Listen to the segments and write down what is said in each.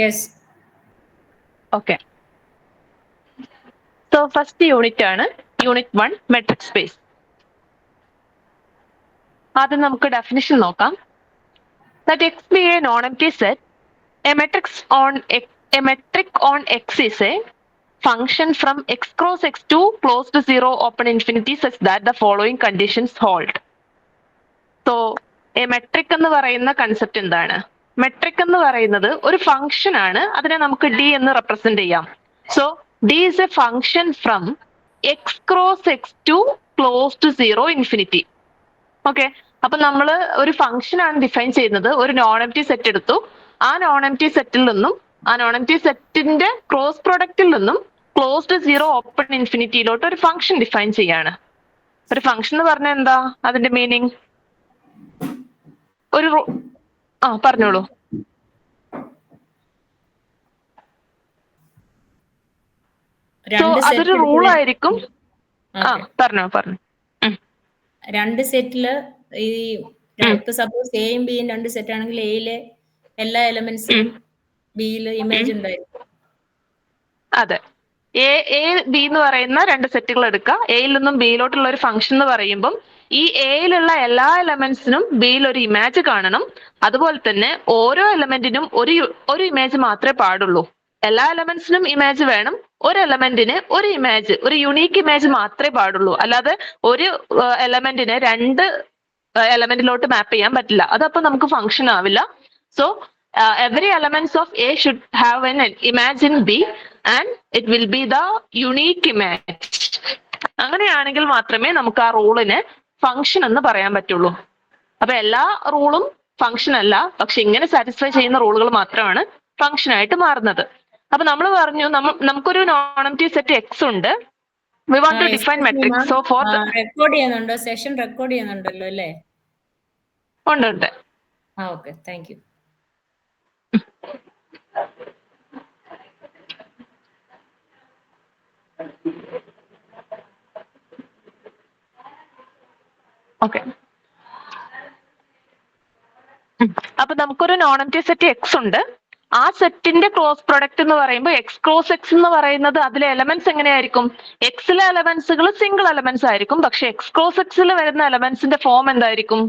Yes. Okay. So first unit ആണ് Unit 1 metric space. ആദ്യം നമുക്ക് definition നോക്കാം. That X be a non-empty set. A metric on X is a function from X cross X to close to 0 open infinity such that the following conditions hold. So a metric എന്ന് പറയുന്ന concept എന്താണ്? Metric എന്ന് പറയുന്നത് ഒരു function ആണ്. അതിനെ നമുക്ക് d എന്ന് റെപ്രസെന്റ് ചെയ്യാം. So d is a function from X cross X to close to 0 infinity. Okay, അപ്പൊ നമ്മൾ ഒരു ഫംഗ്ഷൻ ആണ് ഡിഫൈൻ ചെയ്യുന്നത്. ഒരു നോൺ എംപ്റ്റി സെറ്റ് എടുത്തു. ആ നോൺ എംപ്റ്റി സെറ്റിൽ നിന്നും ആ നോൺ എംപ്റ്റി സെറ്റിന്റെ ക്രോസ് പ്രൊഡക്റ്റിൽ നിന്നും ക്ലോസ്ഡ് 0 ഓപ്പൺ ഇൻഫിനിറ്റിയിലോട്ട് ഒരു ഫംഗ്ഷൻ ഡിഫൈൻ ചെയ്യാണ്. ഒരു ഫംഗ്ഷൻ എന്ന് പറഞ്ഞാൽ എന്താ അതിന്റെ മീനിങ്? ഒരു പറഞ്ഞോളൂ. അതൊരു റൂൾ ആയിരിക്കും. പറഞ്ഞോ. രണ്ട് സെറ്റില് ഈ ഇപ്പൊ സപ്പോസ് എയും ബിയും രണ്ട് സെറ്റ് ആണെങ്കിൽ എയിലെ എല്ലാ എലമെന്റ്സിലും ബിയില് ഇമേജ് ഉണ്ടായിരിക്കും. അതെ, എ ബി എന്ന് പറയുന്ന രണ്ട് സെറ്റുകൾ എടുക്കുക. എയിൽ നിന്നും ബിയിലോട്ടുള്ള ഒരു ഫംഗ്ഷൻ എന്ന് പറയുമ്പം ഈ എയിലുള്ള എല്ലാ എലമെന്റ്സിനും ബിയിൽ ഒരു ഇമേജ് കാണണം. അതുപോലെ തന്നെ ഓരോ എലമെന്റിനും ഒരു ഇമേജ് മാത്രമേ പാടുള്ളൂ. എല്ലാ എലമെന്റ്സിനും ഇമേജ് വേണം. ഒരു എലമെന്റിന് ഒരു ഇമേജ്, ഒരു യുണീക്ക് ഇമേജ് മാത്രമേ പാടുള്ളൂ. അല്ലാതെ ഒരു എലമെന്റിനെ രണ്ട് എലമെന്റിലോട്ട് മാപ്പ് ചെയ്യാൻ പറ്റില്ല. അതപ്പോ നമുക്ക് ഫംഗ്ഷൻ ആവില്ല. So every elements of A should have an image in B and it will be the unique image. അങ്ങനെയാണെങ്കിൽ മാത്രമേ നമുക്ക് ആ റൂളിനെ ഫംഗ്ഷൻ എന്ന് പറയാൻ പറ്റുള്ളൂ. അപ്പൊ എല്ലാ റൂളും ഫംഗ്ഷൻ അല്ല, പക്ഷെ ഇങ്ങനെ സാറ്റിസ്ഫൈ ചെയ്യുന്ന റൂളുകൾ മാത്രമാണ് ഫംഗ്ഷൻ ആയിട്ട് മാറുന്നത്. അപ്പൊ നമ്മൾ പറഞ്ഞു നമുക്കൊരു നോൺ എംപ്റ്റി സെറ്റ് എക്സ് ഉണ്ട്. We want to define metric. So for record ചെയ്യുന്നുണ്ടോ? സെഷൻ റെക്കോർഡ് ചെയ്യുന്നുണ്ടല്ലോ അല്ലേ? ഉണ്ട്. Okay, thank you. ഓക്കെ, അപ്പൊ നമുക്കൊരു നോൺ എംപ്റ്റി സെറ്റ് എക്സ് ഉണ്ട്. ആ സെറ്റിന്റെ ക്രോസ് പ്രൊഡക്റ്റ് എന്ന് പറയുമ്പോൾ എക്സ് ക്രോസ് എക്സ് എന്ന് പറയുന്നത് അതിലെ എലമെന്റ്സ് എങ്ങനെയായിരിക്കും? എക്സിലെ എലമെന്റ്സുകൾ സിംഗിൾ എലമെന്റ്സ് ആയിരിക്കും. പക്ഷെ എക്സ് ക്രോസ് എക്സിൽ വരുന്ന എലമെന്റ്സിന്റെ ഫോം എന്തായിരിക്കും?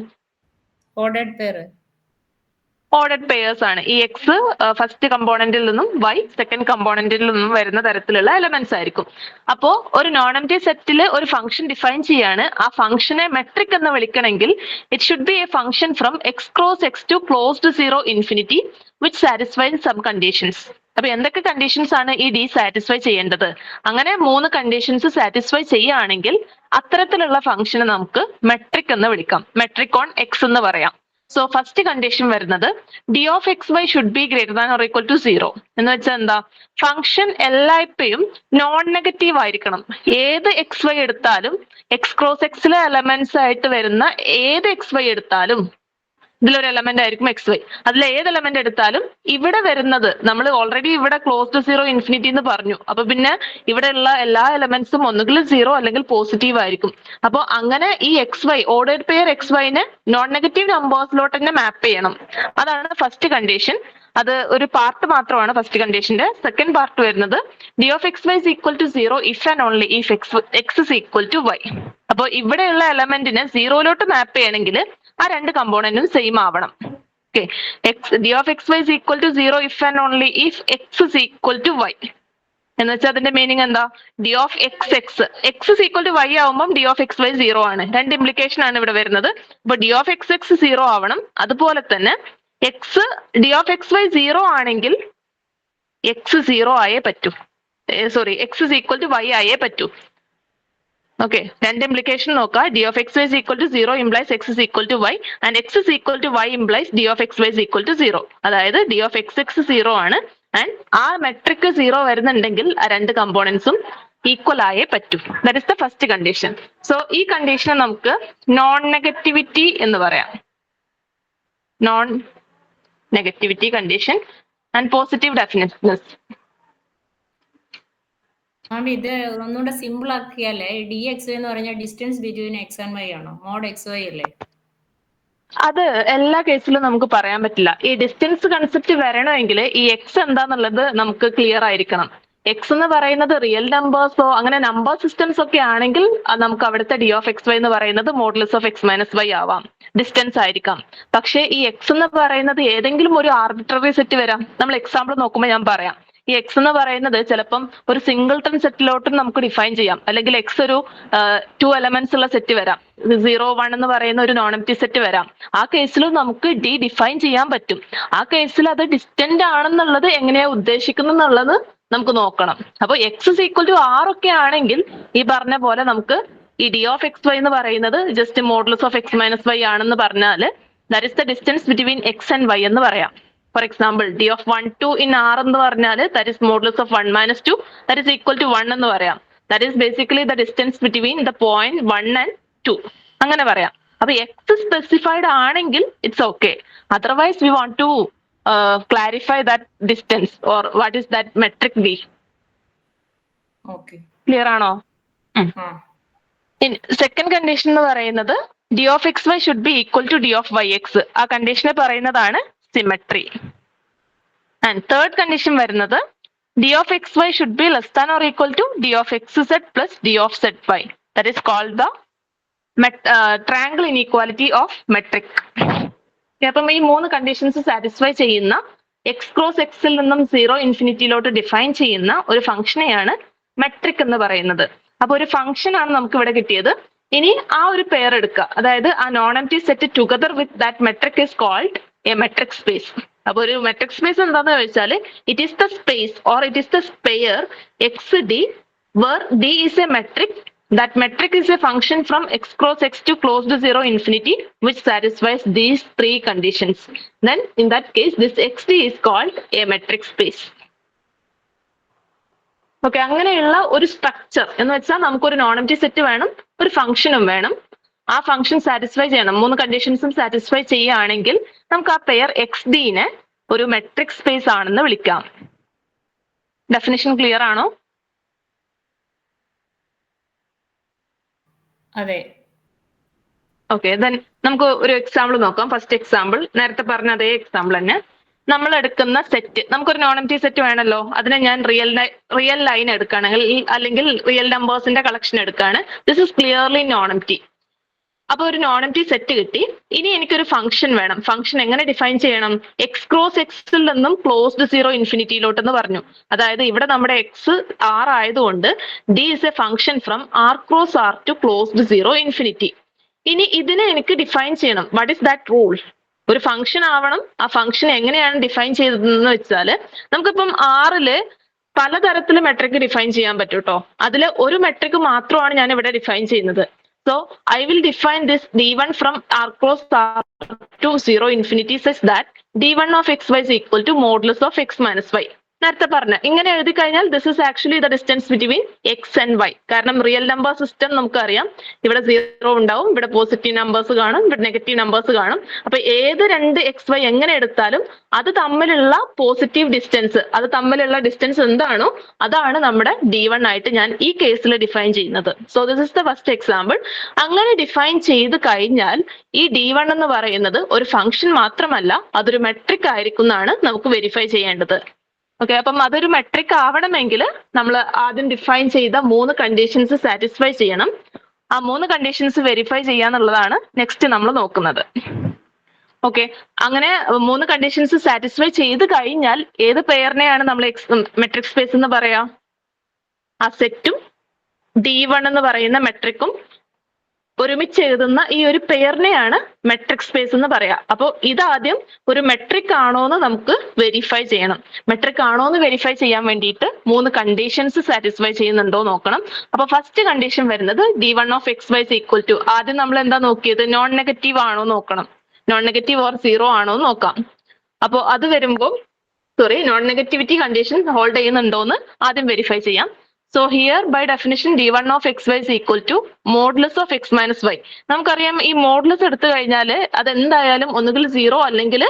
ഓർഡർഡ് പെയേഴ്സ് ആണ്. ഈ എക്സ് ഫസ്റ്റ് കമ്പോണന്റിൽ നിന്നും വൈ സെക്കൻഡ് കമ്പോണന്റിൽ നിന്നും വരുന്ന തരത്തിലുള്ള എലമെന്റ്സ് ആയിരിക്കും. അപ്പോ ഒരു നോൺ എംപ്റ്റി സെറ്റിൽ ഒരു ഫംഗ്ഷൻ ഡിഫൈൻ ചെയ്യാണ്. ആ ഫംഗ്ഷനെ മെട്രിക് എന്ന് വിളിക്കണമെങ്കിൽ it should be a function from X cross X to closed 0 infinity which satisfies some conditions. അപ്പൊ എന്തൊക്കെ കണ്ടീഷൻസ് ആണ് ഈ ഡി സാറ്റിസ്ഫൈ ചെയ്യേണ്ടത്? അങ്ങനെ 3 കണ്ടീഷൻസ് സാറ്റിസ്ഫൈ ചെയ്യുകയാണെങ്കിൽ അത്തരത്തിലുള്ള ഫംഗ്ഷനെ നമുക്ക് മെട്രിക് എന്ന് വിളിക്കാം. മെട്രിക് ഓൺ എക്സ് എന്ന് പറയാം. സോ ഫസ്റ്റ് കണ്ടീഷൻ വരുന്നത് d of X y should be greater than or equal to 0. എന്ന് വെച്ചാൽ എന്താ? ഫംഗ്ഷൻ എല്ലായ്പ്പോഴും നോൺ നെഗറ്റീവ് ആയിരിക്കണം. ഏത് എക്സ് വൈ എടുത്താലും, എക്സ് ക്രോസ് എക്സിലെ എലമെന്റ്സ് ആയിട്ട് വരുന്ന ഏത് എക്സ് വൈ എടുത്താലും, ഇതിലൊരു എലമെന്റ് ആയിരിക്കും എക്സ് വൈ, അതിൽ ഏത് എലമെന്റ് എടുത്താലും ഇവിടെ വരുന്നത്, നമ്മൾ ഓൾറെഡി ഇവിടെ ക്ലോസ് 0 ഇൻഫിനിറ്റി എന്ന് പറഞ്ഞു. അപ്പൊ പിന്നെ ഇവിടെയുള്ള എല്ലാ എലമെന്റ്സും ഒന്നുകിൽ 0 അല്ലെങ്കിൽ പോസിറ്റീവ് ആയിരിക്കും. അപ്പോൾ അങ്ങനെ ഈ X Y, ordered pair X വൈനെ നോൺ നെഗറ്റീവ് നമ്പേഴ്സിലോട്ട് തന്നെ മാപ്പ് ചെയ്യണം. അതാണ് ഫസ്റ്റ് കണ്ടീഷൻ. അത് ഒരു പാർട്ട് മാത്രമാണ് ഫസ്റ്റ് കണ്ടീഷന്റെ. സെക്കൻഡ് പാർട്ട് വരുന്നത് d of X Y is equal to 0 if and only if x is equal to y. അപ്പോൾ ഇവിടെയുള്ള എലമെന്റിനെ 0ലോട്ട് മാപ്പ് ചെയ്യണമെങ്കിൽ ആ രണ്ട് കമ്പോണന്റും സെയിം ആവണം. Okay, d of X Y is equal to 0 if and only if x is equal to y. എന്ന് വെച്ചാൽ അതിന്റെ മീനിങ് എന്താ? D of x is equal to y ആവുമ്പോൾ ഡി ഓഫ് എക്സ് വൈ 0 ആണ്. രണ്ട് ഇംപ്ലിക്കേഷൻ ആണ് ഇവിടെ വരുന്നത്. അപ്പൊ ഡി ഓഫ് എക്സ് 0 ആവണം. അതുപോലെ തന്നെ ഡി ഓഫ് എക്സ് വൈ 0 ആണെങ്കിൽ എക്സ് 0 ആയേ പറ്റൂ. Sorry, X is equal to Y ആയേ പറ്റൂ. ഓക്കെ, രണ്ട് ഇംപ്ലിക്കേഷൻ നോക്കുക. D of X Y is equal to 0 implies X is equal to Y and X is equal to Y implies D of X Y is equal to 0. അതായത് D of X 0 ആണ് and ആ metric 0 വരുന്നുണ്ടെങ്കിൽ ആ രണ്ട് കമ്പോണൻസും equal ആയേ പറ്റൂ. That is the first condition. So ഈ കണ്ടീഷനെ നമുക്ക് നോൺ നെഗറ്റിവിറ്റി എന്ന് പറയാം. Non negativity condition and positive definiteness. ഇത് ഒന്നുകൂടെ സിമ്പിൾ ആക്കിയാലേ ഡി എക്സ് എന്ന് പറഞ്ഞാൽ distance between X and Y ആണോ? മോഡ് എക്സ് വൈ അല്ലേ? അത് എല്ലാ കേസിലും നമുക്ക് പറയാൻ പറ്റില്ല. ഈ ഡിസ്റ്റൻസ് കൺസെപ്റ്റ് വരണമെങ്കിൽ ഈ എക്സ് എന്താന്നുള്ളത് നമുക്ക് ക്ലിയർ ആയിരിക്കണം. എക്സ് എന്ന് പറയുന്നത് റിയൽ നമ്പേഴ്സോ അങ്ങനെ നമ്പർ സിസ്റ്റംസ് ഒക്കെ ആണെങ്കിൽ നമുക്ക് അവിടുത്തെ ഡി ഓഫ് എക്സ് വൈ എന്ന് പറയുന്നത് modulus of x minus y ആവാം, ഡിസ്റ്റൻസ് ആയിരിക്കാം. പക്ഷേ ഈ എക്സ് എന്ന് പറയുന്നത് ഏതെങ്കിലും ഒരു ആർബിട്രറി സെറ്റ് വരാം. നമ്മൾ എക്സാമ്പിൾ നോക്കുമ്പോൾ ഞാൻ പറയാം. ഈ എക്സ് എന്ന് പറയുന്നത് ചിലപ്പം ഒരു സിംഗിൾട്ടൺ സെറ്റിലോട്ടും നമുക്ക് ഡിഫൈൻ ചെയ്യാം, അല്ലെങ്കിൽ എക്സ് ഒരു 2 എലമെന്റ്സ് ഉള്ള സെറ്റ് വരാം, 0, 1 എന്ന് പറയുന്ന ഒരു നോൺ എംപ്റ്റി സെറ്റ് വരാം. ആ കേസിലും നമുക്ക് ഡി ഡിഫൈൻ ചെയ്യാൻ പറ്റും. ആ കേസിൽ അത് ഡിസ്റ്റന്റ് ആണെന്നുള്ളത് എങ്ങനെയാ ഉദ്ദേശിക്കുന്നത് എന്നുള്ളത് നമുക്ക് നോക്കണം. അപ്പൊ x is equal to R ഒക്കെ ആണെങ്കിൽ ഈ പറഞ്ഞ പോലെ നമുക്ക് ഈ ഡി ഓഫ് എക്സ് വൈ എന്ന് പറയുന്നത് just modulus of x minus y ആണെന്ന് പറഞ്ഞാൽ that is the distance between X and y എന്ന് പറയാം. For example d of 1, 2 in R എന്ന് പറഞ്ഞാൽ that is modulus of 1 minus 2 that is equal to 1 എന്ന് പറയാം. That is basically the distance between the point 1 and 2 അങ്ങനെ പറയാം. അപ്പൊ x specified ആണെങ്കിൽ it's okay. Otherwise we want to clarify that distance or what is that metric d. Okay. Clear ആണോ? Second condition എന്ന് പറയുന്നത് d of X y should be equal to d of y x. ആ കണ്ടീഷനെ പറയുന്നതാണ് symmetry. And third condition വരുന്നത് d of X y should be less than or equal to d of x z plus d of z y. That is called the triangle inequality of metric. അപ്പം ഈ 3 conditions satisfy ചെയ്യുന്ന x cross എക്സിൽ നിന്നും 0 ഇൻഫിനിറ്റിയിലോട്ട് define ചെയ്യുന്ന ഒരു ഫംഗ്ഷനെയാണ് metric എന്ന് പറയുന്നത്. അപ്പൊ ഒരു ഫംഗ്ഷൻ ആണ് നമുക്ക് ഇവിടെ കിട്ടിയത്. ഇനി ആ ഒരു പെയർ എടുക്കുക, അതായത് ആ non empty set together with that metric is called a metric space. അപ്പൊ ഒരു മെട്രിക് സ്പേസ് എന്താന്ന് ചോദിച്ചാൽ it is the space or it is the pair x d where d is a metric. That metric is a function from x cross x to close to 0 infinity which satisfies these 3 conditions. Then in that case this xd is called a metric space. Okay, അങ്ങനെയുള്ള ഒരു structure എന്ന് വെച്ചാൽ നമുക്കൊരു non empty set വേണം, ഒരു ഫംഗ്ഷനും വേണം. ആ ഫംഗ്ഷൻ സാറ്റിസ്ഫൈ ചെയ്യണം, 3 കണ്ടീഷൻസും സാറ്റിസ്ഫൈ ചെയ്യുകയാണെങ്കിൽ നമുക്ക് ആ പെയർ എക്സ് ഡിനെ ഒരു മെട്രിക് സ്പേസ് ആണെന്ന് വിളിക്കാം. ഡെഫിനിഷൻ ക്ലിയർ ആണോ? അതെ. ഓക്കെ, ദെൻ നമുക്ക് ഒരു എക്സാമ്പിൾ നോക്കാം. ഫസ്റ്റ് എക്സാമ്പിൾ നേരത്തെ പറഞ്ഞ അതേ എക്സാമ്പിൾ തന്നെ. നമ്മൾ എടുക്കുന്ന സെറ്റ്, നമുക്കൊരു നോൺ എംപ്റ്റി സെറ്റ് വേണമല്ലോ, അതിനെ ഞാൻ റിയൽ ലൈൻ എടുക്കുകയാണെങ്കിൽ അല്ലെങ്കിൽ റിയൽ നമ്പേഴ്സിന്റെ കളക്ഷൻ എടുക്കുകയാണ്. This is clearly non empty. അപ്പൊ ഒരു നോൺ എംപ്റ്റി സെറ്റ് കിട്ടി. ഇനി എനിക്കൊരു ഫംഗ്ഷൻ വേണം. ഫംഗ്ഷൻ എങ്ങനെ ഡിഫൈൻ ചെയ്യണം? എക്സ് ക്രോസ് എക്സിൽ നിന്നും ക്ലോസ്ഡ് 0 ഇൻഫിനിറ്റിയിലോട്ടെന്ന് പറഞ്ഞു. അതായത് ഇവിടെ നമ്മുടെ എക്സ് ആർ ആയതുകൊണ്ട് d is a function from R cross R to closed 0 infinity. ഇനി ഇതിനെ എനിക്ക് ഡിഫൈൻ ചെയ്യണം. What is that rule? ഒരു ഫംഗ്ഷൻ ആവണം. ആ ഫംഗ്ഷൻ എങ്ങനെയാണ് ഡിഫൈൻ ചെയ്തതെന്ന് വെച്ചാൽ നമുക്കിപ്പം ആറില് പലതരത്തിൽ മെട്രിക് ഡിഫൈൻ ചെയ്യാൻ പറ്റും കേട്ടോ. അതിൽ ഒരു മെട്രിക് മാത്രമാണ് ഞാൻ ഇവിടെ ഡിഫൈൻ ചെയ്യുന്നത്. So I will define this d1 from r cross r to 0 infinity such that d1 of xy is equal to modulus of x minus y. നേരത്തെ പറഞ്ഞ ഇങ്ങനെ എഴുതി കഴിഞ്ഞാൽ this is actually the distance between X and y. കാരണം real number system നമുക്കറിയാം, ഇവിടെ 0 ഉണ്ടാവും, ഇവിടെ പോസിറ്റീവ് നമ്പേഴ്സ് കാണും, ഇവിടെ നെഗറ്റീവ് നമ്പേഴ്സ് കാണും. അപ്പൊ ഏത് 2 എക്സ് വൈ എങ്ങനെ എടുത്താലും അത് തമ്മിലുള്ള പോസിറ്റീവ് ഡിസ്റ്റൻസ്, അത് തമ്മിലുള്ള ഡിസ്റ്റൻസ് എന്താണോ അതാണ് നമ്മുടെ d1 ആയിട്ട് ഞാൻ ഈ കേസിൽ ഡിഫൈൻ ചെയ്യുന്നത്. So this is the first example. അങ്ങനെ ഡിഫൈൻ ചെയ്ത് കഴിഞ്ഞാൽ ഈ d1 എന്ന് പറയുന്നത് ഒരു ഫംഗ്ഷൻ മാത്രമല്ല, അതൊരു മെട്രിക് ആയിരിക്കും എന്നാണ് നമുക്ക് വെരിഫൈ ചെയ്യേണ്ടത്. ഓക്കെ, അപ്പം അതൊരു മെട്രിക് ആവണമെങ്കിൽ നമ്മൾ ആദ്യം ഡിഫൈൻ ചെയ്ത 3 കണ്ടീഷൻസ് സാറ്റിസ്ഫൈ ചെയ്യണം. ആ 3 കണ്ടീഷൻസ് വെരിഫൈ ചെയ്യാന്നുള്ളതാണ് നെക്സ്റ്റ് നമ്മൾ നോക്കുന്നത്. ഓക്കെ, അങ്ങനെ 3 കണ്ടീഷൻസ് സാറ്റിസ്ഫൈ ചെയ്ത് കഴിഞ്ഞാൽ ഏത് പെയറിനെയാണ് നമ്മൾ മെട്രിക് സ്പേസ് എന്ന് പറയാം? ആ സെറ്റും d1 എന്ന് പറയുന്ന മെട്രിക്കും ഒരുമിച്ച് എഴുതുന്ന ഈ ഒരു പെയറിനെയാണ് മെട്രിക് സ്പേസ് എന്ന് പറയാം. അപ്പോൾ ഇതാദ്യം ഒരു മെട്രിക് ആണോ എന്ന് നമുക്ക് വെരിഫൈ ചെയ്യണം. മെട്രിക് ആണോ എന്ന് വെരിഫൈ ചെയ്യാൻ വേണ്ടിയിട്ട് 3 കണ്ടീഷൻസ് സാറ്റിസ്ഫൈ ചെയ്യുന്നുണ്ടോ നോക്കണം. അപ്പൊ ഫസ്റ്റ് കണ്ടീഷൻ വരുന്നത് d1 of xy is equal to, ആദ്യം നമ്മൾ എന്താ നോക്കിയത്? നോൺ നെഗറ്റീവ് ആണോ നോക്കണം. നോൺ നെഗറ്റീവ് ഓർ 0 ആണോ എന്ന് നോക്കാം. അപ്പോൾ അത് വരുമ്പോൾ നോൺ നെഗറ്റിവിറ്റി കണ്ടീഷൻ ഹോൾഡ് ചെയ്യുന്നുണ്ടോ എന്ന് ആദ്യം വെരിഫൈ ചെയ്യാം. So here by definition d1 of xy is equal to modulus of x minus y. നമുക്കറിയാം ഈ മോഡുലസ് എടുത്തു കഴിഞ്ഞാൽ അതെന്തായാലും ഒന്നുകിൽ 0 അല്ലെങ്കിൽ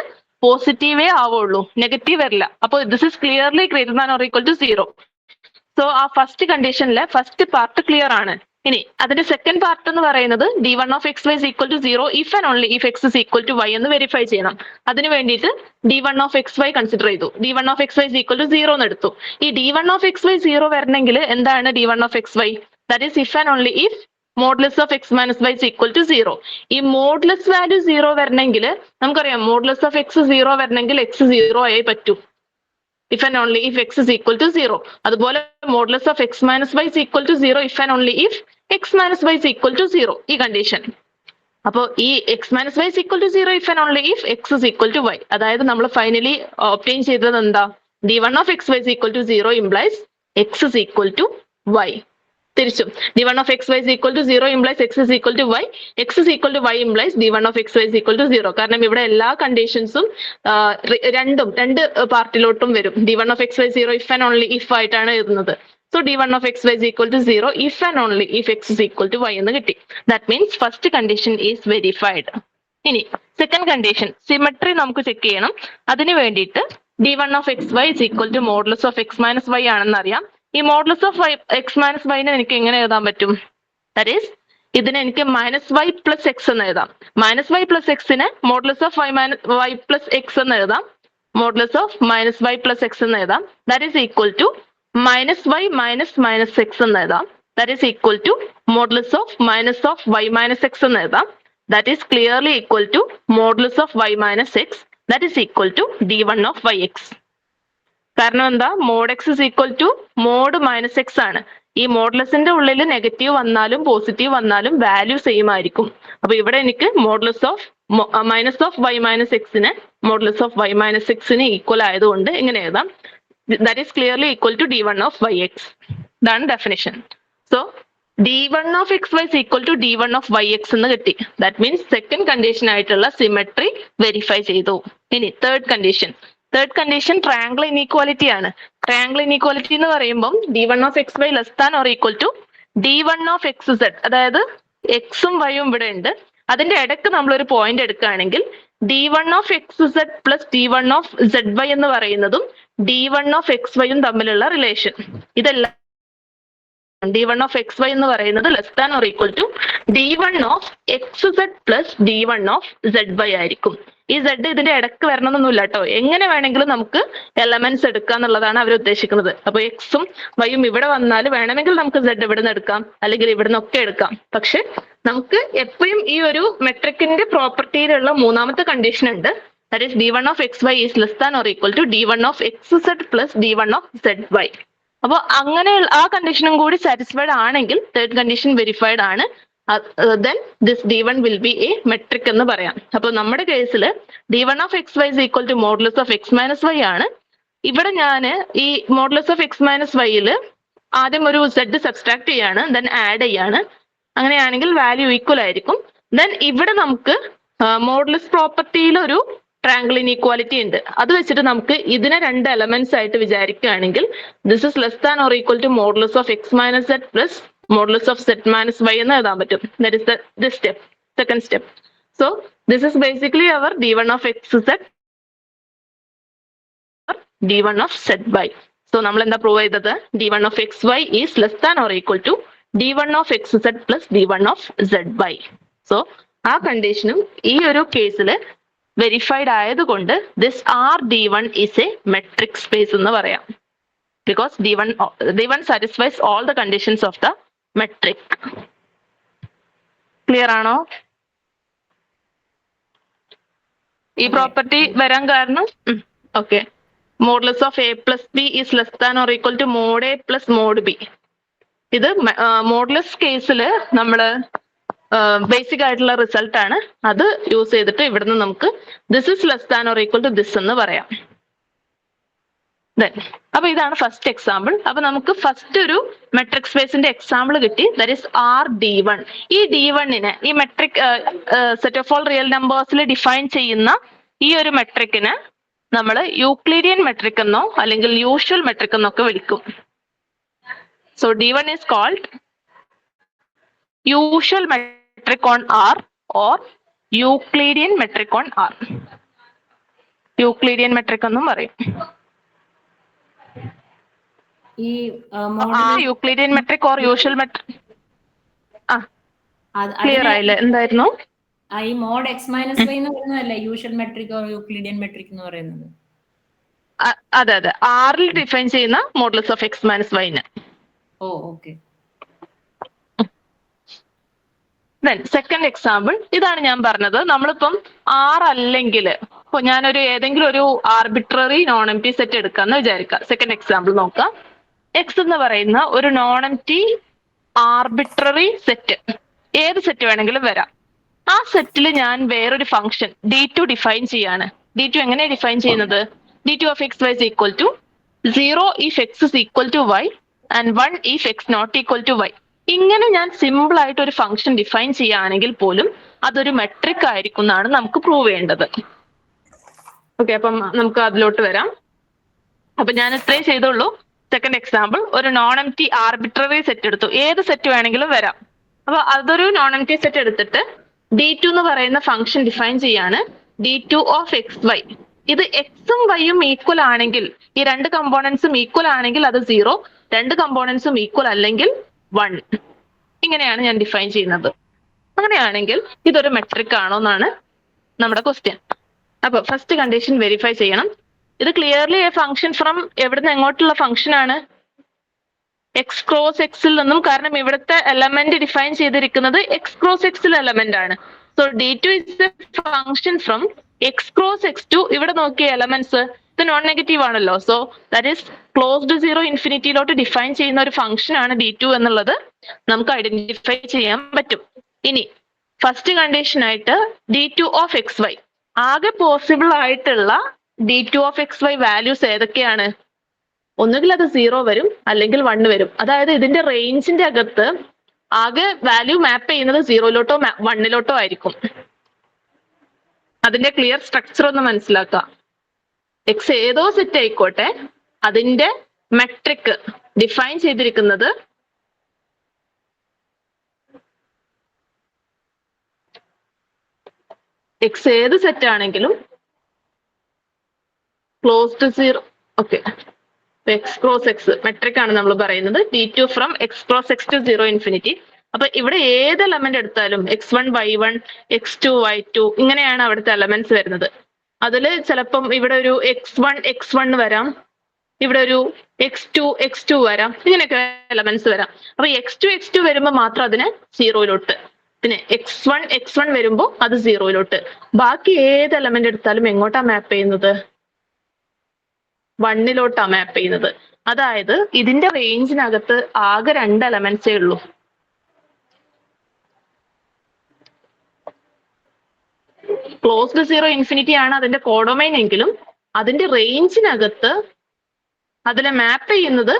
പോസിറ്റീവേ ആവുള്ളൂ, നെഗറ്റീവ് വരില്ല. അപ്പോൾ this is clearly greater than or equal to 0. So ആ ഫസ്റ്റ് കണ്ടീഷനിലെ ഫസ്റ്റ് പാർട്ട് ക്ലിയർ ആണ്. ഇനി അതിന്റെ സെക്കൻഡ് പാർട്ട് എന്ന് പറയുന്നത് d1 of xy is equal to 0 if and only if x is equal to y എന്ന് വെരിഫൈ ചെയ്യണം. അതിന് വേണ്ടിയിട്ട് d1 of xy കൺസിഡർ ചെയ്തു. d1 of xy is equal to 0 എന്ന് എടുത്തു. ഈ d1 of xy 0 വരണമെങ്കിൽ എന്താണ് d1 of xy? That is if and only if modulus of x minus y is equal to 0. ഈ മോഡുലസ് വാല്യൂ 0 വരണമെങ്കിൽ നമുക്കറിയാം modulus of X 0 വരണമെങ്കിൽ X 0 ആയേ പറ്റൂ. if and only if x is equal to 0. അതുപോലെ modulus of x minus y is equal to 0 if and only if x minus y is equal to 0. ഈ condition. അപ്പോൾ ഈ x minus y is equal to 0 if and only if x is equal to y. അതായത് നമ്മൾ finally obtain ചെയ്തത് എന്താ? d1 of xy is equal to 0 implies x is equal to y. തിരിച്ചും d1 of xy is equal to 0 implies x is equal to y. x is equal to y implies d1 of xy is equal to 0. കാരണം ഇവിടെ എല്ലാ കണ്ടീഷൻസും രണ്ട് പാർട്ടിലോട്ടും വരും. d1 of xy 0 if and only if ആയിട്ടാണ് എഴുതുന്നത്. So d1 of xy is equal to 0 if and only if x is equal to y എന്ന് കിട്ടി. That means first condition is verified. ഇനി സെക്കൻഡ് കണ്ടീഷൻ സിമെട്രി നമുക്ക് check ചെയ്യണം. അതിന് വേണ്ടിയിട്ട് d1 of xy is equal to modulus of x minus y ആണെന്ന് അറിയാം. ഈ modulus of x minus y നെ എനിക്ക് എങ്ങനെ എഴുതാൻ പറ്റും? That is ഇതിനെ എനിക്ക് മൈനസ് വൈ പ്ലസ് എക്സ് എന്ന് എഴുതാം. മൈനസ് വൈ പ്ലസ് എക്സിനെ modulus of y plus x എന്ന് എഴുതാം. Modulus of minus y plus x എന്ന് എഴുതാം. That is equal to minus y minus minus x എന്ന് എഴുതാം. That is equal to modulus of y minus x എന്ന് എഴുതാം. That is clearly equal to modulus of y minus x. That is equal to d1 of y x. കാരണം എന്താ? Mod x is equal to mod minus X ആണ്. ഈ മോഡുലസിന്റെ ഉള്ളിൽ negative വന്നാലും positive വന്നാലും value same ആയിരിക്കും. അപ്പൊ ഇവിടെ എനിക്ക് modulus of minus of y minus എക്സിന് മോഡുലസ് ഓഫ് വൈ മൈനസ് എക്സിന് ഈക്വൽ ആയതുകൊണ്ട് എങ്ങനെ എഴുതാം? That is clearly equal to d1 of y x. ഇതാണ് definition. So d1 of xy is equal to d1 of yx എന്ന് കിട്ടി. That means second condition ആയിട്ടുള്ള symmetry verify ചെയ്തു. ഇനി തേർഡ് കണ്ടീഷൻ ട്രയാംഗിൾ ഇനീക്വാലിറ്റി ആണ്. ട്രയാംഗിൾ ഇനീക്വാലിറ്റി എന്ന് പറയുമ്പോൾ d1 of xy less than or equal to d1 of xz. അതായത് എക്സും വൈയും ഇവിടെ ഉണ്ട്. അതിന്റെ ഇടയ്ക്ക് നമ്മളൊരു പോയിന്റ് എടുക്കുകയാണെങ്കിൽ d1 of xz plus d1 of zy എന്ന് പറയുന്നതും d1 of xyയും തമ്മിലുള്ള റിലേഷൻ ഇതെല്ലാം d1 of xy എന്ന് പറയുന്നത് less than or equal to d1 of xz plus d1 of zy ആയിരിക്കും. ഈ z ഇതിന്റെ ഇടയ്ക്ക് വരണമെന്നൊന്നുമില്ല കേട്ടോ. എങ്ങനെ വേണമെങ്കിലും നമുക്ക് എലമെന്റ്സ് എടുക്കുക എന്നുള്ളതാണ് അവർ ഉദ്ദേശിക്കുന്നത്. അപ്പൊ എക്സും വൈയും ഇവിടെ വന്നാൽ വേണമെങ്കിൽ നമുക്ക് z ഇവിടെ നിന്ന് എടുക്കാം, അല്ലെങ്കിൽ ഇവിടെ നിന്നൊക്കെ എടുക്കാം. പക്ഷെ നമുക്ക് എപ്പോഴും ഈ ഒരു മെട്രിക്കിന്റെ പ്രോപ്പർട്ടിയിലുള്ള മൂന്നാമത്തെ കണ്ടീഷൻ ഉണ്ട്. That is d1 of xy is less than or equal to d1 of xz plus d1 of zy. അപ്പോൾ അങ്ങനെ ആ കണ്ടീഷനും കൂടി സാറ്റിസ്ഫൈഡ് ആണെങ്കിൽ തേർഡ് കണ്ടീഷൻ വെരിഫൈഡ് ആണ്. then this d1 will be a metric എന്ന് പറയാം. അപ്പോൾ നമ്മുടെ കേസിൽ d1 of xy is equal to modulus of x minus y ആണ്. ഇവിടെ ഞാൻ ഈ modulus of x minus y ആദ്യം ഒരു z സബ്സ്ട്രാക്ട് ചെയ്യാണ്, then ആഡ് ചെയ്യാണ്. അങ്ങനെയാണെങ്കിൽ വാല്യൂ ഈക്വൽ ആയിരിക്കും. then ഇവിടെ നമുക്ക് മോഡുലസ് പ്രോപ്പർട്ടിയിൽ ഒരു ട്രയാംഗിൾ ഇനീക്വാലിറ്റി ഉണ്ട്. അത് വെച്ചിട്ട് നമുക്ക് ഇതിനെ രണ്ട് എലമെന്റ്സ് ആയിട്ട് വിചാരിക്കുകയാണെങ്കിൽ this is less than or equal to modulus of x minus z plus modulus of z minus y എന്ന് എഴുതാൻ പറ്റും. That is this step, second step. So this is basically our d1 of xz or d1 of zy. So നമ്മൾ എന്താ prove ചെയ്തത്? d1 of xy is less than or equal to d1 of xz plus d1 of zy. So ആ കണ്ടീഷനും ഈ ഒരു കേസിൽ verified ആയതുകൊണ്ട് this R(d1) is a metric space എന്ന് പറയാം. Because d1 satisfies all the conditions of the metric. Clear ആണോ? ഈ property വരാൻ കാരണം okay modulus of a plus b is less than or equal to mod a plus mod b. ഇത് modulus കേസിൽ നമ്മൾ basic ആയിട്ടുള്ള റിസൾട്ട് ആണ്. അത് യൂസ് ചെയ്തിട്ട് ഇവിടുന്ന് നമുക്ക് this is less than or equal to this എന്ന് പറയാം. അപ്പൊ ഇതാണ് ഫസ്റ്റ് എക്സാമ്പിൾ. അപ്പൊ നമുക്ക് ഫസ്റ്റ് ഒരു മെട്രിക് സ്പേസിന്റെ എക്സാമ്പിൾ കിട്ടി. That is R(d1). ഈ d1നെ ഈ metric set of all real നമ്പേഴ്സിൽ ഡിഫൈൻ ചെയ്യുന്ന ഈ ഒരു മെട്രിക്കിന് നമ്മൾ യൂക്ലിഡിയൻ മെട്രിക് എന്നോ അല്ലെങ്കിൽ യൂഷ്വൽ മെട്രിക് എന്നൊക്കെ വിളിക്കും. So d1 is called usual metric on R or Euclidean metric on R. Euclidean metric എന്നും പറയും. ഈ Euclidean metric or usual metric clear ആയില്ലേ? എന്തായിരുന്നു ഈ മോഡ് എക്സ് മൈനസ് വൈ എന്ന് പറയുന്നതല്ലേ യൂഷ്വൽ മെട്രിക് യൂക്ലിഡിയൻ മെട്രിക് എന്ന് പറയുന്നത്? അതെ അതെ, ആറിൽ ഡിഫൈൻ ചെയ്യുന്ന മോഡുലസ് ഓഫ് എക്സ് മൈനസ് വൈന്. ഓ ഓക്കെ. ദെൻ സെക്കൻഡ് എക്സാമ്പിൾ ഇതാണ് ഞാൻ പറഞ്ഞത്. നമ്മളിപ്പം ആർ അല്ലെങ്കിൽ ഇപ്പൊ ഞാനൊരു ഏതെങ്കിലും ഒരു arbitrary non M T set എടുക്കാന്ന് വിചാരിക്കാം. സെക്കൻഡ് എക്സാമ്പിൾ നോക്കാം. എക്സ് എന്ന് പറയുന്ന ഒരു non M T arbitrary set, ഏത് സെറ്റ് വേണമെങ്കിലും വരാം. ആ സെറ്റിൽ ഞാൻ വേറൊരു ഫംഗ്ഷൻ d2 ഡിഫൈൻ ചെയ്യാണ്. d2 എങ്ങനെ ഡിഫൈൻ ചെയ്യുന്നത്? d2 of X Y is equal to 0 if x is equal to Y and 1 if x not equal to y. ഇങ്ങനെ ഞാൻ സിമ്പിൾ ആയിട്ട് ഒരു ഫംഗ്ഷൻ ഡിഫൈൻ ചെയ്യുകയാണെങ്കിൽ പോലും അതൊരു മെട്രിക് ആയിരിക്കും എന്നാണ് നമുക്ക് പ്രൂവ് ചെയ്യേണ്ടത്. ഓക്കെ, അപ്പം നമുക്ക് അതിലോട്ട് വരാം. അപ്പൊ ഞാൻ ഇത്രയും ചെയ്തോളൂ. സെക്കൻഡ് എക്സാമ്പിൾ, ഒരു non M T arbitrary set എടുത്തു. ഏത് സെറ്റ് വേണമെങ്കിലും വരാം. അപ്പൊ അതൊരു നോൺ എം ടി സെറ്റ് എടുത്തിട്ട് d2 എന്ന് പറയുന്ന ഫംഗ്ഷൻ ഡിഫൈൻ ചെയ്യാണ്. d2 of X Y. ഇത് എക്സും വൈയും ഈക്വൽ ആണെങ്കിൽ, ഈ രണ്ട് കമ്പോണൻസും ഈക്വൽ ആണെങ്കിൽ അത് 0, രണ്ട് കമ്പോണൻസും ഈക്വൽ അല്ലെങ്കിൽ 1. ഇങ്ങനെയാണ് ഞാൻ ഡിഫൈൻ ചെയ്യുന്നത്. അങ്ങനെയാണെങ്കിൽ ഇതൊരു മെട്രിക് ആണോ എന്നാണ് നമ്മുടെ ക്വസ്റ്റ്യൻ. അപ്പൊ ഫസ്റ്റ് കണ്ടീഷൻ വെരിഫൈ ചെയ്യണം. ഇത് ക്ലിയർലി എ ഫംഗ്ഷൻ ഫ്രം എവിടുന്ന് എങ്ങോട്ടുള്ള ഫംഗ്ഷൻ ആണ്? എക്സ് ക്രോസ് എക്സിൽ നിന്നും. കാരണം ഇവിടുത്തെ എലമെന്റ് ഡിഫൈൻ ചെയ്തിരിക്കുന്നത് എക്സ് ക്രോസ് എക്സിൽ എലമെന്റ് ആണ്. So d2 is a function from X cross X to. ഇവിടെ നോക്കിയ എലമെന്റ്സ് ഇത് നോൺ നെഗറ്റീവ് ആണല്ലോ. സോ ദാറ്റ് ഈസ് ക്ലോസ്ഡ് 0 ഇൻഫിനിറ്റിയിലോട്ട് ഡിഫൈൻ ചെയ്യുന്ന ഒരു ഫംഗ്ഷൻ ആണ് d2 എന്നുള്ളത് നമുക്ക് ഐഡന്റിഫൈ ചെയ്യാൻ പറ്റും. ഇനി ഫസ്റ്റ് കണ്ടീഷൻ ആയിട്ട് d2 ഓഫ് എക്സ് വൈ, ആകെ പോസിബിൾ ആയിട്ടുള്ള d2 of X Y values ഏതൊക്കെയാണ്? ഒന്നുകിൽ അത് 0 വരും അല്ലെങ്കിൽ 1 വരും. അതായത് ഇതിന്റെ റേഞ്ചിന്റെ അകത്ത് ആകെ വാല്യൂ മാപ്പ് ചെയ്യുന്നത് 0ലോട്ടോ 1ലോട്ടോ ആയിരിക്കും. അതിന്റെ ക്ലിയർ സ്ട്രക്ചർ ഒന്ന് മനസ്സിലാക്കുക. എക്സ് ഏതോ സെറ്റ് ആയിക്കോട്ടെ, അതിന്റെ മെട്രിക് ഡിഫൈൻ ചെയ്തിരിക്കുന്നത് എക്സ് ഏത് സെറ്റ് ആണെങ്കിലും close to 0. Okay, x cross x metric ആണ് നമ്മൾ പറയുന്നത്. d2 from X cross X to 0 infinity. അപ്പൊ ഇവിടെ ഏത് എലമെന്റ് എടുത്താലും x1 y1 x2 y2 ഇങ്ങനെയാണ് അവിടുത്തെ എലമെന്റ്സ് വരുന്നത്. അതില് ചിലപ്പം ഇവിടെ ഒരു x1 വരാം, ഇവിടെ ഒരു x2 വരാം, ഇങ്ങനെയൊക്കെ എലമെന്റ്സ് വരാം. അപ്പൊ x2 വരുമ്പോൾ മാത്രം അതിന് 0ലോട്ട്, പിന്നെ x1 വരുമ്പോൾ അത് 0ലോട്ട്. ബാക്കി ഏത് എലമെന്റ് എടുത്താലും എങ്ങോട്ടാ മാപ്പ് ചെയ്യുന്നത്? 1ലോട്ടാ മാപ്പ് ചെയ്യുന്നത്. അതായത് ഇതിന്റെ റേഞ്ചിനകത്ത് ആകെ 2 എലമെന്റ്സേ ഉള്ളൂ. ക്ലോസ്ഡ് 0 ഇൻഫിനിറ്റി ആണ് അതിന്റെ കോഡൊമൈൻ എങ്കിലും അതിന്റെ റേഞ്ചിനകത്ത് അതിലെ മാപ്പ് ചെയ്യുന്നത്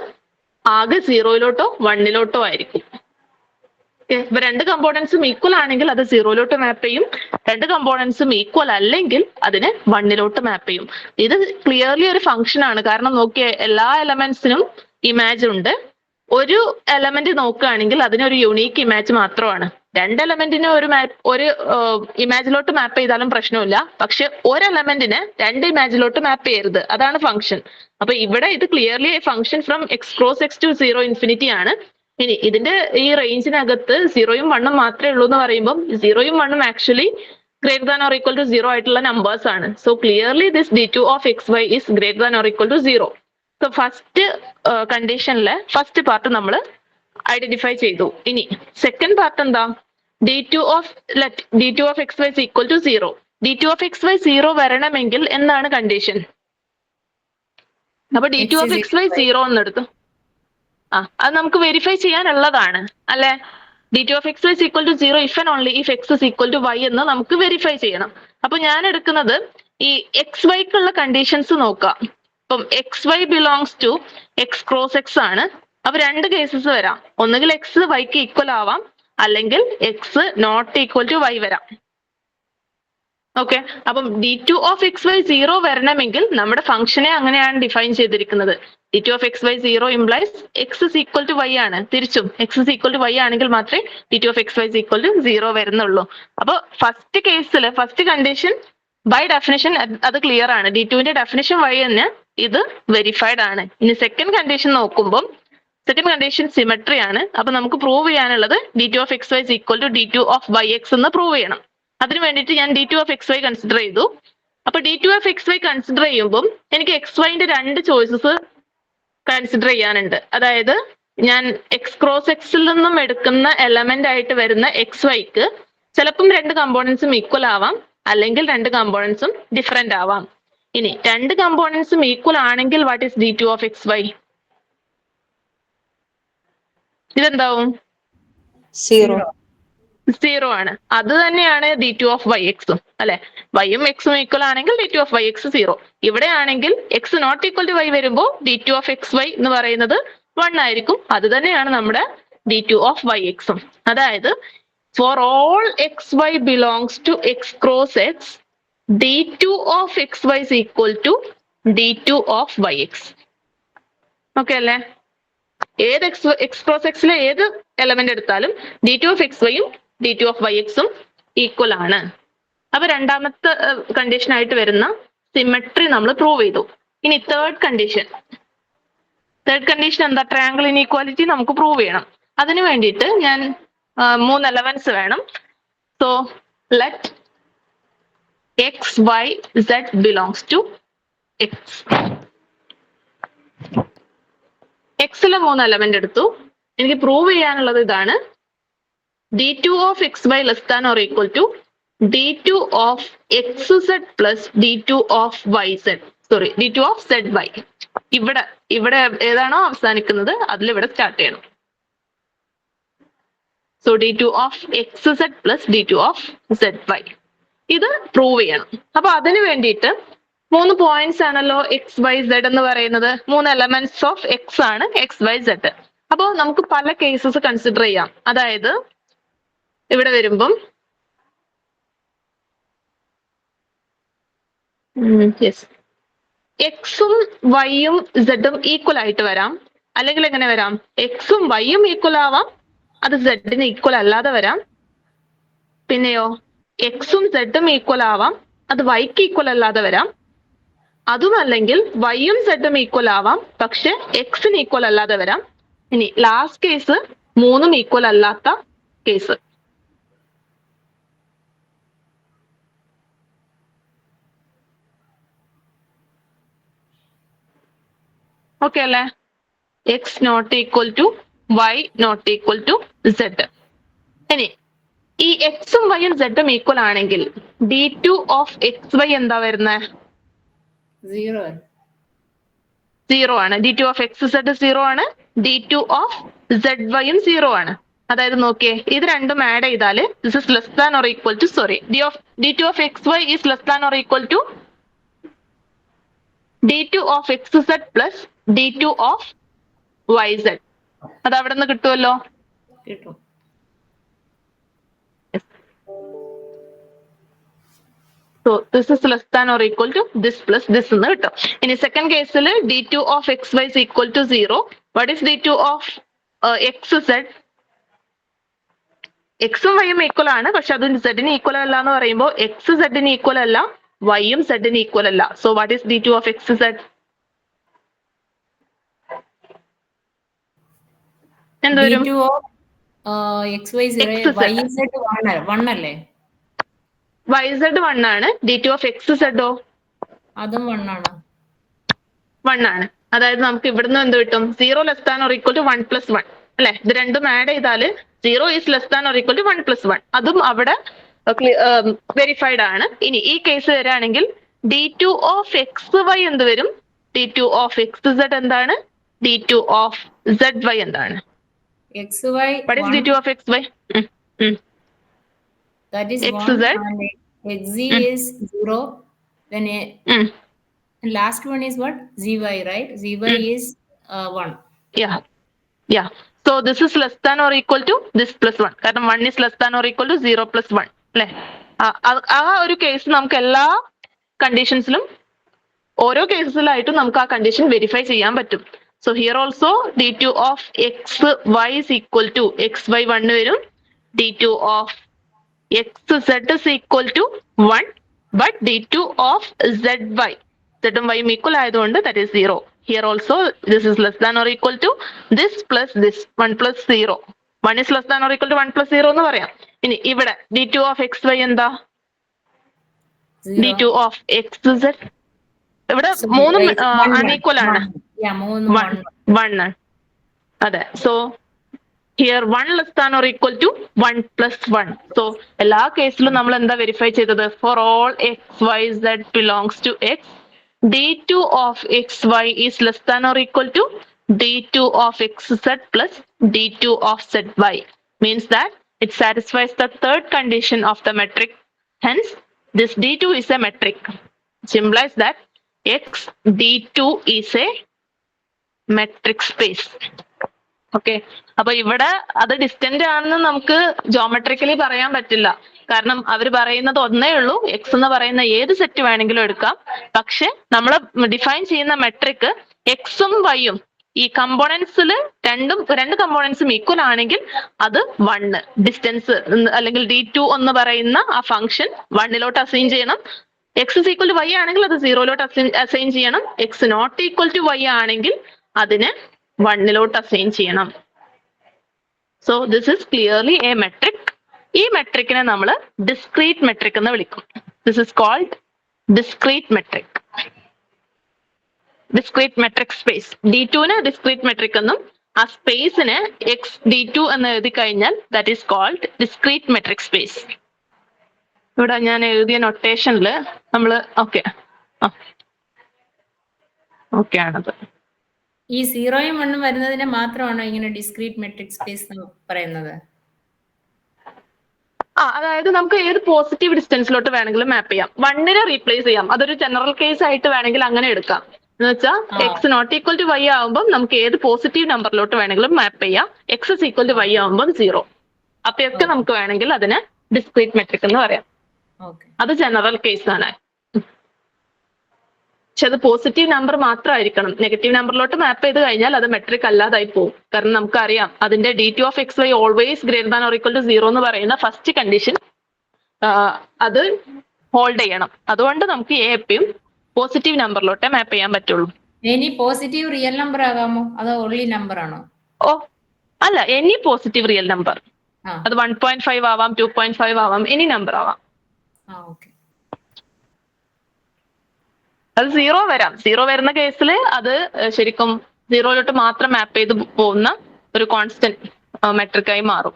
ആകെ 0ലോട്ടോ 1ലോട്ടോ ആയിരിക്കും. ഇപ്പൊ രണ്ട് കമ്പോണൻസും ഈക്വൽ ആണെങ്കിൽ അത് 0ലോട്ട് മാപ്പ് ചെയ്യും. രണ്ട് കമ്പോണൻസും ഈക്വൽ അല്ലെങ്കിൽ അതിന് 1ലോട്ട് മാപ്പ് ചെയ്യും. ഇത് ക്ലിയർലി ഒരു ഫംഗ്ഷൻ ആണ്. കാരണം നോക്കിയ എല്ലാ എലമെന്റ്സിനും ഇമേജ് ഉണ്ട്. ഒരു എലമെന്റ് നോക്കുകയാണെങ്കിൽ അതിനൊരു യുണീക്ക് ഇമേജ് മാത്രമാണ്. രണ്ട് എലമെന്റിന് ഒരു ഇമേജിലോട്ട് മാപ്പ് ചെയ്താലും പ്രശ്നമില്ല. പക്ഷെ ഒരു എലമെന്റിന് രണ്ട് ഇമേജിലോട്ട് മാപ്പ് ചെയ്യരുത്. അതാണ് ഫംഗ്ഷൻ. അപ്പൊ ഇവിടെ ഇത് clearly function from X cross X to 0 infinity ആണ്. ഇനി ഇതിന്റെ ഈ റേഞ്ചിനകത്ത് 0ഉം 1ഉം മാത്രമേ ഉള്ളൂ എന്ന് പറയുമ്പോൾ 0ഉം 1ഉം actually greater than or equal to 0 ആയിട്ടുള്ള നമ്പേഴ്സ് ആണ്. So clearly this d2 of X Y is greater than or equal to 0. So first കണ്ടീഷനിലെ ഫസ്റ്റ് പാർട്ട് നമ്മൾ ഐഡന്റിഫൈ ചെയ്തു. ഇനി സെക്കൻഡ് പാർട്ട് എന്താ? d2 of X Y is equal to 0. d2 of X y 0 വരണമെങ്കിൽ എന്താണ് condition? അപ്പൊ d2 of X y 0 എന്നെടുത്തു. അത് നമുക്ക് വെരിഫൈ ചെയ്യാനുള്ളതാണ് അല്ലെ. d2 of X Y is equal to 0 if and only if x is equal to y എന്ന് നമുക്ക് verify ചെയ്യണം. അപ്പൊ ഞാൻ എടുക്കുന്നത് ഈ എക്സ് വൈക്കുള്ള കണ്ടീഷൻസ് നോക്കാം. ഇപ്പം x y belongs to x cross x ആണ്. അപ്പൊ രണ്ട് കേസസ് വരാം. ഒന്നുകിൽ എക്സ് വൈക്ക് ഈക്വൽ ആവാം, അല്ലെങ്കിൽ x not equal to y വരാം. ഓക്കെ, അപ്പം d2 ഓഫ് എക്സ് വൈ 0 വരണമെങ്കിൽ നമ്മുടെ ഫംഗ്ഷനെ അങ്ങനെയാണ് ഡിഫൈൻ ചെയ്തിരിക്കുന്നത്. d2 of X y 0 implies X is equal to y ആണ്. തിരിച്ചും x is equal to y ആണെങ്കിൽ മാത്രമേ d2 of X y equal to 0 വരുന്നുള്ളൂ. അപ്പൊ ഫസ്റ്റ് കേസിൽ ഫസ്റ്റ് കണ്ടീഷൻ ബൈ ഡെഫിനിഷൻ അത് ക്ലിയർ ആണ്. d2ന്റെ ഡെഫിനിഷൻ വഴി തന്നെ ഇത് വെരിഫൈഡ് ആണ്. ഇനി സെക്കൻഡ് കണ്ടീഷൻ നോക്കുമ്പോൾ സെക്കൻഡ് കണ്ടീഷൻ സിമെട്രി ആണ്. അപ്പൊ നമുക്ക് പ്രൂവ് ചെയ്യാനുള്ളത് d2 of xy is equal to d2 of yx എന്ന് പ്രൂവ് ചെയ്യണം. അതിന് വേണ്ടിയിട്ട് ഞാൻ d2 of xy കൺസിഡർ ചെയ്തു. അപ്പൊ d2 of xy കൺസിഡർ ചെയ്യുമ്പോൾ എനിക്ക് xyന്റെ രണ്ട് ചോയ്സസ് കൺസിഡർ ചെയ്യാനുണ്ട്. അതായത് ഞാൻ എക്സ് ക്രോസ് എക്സിൽ നിന്നും എടുക്കുന്ന എലമെന്റ് ആയിട്ട് വരുന്ന xyക്ക് ചിലപ്പം രണ്ട് കമ്പോണൻസും ഈക്വൽ ആവാം, അല്ലെങ്കിൽ രണ്ട് കമ്പോണൻസും ഡിഫറെന്റ് ആവാം. ഇനി രണ്ട് കമ്പോണൻസും ഈക്വൽ ആണെങ്കിൽ what is d2 of xy? ഇതെന്താവും? 0 ആണ്. അത് തന്നെയാണ് d2 of yx ഉം അല്ലെ. വൈയും എക്സും ഈക്വൽ ആണെങ്കിൽ d2 of yx 0. ഇവിടെ ആണെങ്കിൽ x not equal to y വരുമ്പോൾ d2 of xy എന്ന് പറയുന്നത് 1 ആയിരിക്കും. അത് തന്നെയാണ് നമ്മുടെ d2 of yx ഉം. അതായത് for all xy belongs to x cross x, d2 of xy is equal to d2 of yx. Okay അല്ലേ? ഏത് എക്സ് ക്രോസ് എക്സിലെ ഏത് എലമെന്റ് എടുത്താലും d2 of xyയും d2 of yxും ഈക്വൽ ആണ്. അപ്പൊ രണ്ടാമത്തെ കണ്ടീഷൻ ആയിട്ട് വരുന്ന സിമെട്രി നമ്മൾ പ്രൂവ് ചെയ്തു. ഇനി തേർഡ് കണ്ടീഷൻ എന്താ? ട്രയാങ്കിൾ ഇനീക്വാലിറ്റി നമുക്ക് പ്രൂവ് ചെയ്യണം. അതിനു വേണ്ടിയിട്ട് ഞാൻ 3 എലമെന്റ്സ് വേണം. So let x, y, z belongs to x. എക്സിലെ 3 element എടുത്തു. എനിക്ക് പ്രൂവ് ചെയ്യാനുള്ളത് ഇതാണ്. d2 of xy less than or equal to d2 of xz plus d2 of yz. Sorry, d2 of zy. ഇവിടെ ഏതാണോ അവസാനിക്കുന്നത് അതിലിവിടെ സ്റ്റാർട്ട് ചെയ്യണം. So d2 of xz plus d2 of zy. ഇത് prove ചെയ്യണം. അപ്പൊ അതിന് വേണ്ടിയിട്ട് 3 പോയിന്റ്സ് ആണല്ലോ എക്സ് വൈ സെഡ് എന്ന് പറയുന്നത്. 3 എലമെന്റ്സ് ഓഫ് എക്സ് ആണ് എക്സ് വൈ സെഡ്. അപ്പോ നമുക്ക് പല കേസസ് കൺസിഡർ ചെയ്യാം. അതായത് ഇവിടെ വരുമ്പം എക്സും വൈയും സെഡും ഈക്വൽ ആയിട്ട് വരാം. അല്ലെങ്കിൽ എങ്ങനെ വരാം? എക്സും വൈയും ഈക്വൽ ആവാം, അത് സെഡിന് ഈക്വൽ അല്ലാതെ വരാം. പിന്നെയോ എക്സും സെഡും ഈക്വൽ ആവാം, അത് വൈക്ക് ഈക്വൽ അല്ലാതെ വരാം. അതുമല്ലെങ്കിൽ വൈയും സെഡും ഈക്വൽ ആവാം, പക്ഷെ എക്സിന് ഈക്വൽ അല്ലാതെ വരാം. ഇനി ലാസ്റ്റ് കേസ് 3ഉം ഈക്വൽ അല്ലാത്ത കേസ്. ഓക്കെ അല്ലേ? X not equal to y not equal to z. ഇനി ഈ എക്സും വൈയും സെഡും ഈക്വൽ ആണെങ്കിൽ d2 of xy എന്താ വരുന്നത്? 0 ആണ്. d2 of xz 0 ആണ്. d2 of zy യും 0 ആണ്. അതായത് നോക്കിയേ, ഇത് രണ്ടും ആഡ് ചെയ്താല് this is less than or equal to d2 of xy is less than or equal to d2 of xz plus d2 of yz. അത് അവിടെ നിന്ന് കിട്ടുമല്ലോ. കിട്ടും. So this is less than or equal to this plus this എന്ന് കിട്ടും. ഇനി second കേസിൽ d2 of xy is equal to 0. What is d2 of xz? എക്സും വൈയും ഈക്വൽ ആണ്, പക്ഷെ അത് സെഡിന് ഈക്വൽ അല്ല എന്ന് പറയുമ്പോൾ എക്സ് സെഡിന് ഈക്വൽ അല്ല, വൈയും സെഡിന് ഈക്വൽ അല്ല. So what is d2 of xz? എന്തുവരും? d2 of xy 0 yz 1 അല്ലേ? yz 1 ആണ്. d2 of xz അതും 1 ആണ്. 1 ആണ്. അതായത് നമുക്ക് ഇവിടുന്ന് എന്ത് കിട്ടും? 0 less than or equal to 1 plus 1 അല്ലെ? ഇത് രണ്ടും ആഡ് ചെയ്താൽ 0 is less than or equal to 1 plus 1. അതും അവിടെ വെരിഫൈഡ് ആണ്. ഇനി ഈ കേസ് വരികയാണെങ്കിൽ d2 of xy എന്ത് വരും? d2 of xz എന്താണ്? d2 of zy എന്താണ്? xy. What is d2 of xy? That is xz 1 and xz is 0. Then last one is what? zy, right? Zy is 1. Yeah. So this is less than or equal to this plus 1. കാരണം 1 is less than or equal to 0 plus 1 അല്ലെ? ആ ഒരു case നമുക്ക് എല്ലാ കണ്ടീഷൻസിലും ഓരോ കേസിലായിട്ടും നമുക്ക് ആ condition verify ചെയ്യാൻ പറ്റും. So here also d2 of xy is equal to xy 1 വരും. d2 of xz is equal to 1, but d2 of zy z ഉം y ഉം ഈക്വൽ ആയതുകൊണ്ട് that is 0. Here also this is less than or equal to this plus this 1 plus 0. 1 is less than or equal to 1 plus 0 എന്ന് പറയാം. ഇനി ഇവിടെ d2 of xy എന്താ? d2 of xz ഇവിടെ മൂന്നും അൺഈക്വൽ ആണ്. 1 അതെ. So here 1 less than or equal to 1 plus 1. So എല്ലാ കേസിലും നമ്മൾ എന്താ വെരിഫൈ ചെയ്തത്? For all x y z belongs to x, d2 of xy is less than or equal to d2 of xz plus d2 of zy. Means that it satisfies the third condition of the metric. Hence, this d2 is a metric, which implies that x d2 is a metric space. Okay. അപ്പൊ ഇവിടെ അത് distant ആണെന്ന് നമുക്ക് geometrically പറയാൻ പറ്റില്ല. കാരണം അവർ പറയുന്നത് ഒന്നേ ഉള്ളൂ, എക്സ് എന്ന് പറയുന്ന ഏത് സെറ്റ് വേണമെങ്കിലും എടുക്കാം. പക്ഷെ നമ്മൾ ഡിഫൈൻ ചെയ്യുന്ന മെട്രിക് എക്സും വൈയും ഈ കമ്പോണൻസിൽ രണ്ട് കമ്പോണൻസും ഈക്വൽ ആണെങ്കിൽ അത് 1 ഡിസ്റ്റൻസ് അല്ലെങ്കിൽ d2 എന്ന് പറയുന്ന ആ ഫംഗ്ഷൻ 1 അസൈൻ ചെയ്യണം. X is equal to y ആണെങ്കിൽ അത് 0 അസൈൻ ചെയ്യണം. X not equal to y ആണെങ്കിൽ അതിന് 1 അസൈൻ ചെയ്യണം. So this is clearly a metric. ഈ മെട്രിക്കിനെ നമ്മൾ ഡിസ്ക്രീറ്റ് മെട്രിക് എന്ന് വിളിക്കും. This is called discrete metric. Discrete metric space. d2ന് ഡിസ്ക്രീറ്റ് മെട്രിക് എന്നും ആ സ്പേസിന് എക്സ് d2 എന്ന് എഴുതി കഴിഞ്ഞാൽ that is called discrete metric space. ഇവിടെ ഞാൻ എഴുതിയ നൊട്ടേഷനിൽ നമ്മൾ ഓക്കെ ആണത്. ഈ 0യും 1ഉം വരുന്നതിനെ മാത്രമാണോ ഇങ്ങനെ ഡിസ്ക്രീറ്റ് മെട്രിക് സ്പേസ് എന്ന് പറയുന്നത്? അതായത് നമുക്ക് ഏത് പോസിറ്റീവ് ഡിസ്റ്റൻസിലോട്ട് വേണമെങ്കിലും മാപ്പ് ചെയ്യാം. 1നെ റീപ്ലേസ് ചെയ്യാം. അതൊരു ജനറൽ കേസ് ആയിട്ട് വേണമെങ്കിൽ അങ്ങനെ എടുക്കാം. എന്ന് വെച്ചാൽ x not equal to y ആവുമ്പോൾ നമുക്ക് ഏത് പോസിറ്റീവ് നമ്പറിലോട്ട് വേണമെങ്കിലും മാപ്പ് ചെയ്യാം. X is equal to y ആവുമ്പോൾ 0. അപ്പൊയൊക്കെ നമുക്ക് വേണമെങ്കിൽ അതിനെ ഡിസ്ക്രീറ്റ് മെട്രിക് എന്ന് പറയാം. അത് ജനറൽ കേസ് ആണ്. പക്ഷെ അത് പോസിറ്റീവ് നമ്പർ മാത്രമായിരിക്കണം. നെഗറ്റീവ് നമ്പറിലോട്ട് മാപ്പ് ചെയ്ത് കഴിഞ്ഞാൽ അത് മെട്രിക് അല്ലാതായി പോകും. കാരണം നമുക്കറിയാം അതിന്റെ d2 of xy always greater than or equal to 0 എന്ന് പറയുന്ന ഫസ്റ്റ് കണ്ടീഷൻ അത് ഹോൾഡ് ചെയ്യണം. അതുകൊണ്ട് നമുക്ക് എപ്പോഴും പോസിറ്റീവ് നമ്പറിലോട്ടേ മാപ്പ് ചെയ്യാൻ പറ്റുള്ളൂ. എനി പോസിറ്റീവ് റിയൽ നമ്പർ ആകാമോ അതോ ഓൺലി നമ്പർ ആണോ? അല്ല, എനി പോസിറ്റീവ് റിയൽ നമ്പർ. അത് 1.5 ആവാം, 2.5 ആവാം, എനി നമ്പർ ആവാം. അത് 0 വരാം. 0 വരുന്ന കേസിൽ അത് ശരിക്കും 0 മാത്രം മാപ്പ് ചെയ്ത് പോകുന്ന ഒരു കോൺസ്റ്റന്റ് മെട്രിക്കായി മാറും.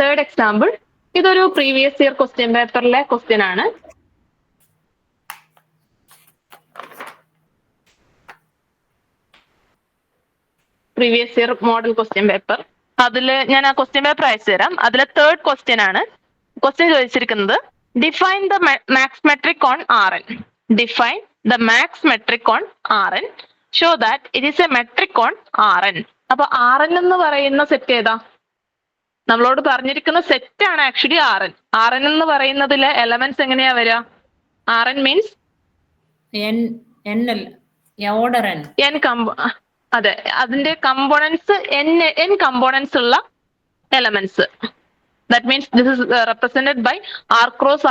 Third example. ഇതൊരു പ്രീവിയസ് ഇയർ ക്വസ്റ്റ്യൻ പേപ്പറിലെ ക്വസ്റ്റ്യൻ ആണ്. Previous year model question paper. അതില് ഞാൻ ആ ക്വസ്റ്റ്യൻ പേപ്പർ അയച്ചു തരാം. അതിലെ തേർഡ് ക്വസ്റ്റ്യൻ ആണ്. ക്വസ്റ്റ്യൻ ചോദിച്ചിരിക്കുന്നത് define the max metric on Rn. Define the max metric on Rn. Show that it is a metric on Rn. അപ്പൊ Rn എന്ന് പറയുന്ന സെറ്റ് ഏതാ? നമ്മളോട് പറഞ്ഞിരിക്കുന്ന സെറ്റ് ആണ് ആക്ച്വലി Rn. Rn എന്ന് പറയുന്നതിലെ എലമെന്റ്സ് എങ്ങനെയാ വരിക? Rn മീൻസ് അതെ, അതിന്റെ കമ്പോണൻസ് n കമ്പോണൻസ് ഉള്ള elements. That means this is represented by r cross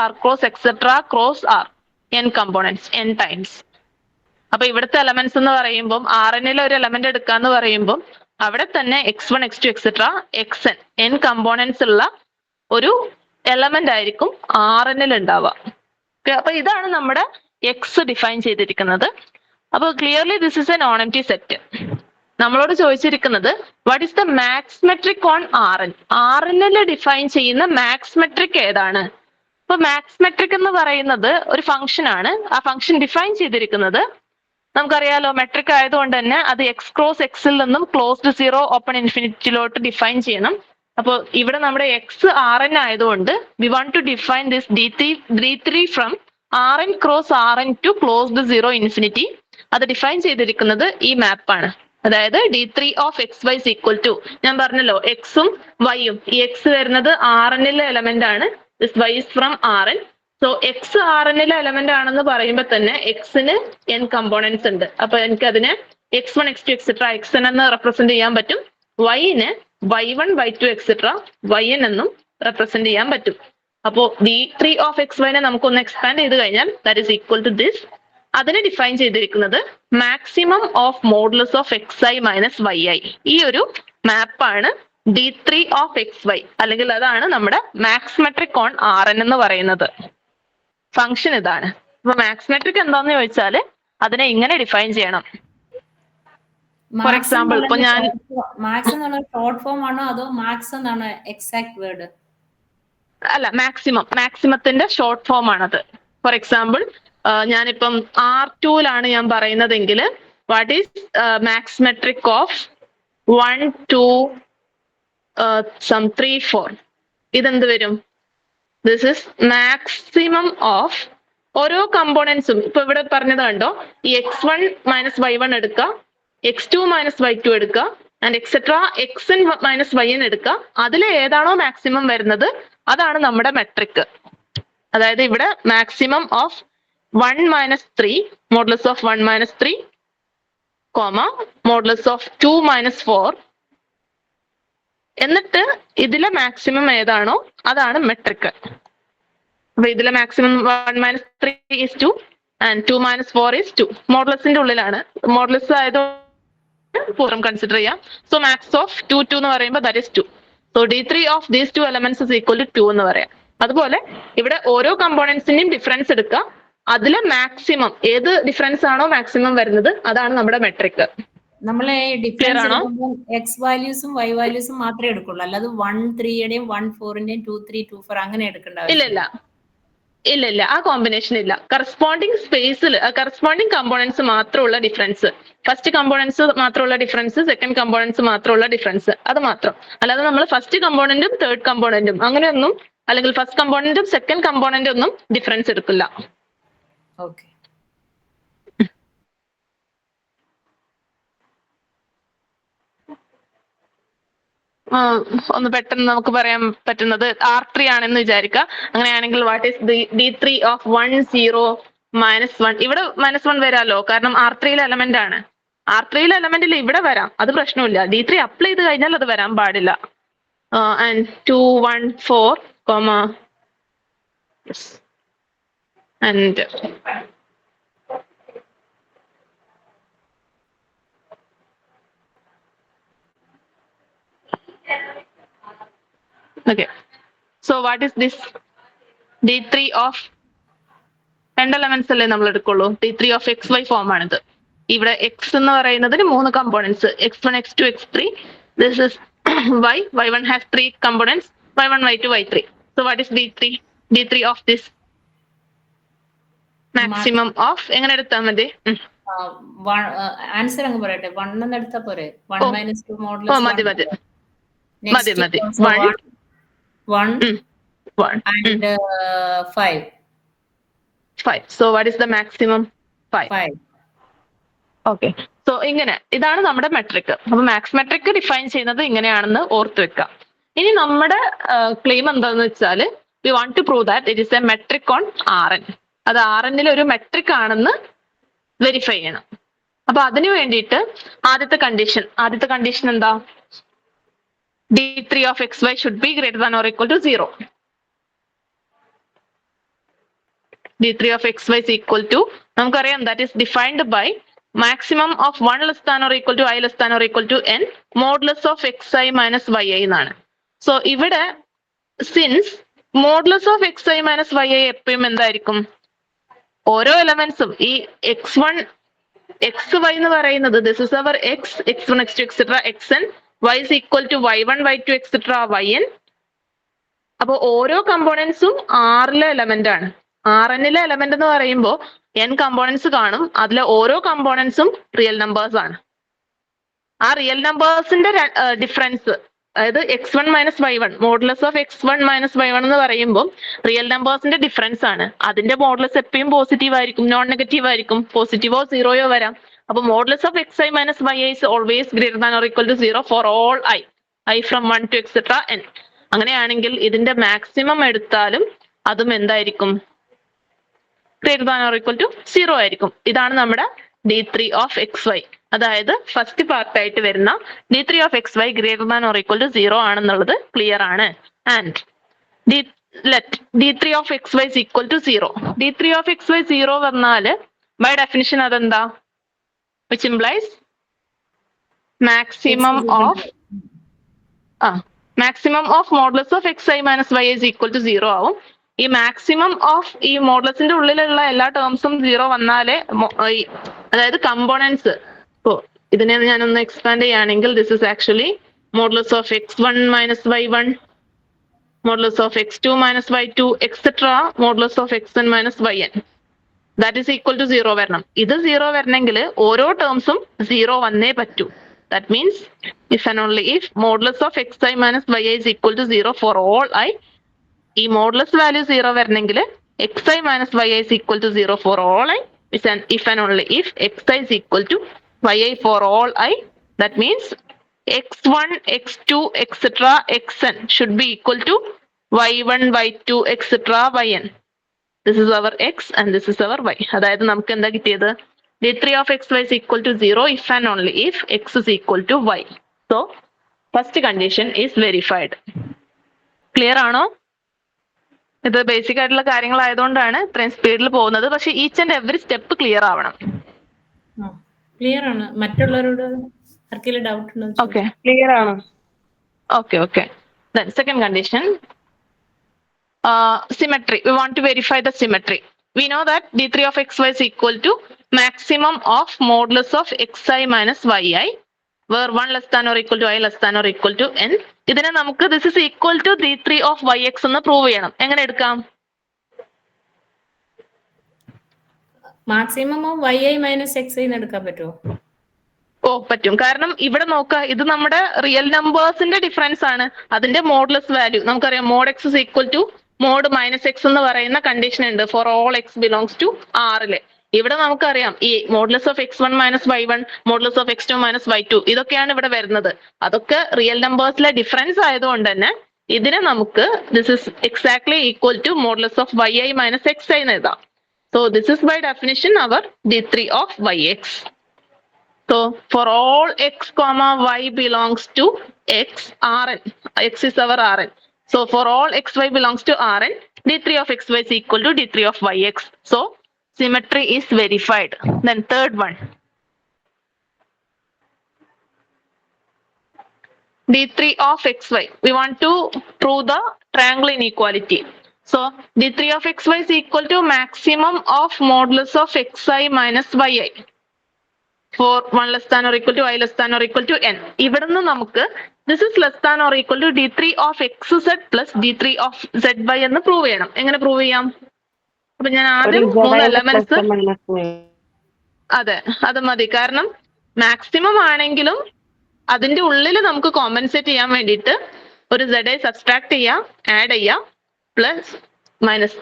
etc. cross r, n components, n times. അപ്പൊ ഇവിടുത്തെ എലമെന്റ്സ് എന്ന് പറയുമ്പോൾ Rnൽ ഒരു എലമെന്റ് എടുക്കാന്ന് പറയുമ്പോൾ അവിടെ തന്നെ x1 x2 etc. xn n components ഉള്ള ഒരു എലമെന്റ് ആയിരിക്കും Rnൽ ഉണ്ടാവുക. അപ്പൊ ഇതാണ് നമ്മുടെ x ഡിഫൈൻ ചെയ്തിരിക്കുന്നത്. അപ്പൊ clearly this is a non empty set. നമ്മളോട് ചോദിച്ചിരിക്കുന്നത് what is the max metric on Rn. Rnൽ ഡിഫൈൻ ചെയ്യുന്ന മാക്സ് മെട്രിക് ഏതാണ്? അപ്പൊ മാക്സ് മെട്രിക് എന്ന് പറയുന്നത് ഒരു ഫംഗ്ഷൻ ആണ്. ആ ഫംഗ്ഷൻ ഡിഫൈൻ ചെയ്തിരിക്കുന്നത് നമുക്കറിയാലോ, മെട്രിക് ആയതുകൊണ്ട് തന്നെ അത് എക്സ് ക്രോസ് എക്സിൽ നിന്നും ക്ലോസ്ഡ് 0 ഓപ്പൺ ഇൻഫിനിറ്റിയിലോട്ട് ഡിഫൈൻ ചെയ്യണം. അപ്പോൾ ഇവിടെ നമ്മുടെ എക്സ് Rn ആയതുകൊണ്ട് we want to define this d3 from Rn cross Rn to closed 0 infinity. അത് ഡിഫൈൻ ചെയ്തിരിക്കുന്നത് ഈ മാപ്പാണ്. അതായത് d3 of xy is equal to, ഞാൻ പറഞ്ഞല്ലോ എക്സും വൈയും, ഈ എക്സ് വരുന്നത് Rnലെ എലമെന്റ് ആണ്. This y is from Rn. So x Rnലെ എലമെന്റ് ആണെന്ന് പറയുമ്പോൾ തന്നെ എക്സിന് n കമ്പോണൻസ് ഉണ്ട്. അപ്പൊ എനിക്ക് അതിനെ x1 x2 etc. xn എന്ന് റെപ്രസെന്റ് ചെയ്യാൻ പറ്റും. y-ന് y1 y2 etc. yn എന്നും റെപ്രസെന്റ് ചെയ്യാൻ പറ്റും. അപ്പോ d3 of xy നെ നമുക്കൊന്ന് എക്സ്പാൻഡ് ചെയ്ത് കഴിഞ്ഞാൽ that is equal to this അതിനെ ഡിഫൈൻ ചെയ്തിരിക്കുന്നത് maximum of modulus of x i minus y i. ഈ ഒരു മാപ്പാണ് D3 ഓഫ് എക്സ് വൈ, അല്ലെങ്കിൽ അതാണ് നമ്മുടെ മാക്സ് മെട്രിക് ഓൺ Rn എന്ന് പറയുന്നത്. ഫംഗ്ഷൻ ഇതാണ്. അപ്പൊ മാക്സ് മെട്രിക് എന്താന്ന് ചോദിച്ചാല് അതിനെ ഇങ്ങനെ ഡിഫൈൻ ചെയ്യണം. ഫോർ എക്സാമ്പിൾ ഇപ്പൊ ഞാൻ മാക്സ് എന്നുള്ള ഷോർട്ട് ഫോം ആണോ അതോ മാക്സ് എന്നാണ് എക്സാക്ട് വേർഡ്? അല്ല, മാക്സിമത്തിന്റെ ഷോർട്ട് ഫോം ആണത്. ഫോർ എക്സാമ്പിൾ ഞാനിപ്പം R2ലാണ് ഞാൻ പറയുന്നതെങ്കിൽ what is max metric of 1 2 3 4, ഇതെന്ത് വരും? ദിസ് ഇസ് മാക്സിമം ഓഫ് ഓരോ കമ്പോണൻസും. ഇപ്പൊ ഇവിടെ പറഞ്ഞത് കണ്ടോ, ഈ x1 മൈനസ് y1 എടുക്കുക, x2 മൈനസ് y2 എടുക്കുക, and etcetera xn minus yn എടുക്കുക. അതിൽ ഏതാണോ മാക്സിമം വരുന്നത് അതാണ് നമ്മുടെ മെട്രിക്. അതായത് ഇവിടെ maximum of 1 minus 3, modulus of 1 minus 3, modulus of 2 minus 4, എന്നിട്ട് ഇതിലെ മാക്സിമം ഏതാണോ അതാണ് മെട്രിക്. അപ്പൊ ഇതിലെ maximum 1 minus 3 is 2 and 2 minus 4 is 2. മോഡുലസിന്റെ ഉള്ളിലാണ്. മോഡുലസ് ആയതുകൊണ്ട് പൂർണ്ണം കൺസിഡർ ചെയ്യാം. സോ മാക്സ് ഓഫ് 2 2 എന്ന് പറയുമ്പോൾ that is 2. So D3 of these 2 elements is equal to 2 എന്ന് പറയാം. അതുപോലെ ഇവിടെ ഓരോ കമ്പോണൻസിന്റെയും ഡിഫറൻസ് എടുക്കുക, അതിലെ മാക്സിമം ഏത് ഡിഫറൻസ് ആണോ മാക്സിമം വരുന്നത് അതാണ് നമ്മുടെ മെട്രിക്. നമ്മളെ എക്സ് വാല്യൂസും വൈ വാല്യൂസും മാത്രമേ എടുക്കുള്ളൂ, അല്ലാതെ 1 3യുടെയും 1 4ന്റെയും 2 3 2 4 അങ്ങനെ എടുക്കണ്ട? ഇല്ല, ആ കോമ്പിനേഷൻ ഇല്ല. കറസ്പോണ്ടിങ് സ്പേസിൽ കറസ്പോണ്ടിങ് കമ്പോണൻസ് മാത്രമുള്ള ഡിഫറൻസ്, ഫസ്റ്റ് കമ്പോണൻസ് മാത്രമുള്ള ഡിഫറൻസ്, സെക്കൻഡ് കമ്പോണൻസ് മാത്രമുള്ള ഡിഫറൻസ്, അത് മാത്രം. അല്ലാതെ നമ്മൾ ഫസ്റ്റ് കമ്പോണന്റും തേർഡ് കമ്പോണന്റും അങ്ങനെയൊന്നും, അല്ലെങ്കിൽ ഫസ്റ്റ് കമ്പോണന്റും സെക്കൻഡ് കമ്പോണന്റും ഒന്നും ഡിഫറൻസ് എടുക്കില്ല. ഓക്കെ. ഒന്ന് പെട്ടെന്ന് നമുക്ക് പറയാൻ പറ്റുന്നത് R3 ആണെന്ന് വിചാരിക്കുക. അങ്ങനെയാണെങ്കിൽ what is D3 of 1 0 minus 1? ഇവിടെ -1 വരാമല്ലോ, കാരണം R3യിലെ എലമെന്റ് ആണ്. R3യിലെ എലമെന്റിൽ ഇവിടെ വരാം, അത് പ്രശ്നമില്ല. D3 അപ്ലൈ ചെയ്ത് കഴിഞ്ഞാൽ അത് വരാൻ പാടില്ല. And 2 1 4 and okay, so what is this? D3 of രണ്ട് എലമെന്റ്സ് അല്ലേ നമ്മൾ എടുക്കുള്ളൂ. D3 of X Y form ആണിത്. ഇവിടെ എക്സ് എന്ന് പറയുന്നതിന് 3 components, x1 x2 x3. This is y. y1 has 3 components, y1 y2 y3. so what is D3 of this? Maximum of എങ്ങനെ എടുത്താൽ മതി? ആൻസർ അങ്ങ് പറയട്ടെ. 1 എന്ന് എടുത്താൽ പോരെ? 1 മൈനസ് 2 മോഡുലസ് മതി 1 and 5. So what is the maximum? 5. Okay, so ഇങ്ങനെ ഇതാണ് നമ്മുടെ മെട്രിക്. അപ്പൊ മാക്സ് മെട്രിക് ഡിഫൈൻ ചെയ്യുന്നത് ഇങ്ങനെയാണെന്ന് ഓർത്ത് വെക്കാം. ഇനി നമ്മുടെ ക്ലെയിം എന്താന്ന് വെച്ചാൽ we want to prove that it is a metric on Rn. അത് Rnൽ ഒരു മെട്രിക് ആണെന്ന് വെരിഫൈ ചെയ്യണം. അപ്പൊ അതിനു വേണ്ടിയിട്ട് ആദ്യത്തെ കണ്ടീഷൻ എന്താ? D3 of xy should be greater than or equal to 0. D3 of xy is equal to, നമുക്കറിയാം, that is defined by maximum of 1 less than or equal to I less than or equal to n modulus of xi minus yi എന്നാണ്. So ഇവിടെ since modulus of xi minus yi എപ്പോഴും എന്തായിരിക്കും? ഓരോ എലമെന്റ്സും ഈ x1 xy എന്ന് പറയുന്നത് this is our x1 x2 etc xn, y is equal to y1 y2 etc yn. അപ്പൊ ഓരോ കമ്പോണൻസും ആറിലെ എലമെന്റ് ആണ്. Rnലെ എലമെന്റ് എന്ന് പറയുമ്പോൾ n കമ്പോണൻസ് കാണും, അതിലെ ഓരോ കമ്പോണൻസും റിയൽ നമ്പേഴ്സ് ആണ്. ആ റിയൽ നമ്പേഴ്സിന്റെ ഡിഫറൻസ്, അതായത് x1 minus y1, modulus of x1 minus y1 എന്ന് പറയുമ്പോൾ റിയൽ നമ്പേഴ്സിന്റെ ഡിഫറൻസ് ആണ്. അതിന്റെ മോഡുലസ് എപ്പോഴും പോസിറ്റീവ് ആയിരിക്കും, നോൺ നെഗറ്റീവ് ആയിരിക്കും, പോസിറ്റീവോ സീറോയോ വരാം. അപ്പൊ modulus of xi minus yi is always greater than or equal to 0 for all i from 1 to etc n. അങ്ങനെയാണെങ്കിൽ ഇതിന്റെ മാക്സിമം എടുത്താലും അതും എന്തായിരിക്കും? greater than or equal to 0 ആയിരിക്കും. ഇതാണ് നമ്മുടെ D3 of xy. അതായത് ഫസ്റ്റ് പാർട്ടായിട്ട് വരുന്ന D3 of xy greater than or equal to 0 ആണെന്നുള്ളത് ക്ലിയർ ആണ്. And let D3 of xy is equal to 0. D3 of xy 0 വന്നാൽ ബൈ ഡെഫിനിഷൻ അതെന്താ? Which implies maximum of maximum of modulus of x i minus y is equal to 0 ആവും. ഈ maximum of ഈ മോഡുലസിന്റെ ഉള്ളിലുള്ള എല്ലാ ടേംസും 0 വന്നാലേ അതായത് കമ്പോണൻസ്, ഇപ്പോ ഇതിനെ ഞാനൊന്ന് എക്സ്പാൻഡ് ചെയ്യുകയാണെങ്കിൽ this is actually modulus of x1 minus y1, modulus of x2 minus y2 etcetera modulus of xn minus yn. That is equal to 0 വരണം. ഇത് 0 വരണമെങ്കിൽ ഓരോ ടേംസും 0 വന്നേ പറ്റൂ. That means if and only if modulus of xi minus yi is equal to 0 for all I, ഈ modulus value 0 വരണമെങ്കിൽ xi minus yi is equal to 0 for all I, if and only if xi is equal to yi for all I, that means x1, x2, etc. xn should be equal to y1, y2, etc. yn. This is our x and this is our y. അതായത് നമുക്ക് എന്താ കിട്ടിയത്? d3 of xy is equal to 0 if and only if x is equal to y. So, first condition is verified. Clear ആണോ? ഇത് basic ആയിട്ടുള്ള കാര്യങ്ങളായതുകൊണ്ടാണ് ഇത്രയും സ്പീഡിൽ പോകുന്നത്. പക്ഷെ each and every step clear ആവണം. ക്ലിയർ ആണ്. മറ്റുള്ളവരോട് ആർക്കെങ്കിലും ഡൗട്ട് ഉണ്ടോ? ഓക്കെ, ക്ലിയർ ആണ്. Okay. Then second condition, symmetry. We want to verify the symmetry. We know that d3 of xy is equal to maximum of modulus of xi minus yi, where 1 less than or equal to I less than or equal to n. ഇതിനെ നമുക്ക് this is equal to d3 of yx എന്ന് prove ചെയ്യണം. എങ്ങനെ എടുക്കാം? Maximum of yi minus xi എന്ന് എടുക്കാൻ പറ്റുമോ? പറ്റും. കാരണം ഇവിടെ നോക്കുക, ഇത് നമ്മുടെ റിയൽ നമ്പേഴ്സിന്റെ ഡിഫറൻസ് ആണ്. അതിന്റെ മോഡുലസ് വാല്യൂ നമുക്കറിയാം. Mod x is equal to mod minus x എന്ന് പറയുന്ന കണ്ടീഷൻ ഉണ്ട് for all x belongs to ആറില്. ഇവിടെ നമുക്കറിയാം ഈ modulus of x1 minus y1, modulus of x2 minus y2, ഇതൊക്കെയാണ് ഇവിടെ വരുന്നത്. അതൊക്കെ റിയൽ നമ്പേഴ്സിലെ ഡിഫറൻസ് ആയതുകൊണ്ട് തന്നെ ഇതിനെ നമുക്ക് this is exactly equal to modulus of yi minus xi എന്ന് എഴുതാം. So this is by definition our d3 of yx. So for all x comma y belongs to x, Rn. X is our Rn. So for all xy belongs to Rn, d3 of xy is equal to d3 of yx. So symmetry is verified. Then third one, d3 of xy. We want to prove the triangle inequality. So d3 of xy is equal to maximum of modulus of xi minus yi. For 1 less than or equal to I less than or equal to n. ഇവിടെ നിന്ന് നമുക്ക് this is less than or equal to d3 of xz plus d3 of zy എന്ന് prove ചെയ്യണം. എങ്ങനെ prove ചെയ്യാം? അപ്പൊ ഞാൻ ആദ്യം 3 എലമെന്റ്സ്, അതെ അത് മതി. കാരണം മാക്സിമം ആണെങ്കിലും അതിന്റെ ഉള്ളിൽ നമുക്ക് കോമ്പൻസേറ്റ് ചെയ്യാൻ വേണ്ടിയിട്ട് ഒരു z സബ്സ്ട്രാക്ട് ചെയ്യാം, ആഡ് ചെയ്യാം, പ്ലസ് മൈനസ്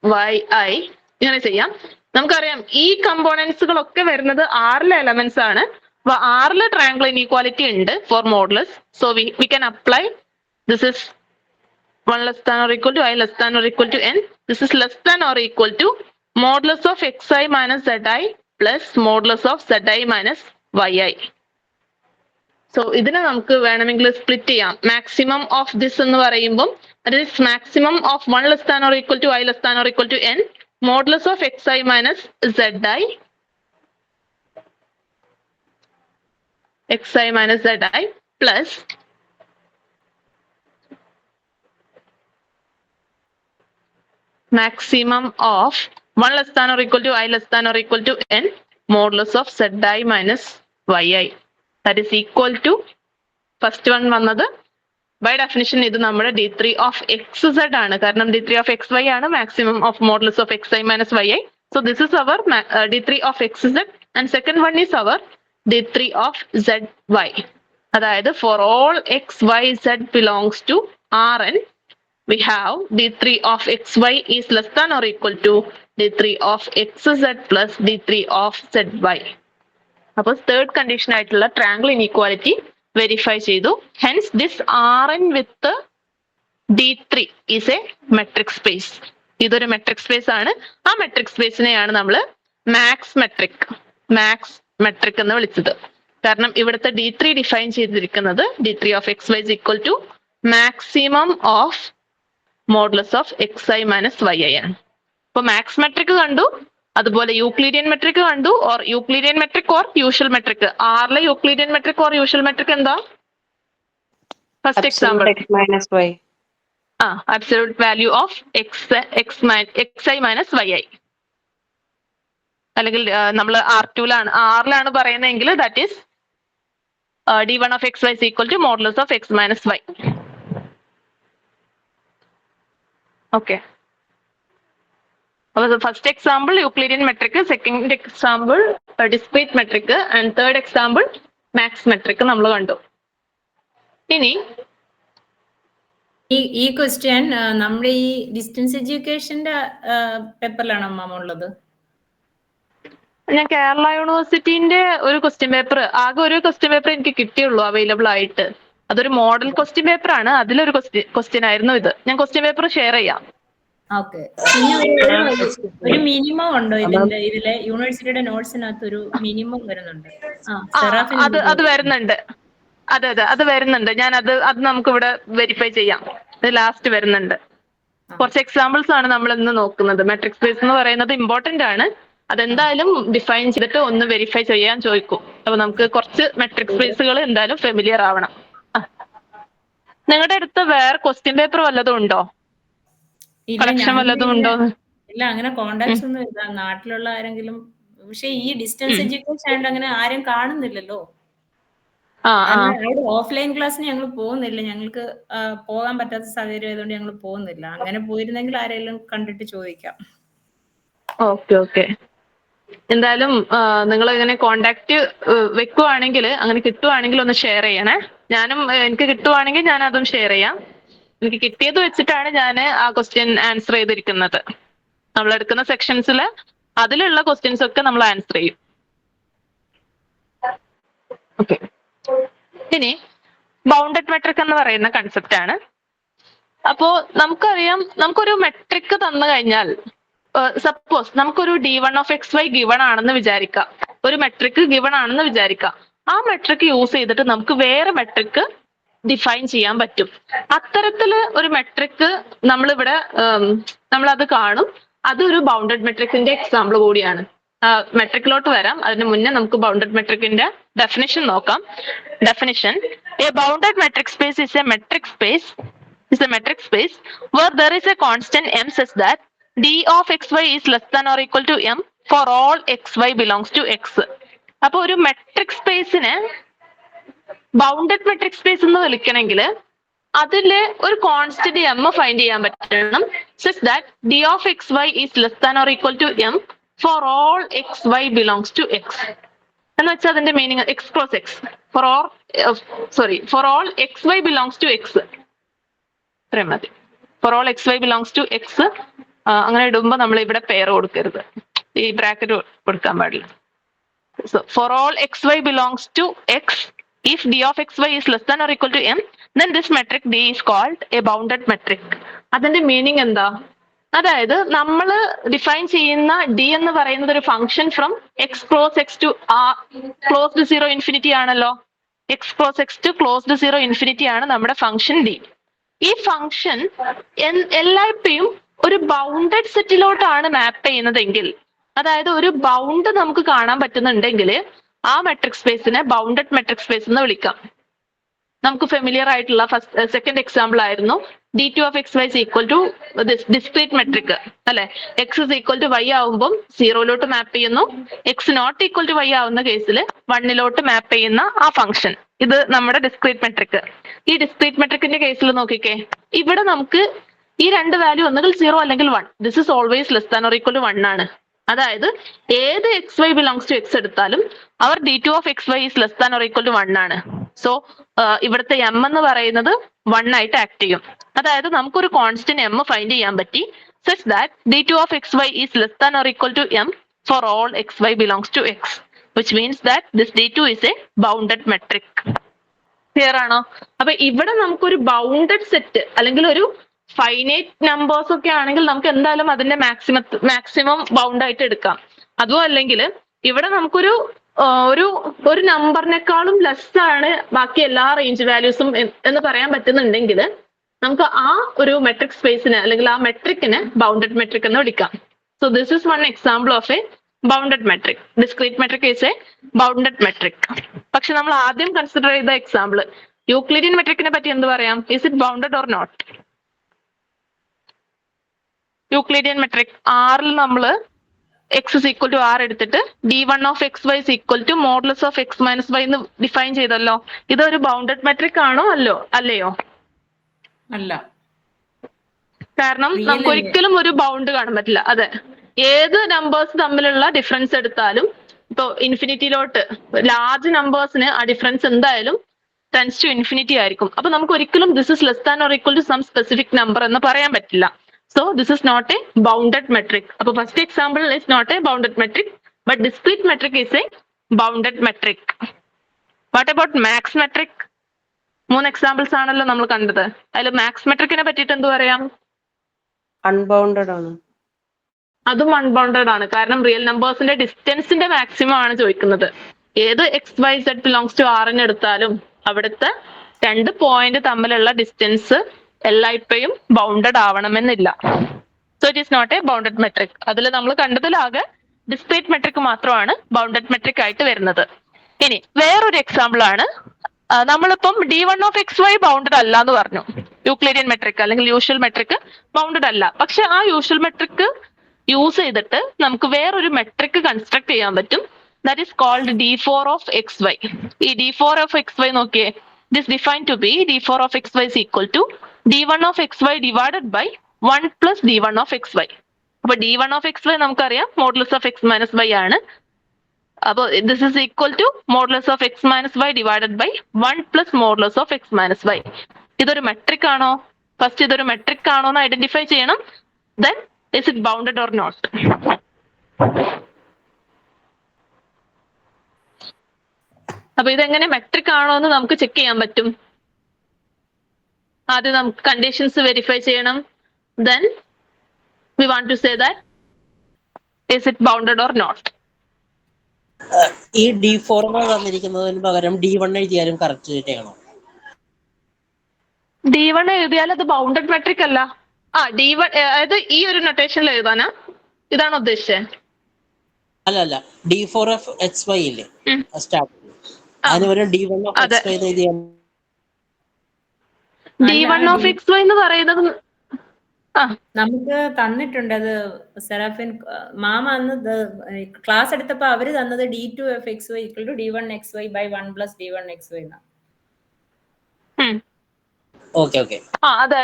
yi ഇങ്ങനെ ചെയ്യാം. നമുക്കറിയാം ഈ കമ്പോണൻസുകളൊക്കെ വരുന്നത് 6 എലമെന്റ്സ് ആണ്. അപ്പൊ 6 ട്രയാങ്കിൾ ഇനീക്വാലിറ്റി ഉണ്ട് for modulus. So we can apply this is 1 less than or equal to I less than or equal to n. This is less than or equal to modulus of xi minus zi plus modulus of zi minus yi. So ഇതിനെ നമുക്ക് വേണമെങ്കിൽ split ചെയ്യാം. Maximum of this എന്ന് പറയുമ്പോൾ that is maximum of 1 less than or equal to I less than or equal to n, modulus of xi minus zi plus maximum of 1 less than or equal to I less than or equal to n, modulus of zi minus yi. That is equal to first one വന്നത് by definition ഇത് നമ്മുടെ d3 of xz ആണ്. കാരണം d3 of xy ആണ് maximum of modulus of xi minus yi. So this is our d3 of xz and second one is our d3 of zy. അതായത് for all x y z belongs to Rn, we have d3 of xy is less than or equal to d3 of xz plus d3 of zy. അപ്പോൾ third condition ആയിട്ടുള്ള triangle inequality verify ചെയ്തു. Hence this Rn with d3 is a metric space. ഇതൊരു metric space ആണ്. ആ metric സ്പേസിനെയാണ് നമ്മൾ max metric എന്ന് വിളിച്ചത്. കാരണം ഇവിടുത്തെ d3 ഡിഫൈൻ ചെയ്തിരിക്കുന്നത് d3 of xy is equal to maximum of modulus of xi minus yi ആണ്. അപ്പൊ മാക്സ് മെട്രിക് കണ്ടു, അതുപോലെ യൂക്ലിഡിയൻ മെട്രിക് കണ്ടു, or Euclidean metric or usual metric. ആറിലെ Euclidean metric or usual metric എന്താ? First example absolute value of xi minus yi, അല്ലെങ്കിൽ നമ്മൾ ആറിലാണ് പറയുന്നതെങ്കിൽ that is d1 of xy is equal to modulus of x minus y. Okay. So the first example Euclidean metric, second example discrete metric, and third example max metric നമ്മൾ കണ്ടു. ഇനി ഈ question നമ്മുടെ ഈ ഡിസ്റ്റൻസ് എഡ്യൂക്കേഷന്റെ പേപ്പറിലാണോ മാം ഉള്ളത്? ഞാൻ കേരള യൂണിവേഴ്സിറ്റിന്റെ ഒരു question paper, ആകെ ഒരു ക്വസ്റ്റ്യൻ പേപ്പർ എനിക്ക് കിട്ടിയുള്ളൂ അവൈലബിൾ ആയിട്ട്. അതൊരു മോഡൽ ക്വസ്റ്റ്യൻ പേപ്പർ ആണ്. അതിലൊരു ക്വസ്റ്റ്യൻ ആയിരുന്നു ഇത്. ഞാൻ ക്വസ്റ്റ്യൻ പേപ്പർ ഷെയർ ചെയ്യാം. ഓക്കെ. പിന്നെ ഒരു മിനിമം ഉണ്ടോ ഇതിലെ യൂണിവേഴ്സിറ്റിയുടെ നോട്ട്സിനകത്ത് ഒരു മിനിമം വരുന്നുണ്ട്? അത് വരുന്നുണ്ട്. അതെ അത് വരുന്നുണ്ട്. ഞാൻ അത് നമുക്ക് ഇവിടെ വെരിഫൈ ചെയ്യാം. ഇത് ലാസ്റ്റ് വരുന്നുണ്ട്. കുറച്ച് എക്സാമ്പിൾസ് ആണ് നമ്മൾ ഇന്ന് നോക്കുന്നത്. മെട്രിക് സ്പേസ് എന്ന് പറയുന്നത് ഇമ്പോർട്ടന്റ് ആണ്. അതെന്തായാലും ഡിഫൈൻ ചെയ്തിട്ട് ഒന്ന് വെരിഫൈ ചെയ്യാൻ ചോദിക്കും. അപ്പൊ നമുക്ക് കുറച്ച് മെട്രിക് സ്പേസുകൾ എന്തായാലും ഫെമിലിയർ ആവണം. നിങ്ങളുടെ അടുത്ത് വേറെ ക്വസ്റ്റ്യൻ പേപ്പർ വല്ലതും ഉണ്ടോ? കളക്ഷൻ വല്ലതും ഉണ്ടോ? ഇല്ല, അങ്ങനെ കോണ്ടാക്ട്സ് ഒന്നും ഇല്ല നാട്ടിലുള്ള ആരെങ്കിലും. പക്ഷെ ഈ ഡിസ്റ്റൻസ് എഡ്യൂക്കേഷൻ ആയതുകൊണ്ട് അങ്ങനെ ആരും കാണുന്നില്ലല്ലോ. ഓഫ്ലൈൻ ക്ലാസ്സിന് ഞങ്ങൾ പോകുന്നില്ല. ഞങ്ങൾക്ക് പോകാൻ പറ്റാത്ത സാഹചര്യം ആയതുകൊണ്ട് ഞങ്ങൾ പോകുന്നില്ല. അങ്ങനെ പോയിരുന്നെങ്കിൽ ആരെങ്കിലും കണ്ടിട്ട് ചോദിക്കാം. ഓക്കെ. എന്തായാലും നിങ്ങൾ ഇങ്ങനെ കോണ്ടാക്ട് വെക്കുവാണെങ്കിൽ, അങ്ങനെ കിട്ടുവാണെങ്കിൽ ഒന്ന് ഷെയർ ചെയ്യണേ. ഞാനും എനിക്ക് കിട്ടുവാണെങ്കിൽ ഞാൻ അതും ഷെയർ ചെയ്യാം. എനിക്ക് കിട്ടിയത് വെച്ചിട്ടാണ് ഞാൻ ആ ക്വസ്റ്റ്യൻ ആൻസർ ചെയ്തിരിക്കുന്നത്. നമ്മൾ എടുക്കുന്ന സെക്ഷൻസിൽ അതിലുള്ള ക്വസ്റ്റ്യൻസ് ഒക്കെ നമ്മൾ ആൻസർ ചെയ്യും. ഓക്കെ. ഇനി ബൗണ്ടഡ് മെട്രിക് എന്ന് പറയുന്ന കൺസെപ്റ്റ് ആണ്. അപ്പോ നമുക്കറിയാം, നമുക്കൊരു മെട്രിക് തന്നു കഴിഞ്ഞാൽ, സപ്പോസ് നമുക്കൊരു d1 of xy ഗിവൺ ആണെന്ന് വിചാരിക്കാം. ഒരു മെട്രിക് ഗിവൺ ആണെന്ന് വിചാരിക്കാം. ആ മെട്രിക് യൂസ് ചെയ്തിട്ട് നമുക്ക് വേറെ മെട്രിക് ഡിഫൈൻ ചെയ്യാൻ പറ്റും. അത്തരത്തില് ഒരു മെട്രിക് നമ്മളിവിടെ നമ്മളത് കാണും. അതൊരു ബൗണ്ടഡ് മെട്രിക്സിന്റെ എക്സാമ്പിൾ കൂടിയാണ്. മെട്രിക്കിലോട്ട് വരാം. അതിന് മുന്നേ നമുക്ക് ബൗണ്ടഡ് മെട്രിക്കിന്റെ ഡെഫിനിഷൻ നോക്കാം. Definition: A bounded metric space is a metric space where there is a constant m such that d of xy is less than or equal to m for all xy belongs to x. അപ്പൊ ഒരു metric സ്പേസിനെ bounded metric space എന്ന് വിളിക്കണമെങ്കിൽ അതില് ഒരു constant M find ചെയ്യാൻ പറ്റണം, such that d of xy is less than or equal to m for all xy belongs to x. എന്ന് വെച്ചാൽ അതിന്റെ meaning x cross x for all xy belongs to x. ഇത്രയും മതി. for all xy belongs to x. അങ്ങനെ ഇടുമ്പോൾ നമ്മൾ ഇവിടെ pair കൊടുക്കരുത്, ഈ ബ്രാക്കറ്റ് കൊടുക്കാൻ പാടില്ല. So for all xy belongs to x, if d of xy is less than or equal to m, then this metric d is called a bounded metric. അതിന്റെ meaning എന്താ? അതായത് നമ്മൾ ഡിഫൈൻ ചെയ്യുന്ന d എന്ന് പറയുന്നത് ഒരു function from x close x to closed 0 infinity ആണല്ലോ. x close x to closed 0 infinity ആണ് നമ്മുടെ ഫംഗ്ഷൻ d. ഈ ഫംഗ്ഷൻ എല്ലായ്പ്പോഴും ഒരു ബൗണ്ടഡ് സെറ്റിലോട്ടാണ് മാപ്പ് ചെയ്യുന്നതെങ്കിൽ, അതായത് ഒരു ബൗണ്ട് നമുക്ക് കാണാൻ പറ്റുന്നുണ്ടെങ്കിൽ ആ മെട്രിക് സ്പേസിനെ ബൗണ്ടഡ് മെട്രിക് സ്പേസ് എന്ന് വിളിക്കാം. നമുക്ക് ഫെമിലിയർ ആയിട്ടുള്ള സെക്കൻഡ് എക്സാമ്പിൾ ആയിരുന്നു d2 of xy is equal to discrete metric അല്ലെ. x is equal to y ആവുമ്പം 0 മാപ്പ് ചെയ്യുന്നു. x not equal to y ആവുന്ന കേസിൽ 1 മാപ്പ് ചെയ്യുന്ന ആ ഫംഗ്ഷൻ, ഇത് നമ്മുടെ ഡിസ്ക്രീറ്റ് മെട്രിക്. ഈ ഡിസ്ക്രീറ്റ് മെട്രിക്കിന്റെ കേസിൽ നോക്കിക്കേ, ഇവിടെ നമുക്ക് ഈ രണ്ട് വാല്യൂ ഒന്നുകിൽ 0 അല്ലെങ്കിൽ 1. This is always less than or equal to 1 ആണ്. അതായത് ഏത് xy ബിലോങ്സ് ടു x എടുത്താലും അവർ d2 of xy is less than or equal to 1 ആണ്. സോ ഇവിടുത്തെ m എന്ന് പറയുന്നത് 1 ആയിട്ട് ആക്ട് ചെയ്യും. അതായത് നമുക്കൊരു കോൺസ്റ്റന്റ് m ഫൈൻഡ് ചെയ്യാൻ പറ്റി, such that d2 of xy is less than or equal to m for all xy belongs to x, which means that this d2 is a bounded metric. Clear ആണോ? അപ്പൊ ഇവിടെ നമുക്കൊരു bounded set അല്ലെങ്കിൽ ഒരു finite numbers ഒക്കെ ആണെങ്കിൽ നമുക്ക് എന്തായാലും അതിന്റെ മാക്സിമം ബൗണ്ട് ആയിട്ട് എടുക്കാം. അതും അല്ലെങ്കിൽ ഇവിടെ നമുക്കൊരു ഒരു നമ്പറിനേക്കാളും ലെസ് ആണ് ബാക്കി എല്ലാ റേഞ്ച് വാല്യൂസും എന്ന് പറയാൻ പറ്റുന്നുണ്ടെങ്കിൽ നമുക്ക് ആ ഒരു മെട്രിക് സ്പേസിന് അല്ലെങ്കിൽ ആ മെട്രിക്കിന് ബൗണ്ടഡ് മെട്രിക് എന്ന് വിളിക്കാം. So this is one example of A bounded metric. Discrete metric is A bounded metric. പക്ഷെ നമ്മൾ ആദ്യം കൺസിഡർ ചെയ്ത എക്സാമ്പിൾ യൂക്ലിഡിയൻ മെട്രിക്കിനെ പറ്റി എന്ത് പറയാം? Is it bounded or not? Euclidean metric ആറിൽ നമ്മൾ x is equal to R എടുത്തിട്ട് d1 of X Y is equal to modulus of x minus y എന്ന് ഡിഫൈൻ ചെയ്തല്ലോ. ഇതൊരു ബൗണ്ടഡ് മെട്രിക് ആണോ അല്ലയോ? അല്ല. കാരണം നമുക്ക് ഒരിക്കലും ഒരു ബൗണ്ട് കാണാൻ പറ്റില്ല. അതെ, ഏത് നമ്പേഴ്സ് തമ്മിലുള്ള ഡിഫറൻസ് എടുത്താലും ഇപ്പൊ ഇൻഫിനിറ്റിയിലോട്ട് ലാർജ് നമ്പേഴ്സിന് ആ ഡിഫറൻസ് എന്തായാലും ടെൻസ് ടു ഇൻഫിനിറ്റി ആയിരിക്കും. അപ്പൊ നമുക്ക് ഒരിക്കലും this is less than or equal to some specific number എന്ന് പറയാൻ പറ്റില്ല. So this is not a bounded metric. അപ്പോൾ first example is not a bounded metric, but discrete metric is a bounded metric. What about max metric? 3 examples ആണല്ലോ നമ്മൾ കണ്ടത്. അതിൽ max മെട്രിക്കിനെ പറ്റിയിട്ട് എന്ത് പറയാം? അൺബൗണ്ടഡ് ആണ്. അതും അൺബൗണ്ടഡ് ആണ്. കാരണം റിയൽ നമ്പേഴ്സിന്റെ ഡിസ്റ്റൻസിന്റെ മാക്സിമം ആണ് ചോദിക്കുന്നത്. ഏത് x y z belongs to ആറിന് എടുത്താലും അവിടുത്തെ 2 പോയിന്റ് തമ്മിലുള്ള ഡിസ്റ്റൻസ് എല്ലായ്പ്പോഴും ബൗണ്ടഡ് ആവണമെന്നില്ല. So it is not a bounded metric. അതിൽ നമ്മൾ കണ്ടതിലാകെ ഡിസ്ക്രീറ്റ് മെട്രിക് മാത്രമാണ് ബൗണ്ടഡ് മെട്രിക് ആയിട്ട് വരുന്നത്. ഇനി വേറൊരു എക്സാമ്പിൾ ആണ്, നമ്മളിപ്പം d1 of X Y bounded അല്ല എന്ന് പറഞ്ഞു. യൂക്ലിഡിയൻ മെട്രിക് അല്ലെങ്കിൽ യൂഷ്വൽ മെട്രിക് ബൗണ്ടഡ് അല്ല. പക്ഷെ ആ യൂഷ്വൽ മെട്രിക് യൂസ് ചെയ്തിട്ട് നമുക്ക് വേറൊരു മെട്രിക് കൺസ്ട്രക്ട് ചെയ്യാൻ പറ്റും. That is called d4 of X y. ഈ d4 ഓഫ് എക്സ് വൈ നോക്കിയേ, this define to be d4 of X Y is equal to d1 of X y divided by 1 plus d1 of X y. അപ്പൊ d1 of X y നമുക്കറിയാം modulus of x minus y ആണ്. അപ്പൊ this is equal to modulus of x minus y divided by 1 plus modulus of x minus Y. ഇതൊരു metric ആണോ? First ഇതൊരു metric ആണോ എന്ന് identify ചെയ്യണം. Then is it bounded or not? അപ്പൊ ഇതെങ്ങനെ മെട്രിക് ആണോ എന്ന് നമുക്ക് ചെക്ക് ചെയ്യാൻ പറ്റും. ആദ്യം നമുക്ക് കണ്ടീഷൻസ് വെരിഫൈ ചെയ്യണം. Then we want to say that is it bounded or not. ഈ d4 തന്നിരിക്കുന്നതിന് പകരം d1 എഴുതിയാലും കറക്റ്റ് ചെയ്യണോ? d1 എഴുതിയാൽ അത് ബൗണ്ടഡ് മെട്രിക് അല്ല. d1 അതായത് ഈ ഒരു നൊട്ടേഷനിൽ എഴുതാനാ ഇതാണ് ഉദ്ദേശിച്ചത്? അല്ല, d4 ഓഫ് എക്സ് വൈ ഇല്ലേ സ്റ്റാർട്ട്, അതിന് പകരം d1 ഓഫ് എക്സ് വൈ എഴുതിയാൽ d1 ഓഫ് എക്സ് വൈ എന്ന് പറയുന്നത് നമുക്ക് തന്നിട്ടുണ്ട്. അത് സെറാഫിൻ മാമ അന്ന് ക്ലാസ് എടുത്തപ്പോ അവര് തന്നത് d2 of xy equal to d1 xy by 1 plus d1 xy എന്നാ. ഓക്കെ. അതെ,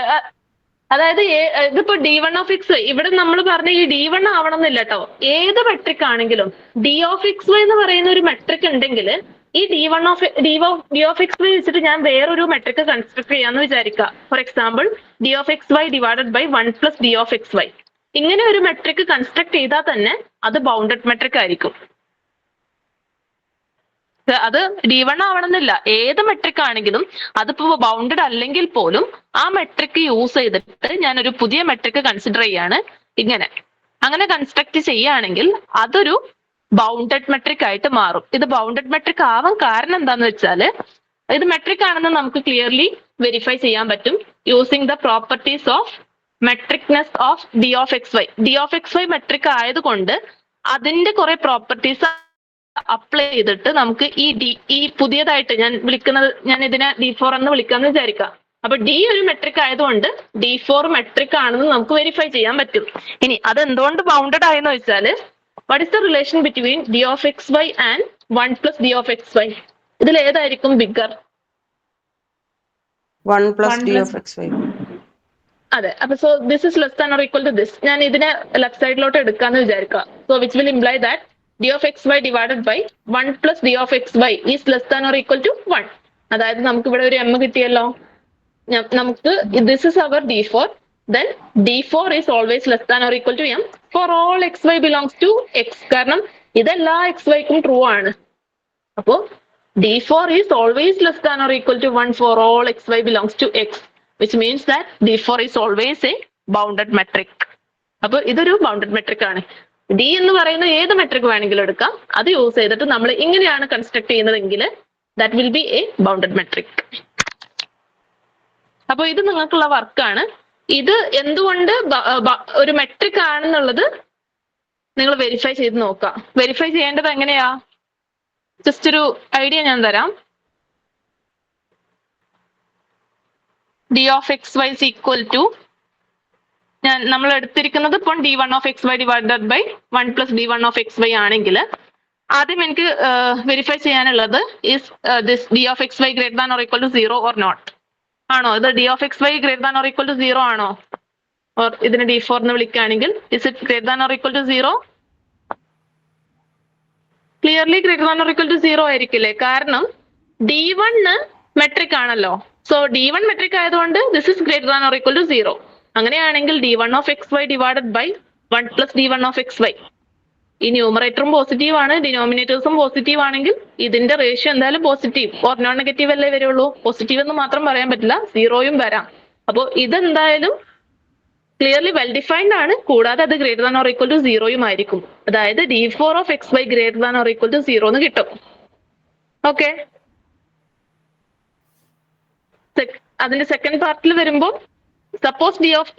അതായത് ഇതിപ്പോ d1 ഓഫ് എക്സ് വൈ ഇവിടെ നമ്മൾ പറഞ്ഞ ഈ d1 ആവണമെന്നില്ല കേട്ടോ. ഏത് മെട്രിക് ആണെങ്കിലും d ഓഫ് എക്സ് വൈ എന്ന് പറയുന്ന ഒരു മെട്രിക് ഉണ്ടെങ്കിൽ ഈ d1 of d of X y വെച്ചിട്ട് ഞാൻ വേറൊരു മെട്രിക് കൺസ്ട്രക്ട് ചെയ്യാന്ന് വിചാരിക്കുക. For example d of X y divided by 1 plus d of X y. ഇങ്ങനെ ഒരു മെട്രിക് കൺസ്ട്രക്ട് ചെയ്താൽ തന്നെ അത് ബൗണ്ടഡ് മെട്രിക് ആയിരിക്കും. അത് d1 ആവണമെന്നില്ല. ഏത് മെട്രിക് ആണെങ്കിലും അതിപ്പോ ബൗണ്ടഡ് അല്ലെങ്കിൽ പോലും ആ മെട്രിക് യൂസ് ചെയ്തിട്ട് ഞാൻ ഒരു പുതിയ മെട്രിക് കൺസിഡർ ചെയ്യാണ്. അങ്ങനെ കൺസ്ട്രക്ട് ചെയ്യുകയാണെങ്കിൽ അതൊരു ബൗണ്ടഡ് മെട്രിക് ആയിട്ട് മാറും. ഇത് ബൗണ്ടഡ് മെട്രിക് ആവാൻ കാരണം എന്താന്ന് വെച്ചാല് ഇത് മെട്രിക് ആണെന്ന് നമുക്ക് ക്ലിയർലി വെരിഫൈ ചെയ്യാൻ പറ്റും using the properties of metricness of d of X y. d of X y metric ആയതുകൊണ്ട് അതിന്റെ കുറെ പ്രോപ്പർട്ടീസ് അപ്ലൈ ചെയ്തിട്ട് നമുക്ക് ഈ പുതിയതായിട്ട് ഞാൻ ഇതിനെ d4 എന്ന് വിളിക്കാന്ന് വിചാരിക്കാം. അപ്പൊ d ഒരു മെട്രിക് ആയതുകൊണ്ട് d4 മെട്രിക് ആണെന്ന് നമുക്ക് വെരിഫൈ ചെയ്യാൻ പറ്റും. ഇനി അത് എന്തുകൊണ്ട് ബൗണ്ടഡ് ആയെന്ന് വെച്ചാല് what is the relation between d of xy and 1 plus d of xy? ഇതിൽ ഏതായിരിക്കും bigger? 1 plus d of xy. അതെ, അപ്പൊ so this is less than or equal to this. ഞാൻ ഇതിനെ ലെഫ്റ്റ് സൈഡിലോട്ട് എടുക്കാന്ന് വിചാരിക്കുക. So which will imply that d of xy divided by 1 plus d of xy is less than or equal to 1. അതായത് നമുക്ക് ഇവിടെ ഒരു m കിട്ടിയല്ലോ. നമുക്ക് this is our d4. Then d4 is always less than or equal to m for all xy belongs to x. കാരണം ഇതെല്ലാ xy ക്കും true ആണ്. അപ്പോ d4 is always less than or equal to 1 for all xy belongs to x, which means that d4 is always a bounded metric. അപ്പൊ ഇതൊരു bounded metric ആണ്. d എന്ന് പറയുന്ന ഏത് മെട്രിക് വേണമെങ്കിലും എടുക്കാം. അത് യൂസ് ചെയ്തിട്ട് നമ്മൾ ഇങ്ങനെയാണ് കൺസ്ട്രക്ട് ചെയ്യുന്നതെങ്കിൽ that will be a bounded metric. അപ്പൊ ഇത് നിങ്ങൾക്കുള്ള വർക്കാണ്. ഇത് എന്തുകൊണ്ട് ഒരു മെട്രിക് ആണെന്നുള്ളത് നിങ്ങൾ വെരിഫൈ ചെയ്ത് നോക്കുക. വെരിഫൈ ചെയ്യേണ്ടത് എങ്ങനെയാ? ജസ്റ്റ് ഒരു ഐഡിയ ഞാൻ തരാം. d of xy is equal to നമ്മൾ എടുത്തിരിക്കുന്നത് ഇപ്പോൾ d1 of xy divided by 1 plus d1 of xy ആണെങ്കിൽ ആദ്യം എനിക്ക് വെരിഫൈ ചെയ്യാനുള്ളത് is this d of xy greater than or equal to 0 or not. ആണോ? ഇത് d of xy greater than or equal to 0 ആണോ? ഓർ ഇതിന് d4 എന്ന് വിളിക്കുകയാണെങ്കിൽ is it greater than or equal to 0? Clearly greater than or equal to 0 ആയിരിക്കില്ലേ? കാരണം d1 metric ആണല്ലോ. So d1 metric ആയതുകൊണ്ട് this is greater than or equal to 0. അങ്ങനെയാണെങ്കിൽ d1 of xy divided by 1 plus d1 of xy. ഈ ന്യൂമറേറ്ററും positive ആണ്, ഡിനോമിനേറ്റേഴ്സും positive ആണെങ്കിൽ ഇതിന്റെ ratio എന്തായാലും positive or non negative അല്ലേ വരുള്ളൂ. പോസിറ്റീവ് എന്ന് മാത്രം പറയാൻ പറ്റില്ല, സീറോയും വരാം. അപ്പോൾ ഇതെന്തായാലും ക്ലിയർലി വെൽ ഡിഫൈൻഡ് ആണ്. കൂടാതെ അത് greater than or equal to 0യും ആയിരിക്കും. അതായത് d4 of xy greater than or equal to 0 എന്ന് കിട്ടും. ഓക്കെ, അതിന്റെ സെക്കൻഡ് പാർട്ടിൽ വരുമ്പോൾ suppose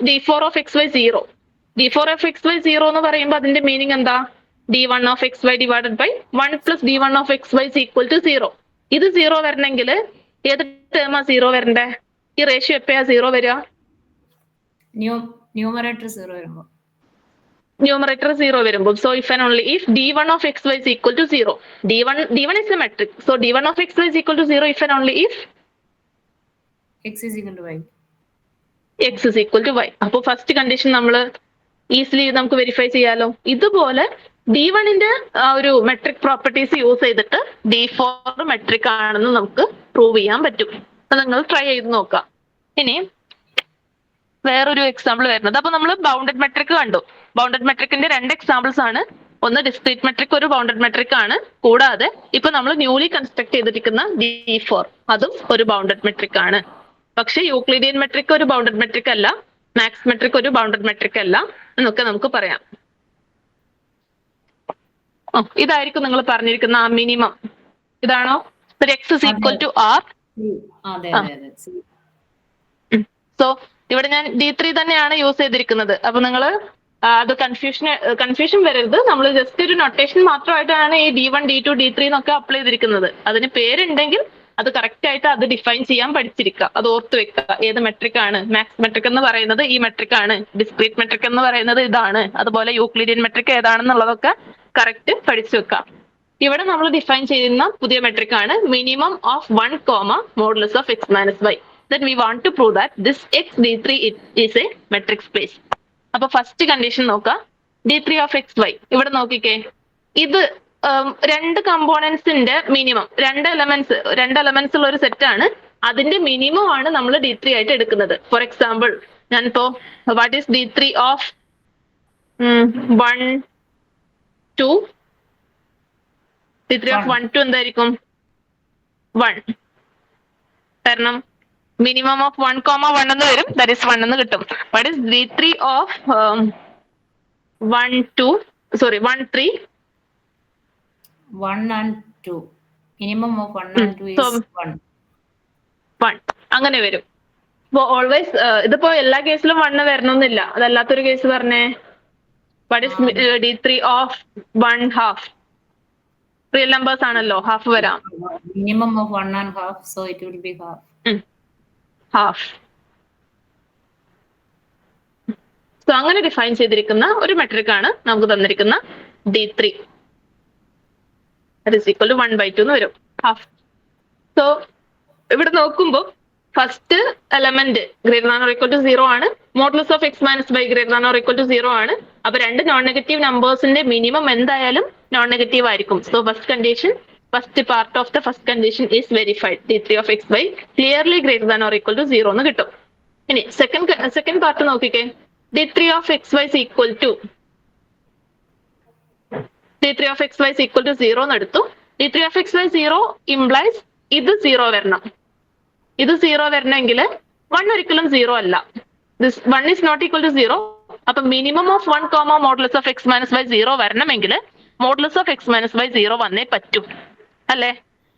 d4 of xy 0. d4 of xy 0 എന്ന് പറയുമ്പോൾ അതിന്റെ മീനിങ് എന്താ? d1 of xy divided by 1 plus d1 of xy is equal to 0. ഇത് 0 വരണമെങ്കിൽ ഏത് ടേമാ 0 വരണ്ടേ? ഈ റേഷ്യോ എപ്പോഴാ 0 വരിക? ന്യൂമറേറ്റർ 0 വരുമ്പോൾ. ന്യൂമറേറ്റർ 0 വരുമ്പോൾ. So if and only if d1 of xy is equal to 0. d1 is a metric. So d1 of xy is equal to 0 if and only if x is equal to y. x is equal to y. അപ്പോൾ first condition നമ്മൾ easily നമുക്ക് verify ചെയ്യാലോ. ഇതുപോലെ d1ന്റെ ഒരു metric properties use ചെയ്തിട്ട് d4 metric ആണെന്ന് നമുക്ക് prove ചെയ്യാൻ പറ്റും. അത് നിങ്ങൾ ട്രൈ ചെയ്ത് നോക്കാം. ഇനി വേറൊരു എക്സാമ്പിൾ വരുന്നത്, അപ്പൊ നമ്മൾ ബൗണ്ടഡ് മെട്രിക് കണ്ടു. ബൗണ്ടഡ് മെട്രിക്കിന്റെ 2 എക്സാമ്പിൾസ് ആണ്. ഒന്ന് ഡിസ്ക്രീറ്റ് മെട്രിക്, ഒരു ബൗണ്ടഡ് മെട്രിക് ആണ്. കൂടാതെ ഇപ്പൊ നമ്മൾ ന്യൂലി കൺസ്ട്രക്ട് ചെയ്തിരിക്കുന്ന d4 അതും ഒരു ബൗണ്ടഡ് മെട്രിക് ആണ്. പക്ഷെ യൂക്ലിഡിയൻ മെട്രിക് ഒരു ബൗണ്ടഡ് മെട്രിക് അല്ല, മാക്സ് മെട്രിക് ഒരു ബൗണ്ടഡ് മെട്രിക് അല്ല എന്നൊക്കെ നമുക്ക് പറയാം. ഇതായിരിക്കും നിങ്ങൾ പറഞ്ഞിരിക്കുന്ന ആ മിനിമം. ഇതാണോ? x is equal to r. So ഇവിടെ ഞാൻ d3 തന്നെയാണ് യൂസ് ചെയ്തിരിക്കുന്നത്. അപ്പൊ നിങ്ങൾ അത് കൺഫ്യൂഷൻ വരരുത്. നമ്മൾ ജസ്റ്റ് ഒരു നൊട്ടേഷൻ മാത്രമായിട്ടാണ് ഈ d1 d2 d3 എന്നൊക്കെ അപ്ലൈ ചെയ്തിരിക്കുന്നത്. അതിന് പേരുണ്ടെങ്കിൽ അത് കറക്റ്റ് ആയിട്ട് അത് ഡിഫൈൻ ചെയ്യാൻ പഠിച്ചിരിക്കുക, അത് ഓർത്ത് വെക്കുക. ഏത് മെട്രിക് ആണ്? മാക്സ് മെട്രിക് എന്ന് പറയുന്നത് ഈ മെട്രിക് ആണ്, ഡിസ്ക്രീറ്റ് മെട്രിക് എന്ന് പറയുന്നത് ഇതാണ്, അതുപോലെ യൂക്ലിഡിയൻ മെട്രിക് ഏതാണെന്നുള്ളതൊക്കെ കറക്റ്റ് പഠിച്ചു വെക്കാം. ഇവിടെ നമ്മൾ ഡിഫൈൻ ചെയ്യുന്ന പുതിയ മെട്രിക് ആണ് minimum of 1, modulus of x minus y. Then we want to prove that this x d3 is a matrix space. അപ്പൊ ഫസ്റ്റ് കണ്ടീഷൻ നോക്കാം. d3 of xy ഇവിടെ നോക്കിക്കേ. ഇത് 2 കമ്പോണൻസിന്റെ മിനിമം, 2 എലമെന്റ്സ് ഉള്ള ഒരു സെറ്റ് ആണ്. അതിന്റെ മിനിമം ആണ് നമ്മൾ d3 ആയിട്ട് എടുക്കുന്നത്. ഫോർ എക്സാമ്പിൾ ഞാനിപ്പോ what is d3 of 1, 2? d3 of 1, 2 എന്തായിരിക്കും? 1. കാരണം മിനിമം ഓഫ് 1, 1 എന്ന് വരും. ദാറ്റ് ഈസ് 1 എന്ന് കിട്ടും. What is d3 of 1, 2? Sorry 1, 3? 1 and 2. Minimum of 1 and 2 is 1. അങ്ങനെ വരും. ഇപ്പൊ ഓൾവേസ് ഇതിപ്പോ എല്ലാ കേസിലും 1 വരണമെന്നില്ല. അതല്ലാത്തൊരു കേസ് പറഞ്ഞേ. What is d3 of 1/2? Real numbers ആണല്ലോ, ഹാഫ് വരാം. Minimum of 1 and half, so it will be half. Half. So അങ്ങനെ ഡിഫൈൻ ചെയ്തിരിക്കുന്ന ഒരു മെട്രിക് ആണ് നമുക്ക് തന്നിരിക്കുന്ന d3. That is equal to 1/2 എന്ന് വരും, ഹാഫ്. സോ ഇവിടെ നോക്കുമ്പോൾ first element greater than or equal to 0 ആണ്. Modulus of x minus y greater than or equal to 0 ആണ്. അപ്പൊ 2 നോൺ നെഗറ്റീവ് നമ്പേഴ്സിന്റെ മിനിമം എന്തായാലും നോൺ നെഗറ്റീവ് ആയിരിക്കും. So first part of the first condition is verified. d3 of xy clearly greater than or equal to 0 എന്ന് കിട്ടും. ഇനി second part നോക്കിക്കേ. d3 of xy is equal to 0 എന്ന് എടുത്തു. d3 of xy 0 implies ഇത് 0 വരണം. ഇത് 0 വരണമെങ്കിൽ 1 ഒരിക്കലും 0 അല്ല. This 1 is not equal to 0. അപ്പൊ minimum of 1, modulus of x minus y 0 വരണമെങ്കിൽ modulus of x minus y 0 വന്നേ പറ്റൂ, അല്ലേ?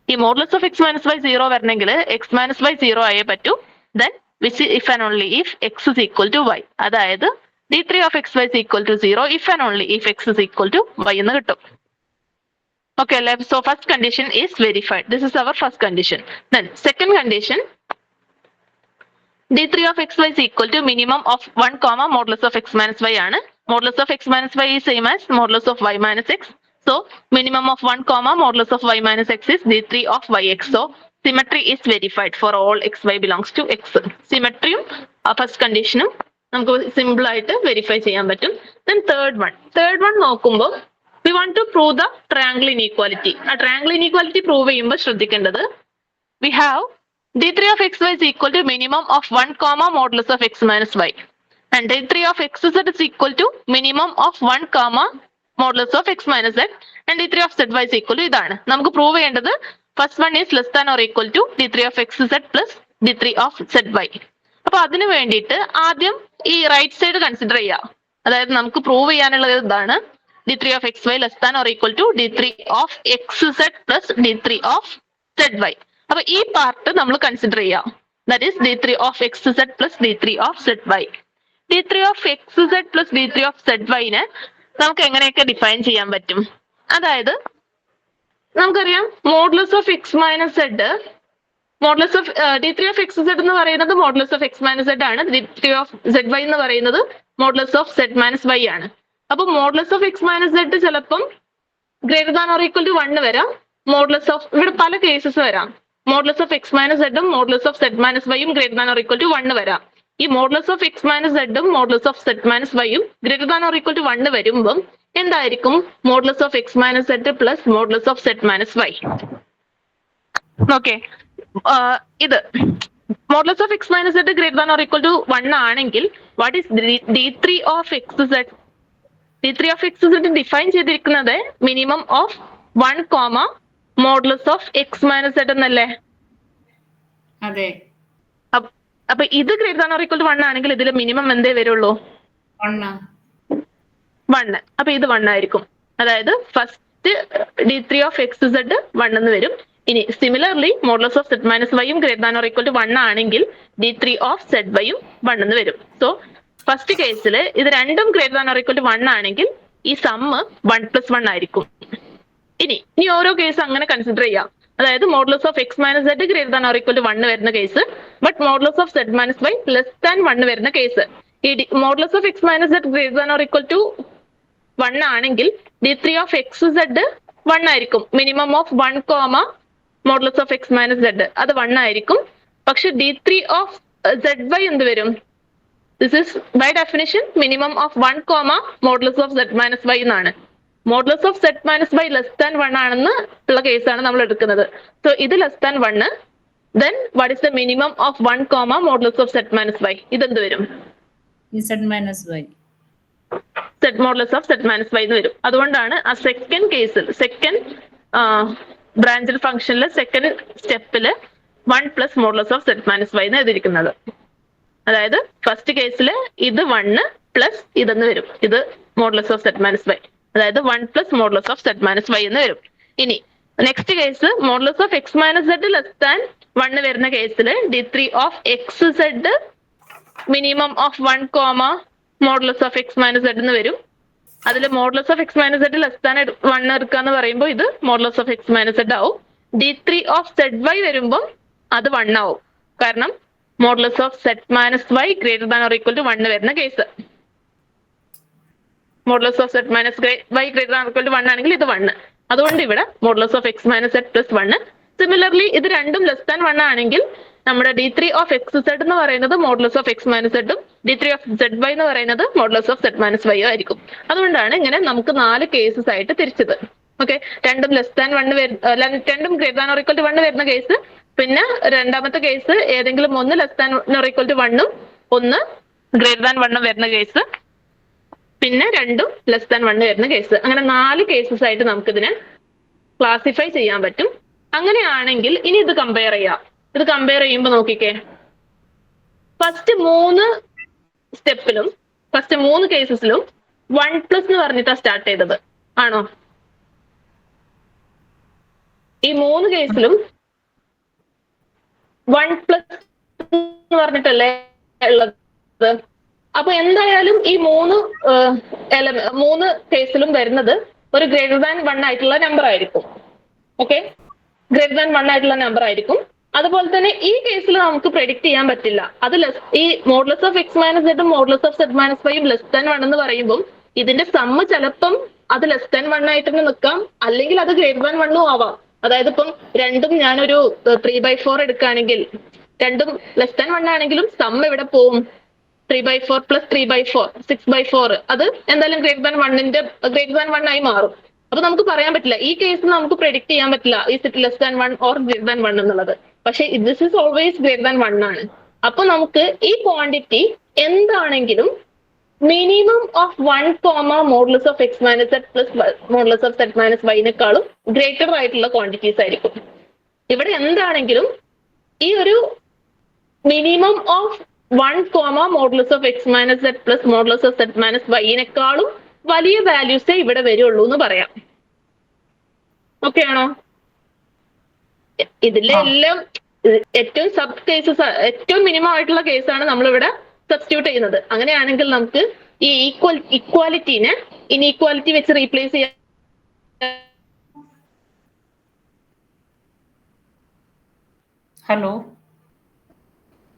ഈ modulus of x minus y 0 വരണമെങ്കിൽ x minus y 0 ആയേ പറ്റൂ. Then which if and only if x is equal to y. അതായത് d3 of xy is equal to 0 if and only if x is equal to y എന്ന് കിട്ടും. Okay, so first condition is verified. This is our first condition. Then second condition, d3 of xy is equal to minimum of 1 comma modulus of x minus y ആണ്. Modulus of x minus y is same as modulus of y minus x. So minimum of 1 comma modulus of y minus x is d3 of yx. So symmetry is verified for all xy belongs to x. Symmetryയും first കണ്ടീഷനും നമുക്ക് simple ആയിട്ട് verify ചെയ്യാൻ പറ്റും. Then third one നോക്കുമ്പോൾ we want to prove the triangle inequality. ആ triangle inequality prove ചെയ്യുമ്പോൾ ശ്രദ്ധിക്കേണ്ടത് we have d3 of xy is equal to minimum of 1 comma modulus of x minus y. And d3 of xz is equal to minimum of 1 comma modulus of x minus z. And d3 of zy is equal to ഇതാണ്. നമുക്ക് prove ചെയ്യേണ്ടത് first one is less than or equal to d3 of xz plus d3 of zy. അപ്പൊ അതിന് വേണ്ടിയിട്ട് ആദ്യം ഈ right side consider ചെയ്യാം. അതായത് നമുക്ക് പ്രൂവ് ചെയ്യാനുള്ളത് ഇതാണ്, d3 of xy less than or equal to d3 of xz plus d3 of zy. അപ്പൊ ഈ പാർട്ട് നമ്മൾ കൺസിഡർ ചെയ്യാം. That is d3 of xz plus d3 of zy. d3 of xz plus d3 of zyനെ നമുക്ക് എങ്ങനെയൊക്കെ define ചെയ്യാൻ പറ്റും? അതായത് നമുക്കറിയാം modulus of x minus z, modulus of d3 of xz എന്ന് പറയുന്നത് modulus of x minus z ആണ്. d3 of zy എന്ന് പറയുന്നത് modulus of z minus y ആണ്. അപ്പൊ modulus of x minus z ചിലപ്പം greater than or equal to 1 വരാം. Modulus of ഇവിടെ പല കേസസ് വരാം. മോഡുലസ് ഓഫ് എക്സ് മൈനസ് സെഡും മോഡുലസ് ഓഫ് z മൈനസ് വൈയും greater than or equal to 1 വരാം. ഈ മോഡുലസ് ഓഫ് എക്സ് മൈനസ് സെഡും മോഡുലസ് ഓഫ് z മൈനസ് വൈയും greater than or equal to 1 വരുമ്പം എന്തായിരിക്കും? Modulus of x minus z plus modulus of z minus Y. Okay, ഇത് modulus of x minus z greater than or equal to 1 ആണെങ്കിൽ what is d3 of x z? d3 of x z define ചെയ്തിരിക്കുന്നത് minimum of 1 comma modulus of x minus z എന്നല്ലേ? അതെ. അപ്പൊ ഇത് greater than or equal to 1 ആണെങ്കിൽ ഇതിൽ minimum എന്തേ വരുള്ളൂ? 1. അപ്പൊ ഇത് 1 ആയിരിക്കും. അതായത് first d3 of x z 1 എന്ന് വരും. ഇനി similarly modulus of z minus വൈയും greater than or equal to 1 ആണെങ്കിൽ d3 ഓഫ് z വൈയും 1 എന്ന് വരും. സോ ഫസ്റ്റ് കേസിൽ ഇത് രണ്ടും greater than or equal to 1 ആണെങ്കിൽ ഈ സമ്മ് 1 + 1 ആയിരിക്കും. ഇനി ഓരോ കേസ് അങ്ങനെ കൺസിഡർ ചെയ്യാം. അതായത് modulus of x minus z greater than or equal to 1 വരുന്ന case, but modulus of z minus y less than 1 വരുന്ന കേസ്. ഈ modulus of x minus z greater than or equal to 1 ആണെങ്കിൽ d3 of x z 1 ആയിരിക്കും. Minimum of 1 comma modulus of x minus z അത് 1 ആയിരിക്കും. പക്ഷെ d3 of zy എന്ത് വരും? This is by definition minimum of 1 comma modulus of z minus y എന്നാണ്. Modulus of z minus y less than 1 ആണെന്ന് ഉള്ള കേസാണ് നമ്മൾ എടുക്കുന്നത്. സോ ഇത് less than 1, then what is the minimum of 1 comma modulus of z minus y? ഇതെന്ത് വരും? z minus y. Modulus of z minus y എന്ന് വരും. അതുകൊണ്ടാണ് ആ സെക്കൻഡ് കേസിൽ, സെക്കൻഡ് ബ്രാഞ്ചിൽ ഫംഗ്ഷനിൽ സെക്കൻഡ് സ്റ്റെപ്പില് 1 plus modulus of z minus y എന്ന് എഴുതിയിരിക്കുന്നത്. അതായത് ഫസ്റ്റ് കേസിൽ ഇത് 1 പ്ലസ് ഇതെന്ന് വരും. ഇത് modulus of z minus y, അതായത് 1 plus modulus of z minus y എന്ന് വരും. ഇനി next case modulus of x minus z less than 1 വരുന്ന കേസിൽ d3 of x z minimum of 1 comma modulus of x minus z എന്ന് വരും. അതിൽ modulus of x minus z less than 1 എടുക്കാന്ന് പറയുമ്പോൾ ഇത് modulus of x minus z ആവും. d3 of zy വരുമ്പോൾ അത് 1 ആവും. കാരണം modulus of z minus y greater than or equal to 1 വരുന്ന case. Modulus of z minus y greater than or equal to 1 ആണെങ്കിൽ ഇത് 1. അതുകൊണ്ട് ഇവിടെ modulus of x minus z plus 1. Similarly ഇത് രണ്ടും ലെസ് ദാൻ 1 ആണെങ്കിൽ നമ്മുടെ d3 ഓഫ് എക്സ് സെഡ് എന്ന് പറയുന്നത് മോഡുലസ് ഓഫ് എക്സ് മൈനസ് സെഡും d3 ഓഫ് zy എന്ന് പറയുന്നത് modulus of z minus y ആയിരിക്കും. അതുകൊണ്ടാണ് ഇങ്ങനെ നമുക്ക് 4 കേസസ് ആയിട്ട് തിരിച്ചത്. ഓക്കെ, രണ്ടും ലെസ് ദാൻ 1 രണ്ടും greater than or equal to 1 വരുന്ന കേസ്, പിന്നെ രണ്ടാമത്തെ കേസ് ഏതെങ്കിലും ഒന്ന് less than or equal to 1ഉം ഒന്ന് ഗ്രേറ്റർ ദാൻ 1ഉം വരുന്ന കേസ്, പിന്നെ രണ്ടും ലെസ് ദാൻ 1 വരുന്ന കേസ്. അങ്ങനെ 4 കേസസ് ആയിട്ട് നമുക്കിതിനെ ക്ലാസിഫൈ ചെയ്യാൻ പറ്റും. അങ്ങനെയാണെങ്കിൽ ഇനി ഇത് കമ്പയർ ചെയ്യാം. ഇത് കമ്പയർ ചെയ്യുമ്പോൾ നോക്കിക്കേ, ഫസ്റ്റ് 3 സ്റ്റെപ്പിലും ഫസ്റ്റ് 3 കേസസിലും 1 പ്ലസ് എന്ന് പറഞ്ഞിട്ടാണ് സ്റ്റാർട്ട് ചെയ്തത്, ആണോ? ഈ 3 കേസിലും 1 പ്ലസ് എന്ന് പറഞ്ഞിട്ടല്ലേ ഉള്ളത്. അപ്പൊ എന്തായാലും ഈ മൂന്ന് കേസിലും വരുന്നത് ഒരു ഗ്രേറ്റർ ദാൻ 1 ആയിട്ടുള്ള നമ്പർ ആയിരിക്കും. ഓക്കെ, ഗ്രേറ്റർ ദാൻ 1 ആയിട്ടുള്ള നമ്പർ ആയിരിക്കും. അതുപോലെ തന്നെ ഈ കേസിൽ നമുക്ക് പ്രെഡിക്ട് ചെയ്യാൻ പറ്റില്ല. അത് ഈ മോഡുലസ് ഓഫ് എക്സ് മൈനസ് സെഡും മോഡുലസ് ഓഫ് സെഡ് മൈനസ് വൈയും ലെസ് ദാൻ 1 എന്ന് പറയുമ്പോൾ ഇതിന്റെ സമ്മ് ചിലപ്പം അത് ലെസ് ദാൻ 1 ആയിട്ട് തന്നെ നിൽക്കാം, അല്ലെങ്കിൽ അത് ഗ്രേറ്റർ ദാൻ 1 ആവാം. അതായത് ഇപ്പം രണ്ടും ഞാനൊരു 3/4 എടുക്കുകയാണെങ്കിൽ രണ്ടും ലെസ് ദാൻ 1 ആണെങ്കിലും സമ്മ് എവിടെ പോവും? 3/4 പ്ലസ് 3/4 6/4. അത് എന്തായാലും ഗ്രേറ്റർ ദാൻ 1 ആയി മാറും. അപ്പൊ നമുക്ക് പറയാൻ പറ്റില്ല, ഈ കേസിൽ നമുക്ക് പ്രെഡിക്ട് ചെയ്യാൻ പറ്റില്ല is it less than 1 or greater than 1 എന്നുള്ളത്. പക്ഷെ this is always greater than 1 ആണ്. അപ്പൊ നമുക്ക് ഈ ക്വാണ്ടിറ്റി എന്താണെങ്കിലും minimum of 1, modulus of x minus z plus modulus of z minus വൈനേക്കാളും ഗ്രേറ്റർ ആയിട്ടുള്ള ക്വാണ്ടിറ്റീസ് ആയിരിക്കും. ഇവിടെ എന്താണെങ്കിലും ഈ ഒരു minimum of 1, modulus of x minus z plus modulus of z minus വൈനേക്കാളും വലിയ വാല്യൂസേ ഇവിടെ വരുള്ളൂ എന്ന് പറയാം. ഓക്കെ ആണോ? ഇതിലെ എല്ലാം ഏറ്റവും സബ് കേസസ്, ഏറ്റവും മിനിമം ആയിട്ടുള്ള കേസാണ് നമ്മളിവിടെ സബ്സ്റ്റിറ്റ്യൂട്ട് ചെയ്യുന്നത്. അങ്ങനെയാണെങ്കിൽ നമുക്ക് ഈ ഇക്വാലിറ്റീനെ ഇൻഇക്വാലിറ്റി വെച്ച് റീപ്ലേസ് ചെയ്യാൻ.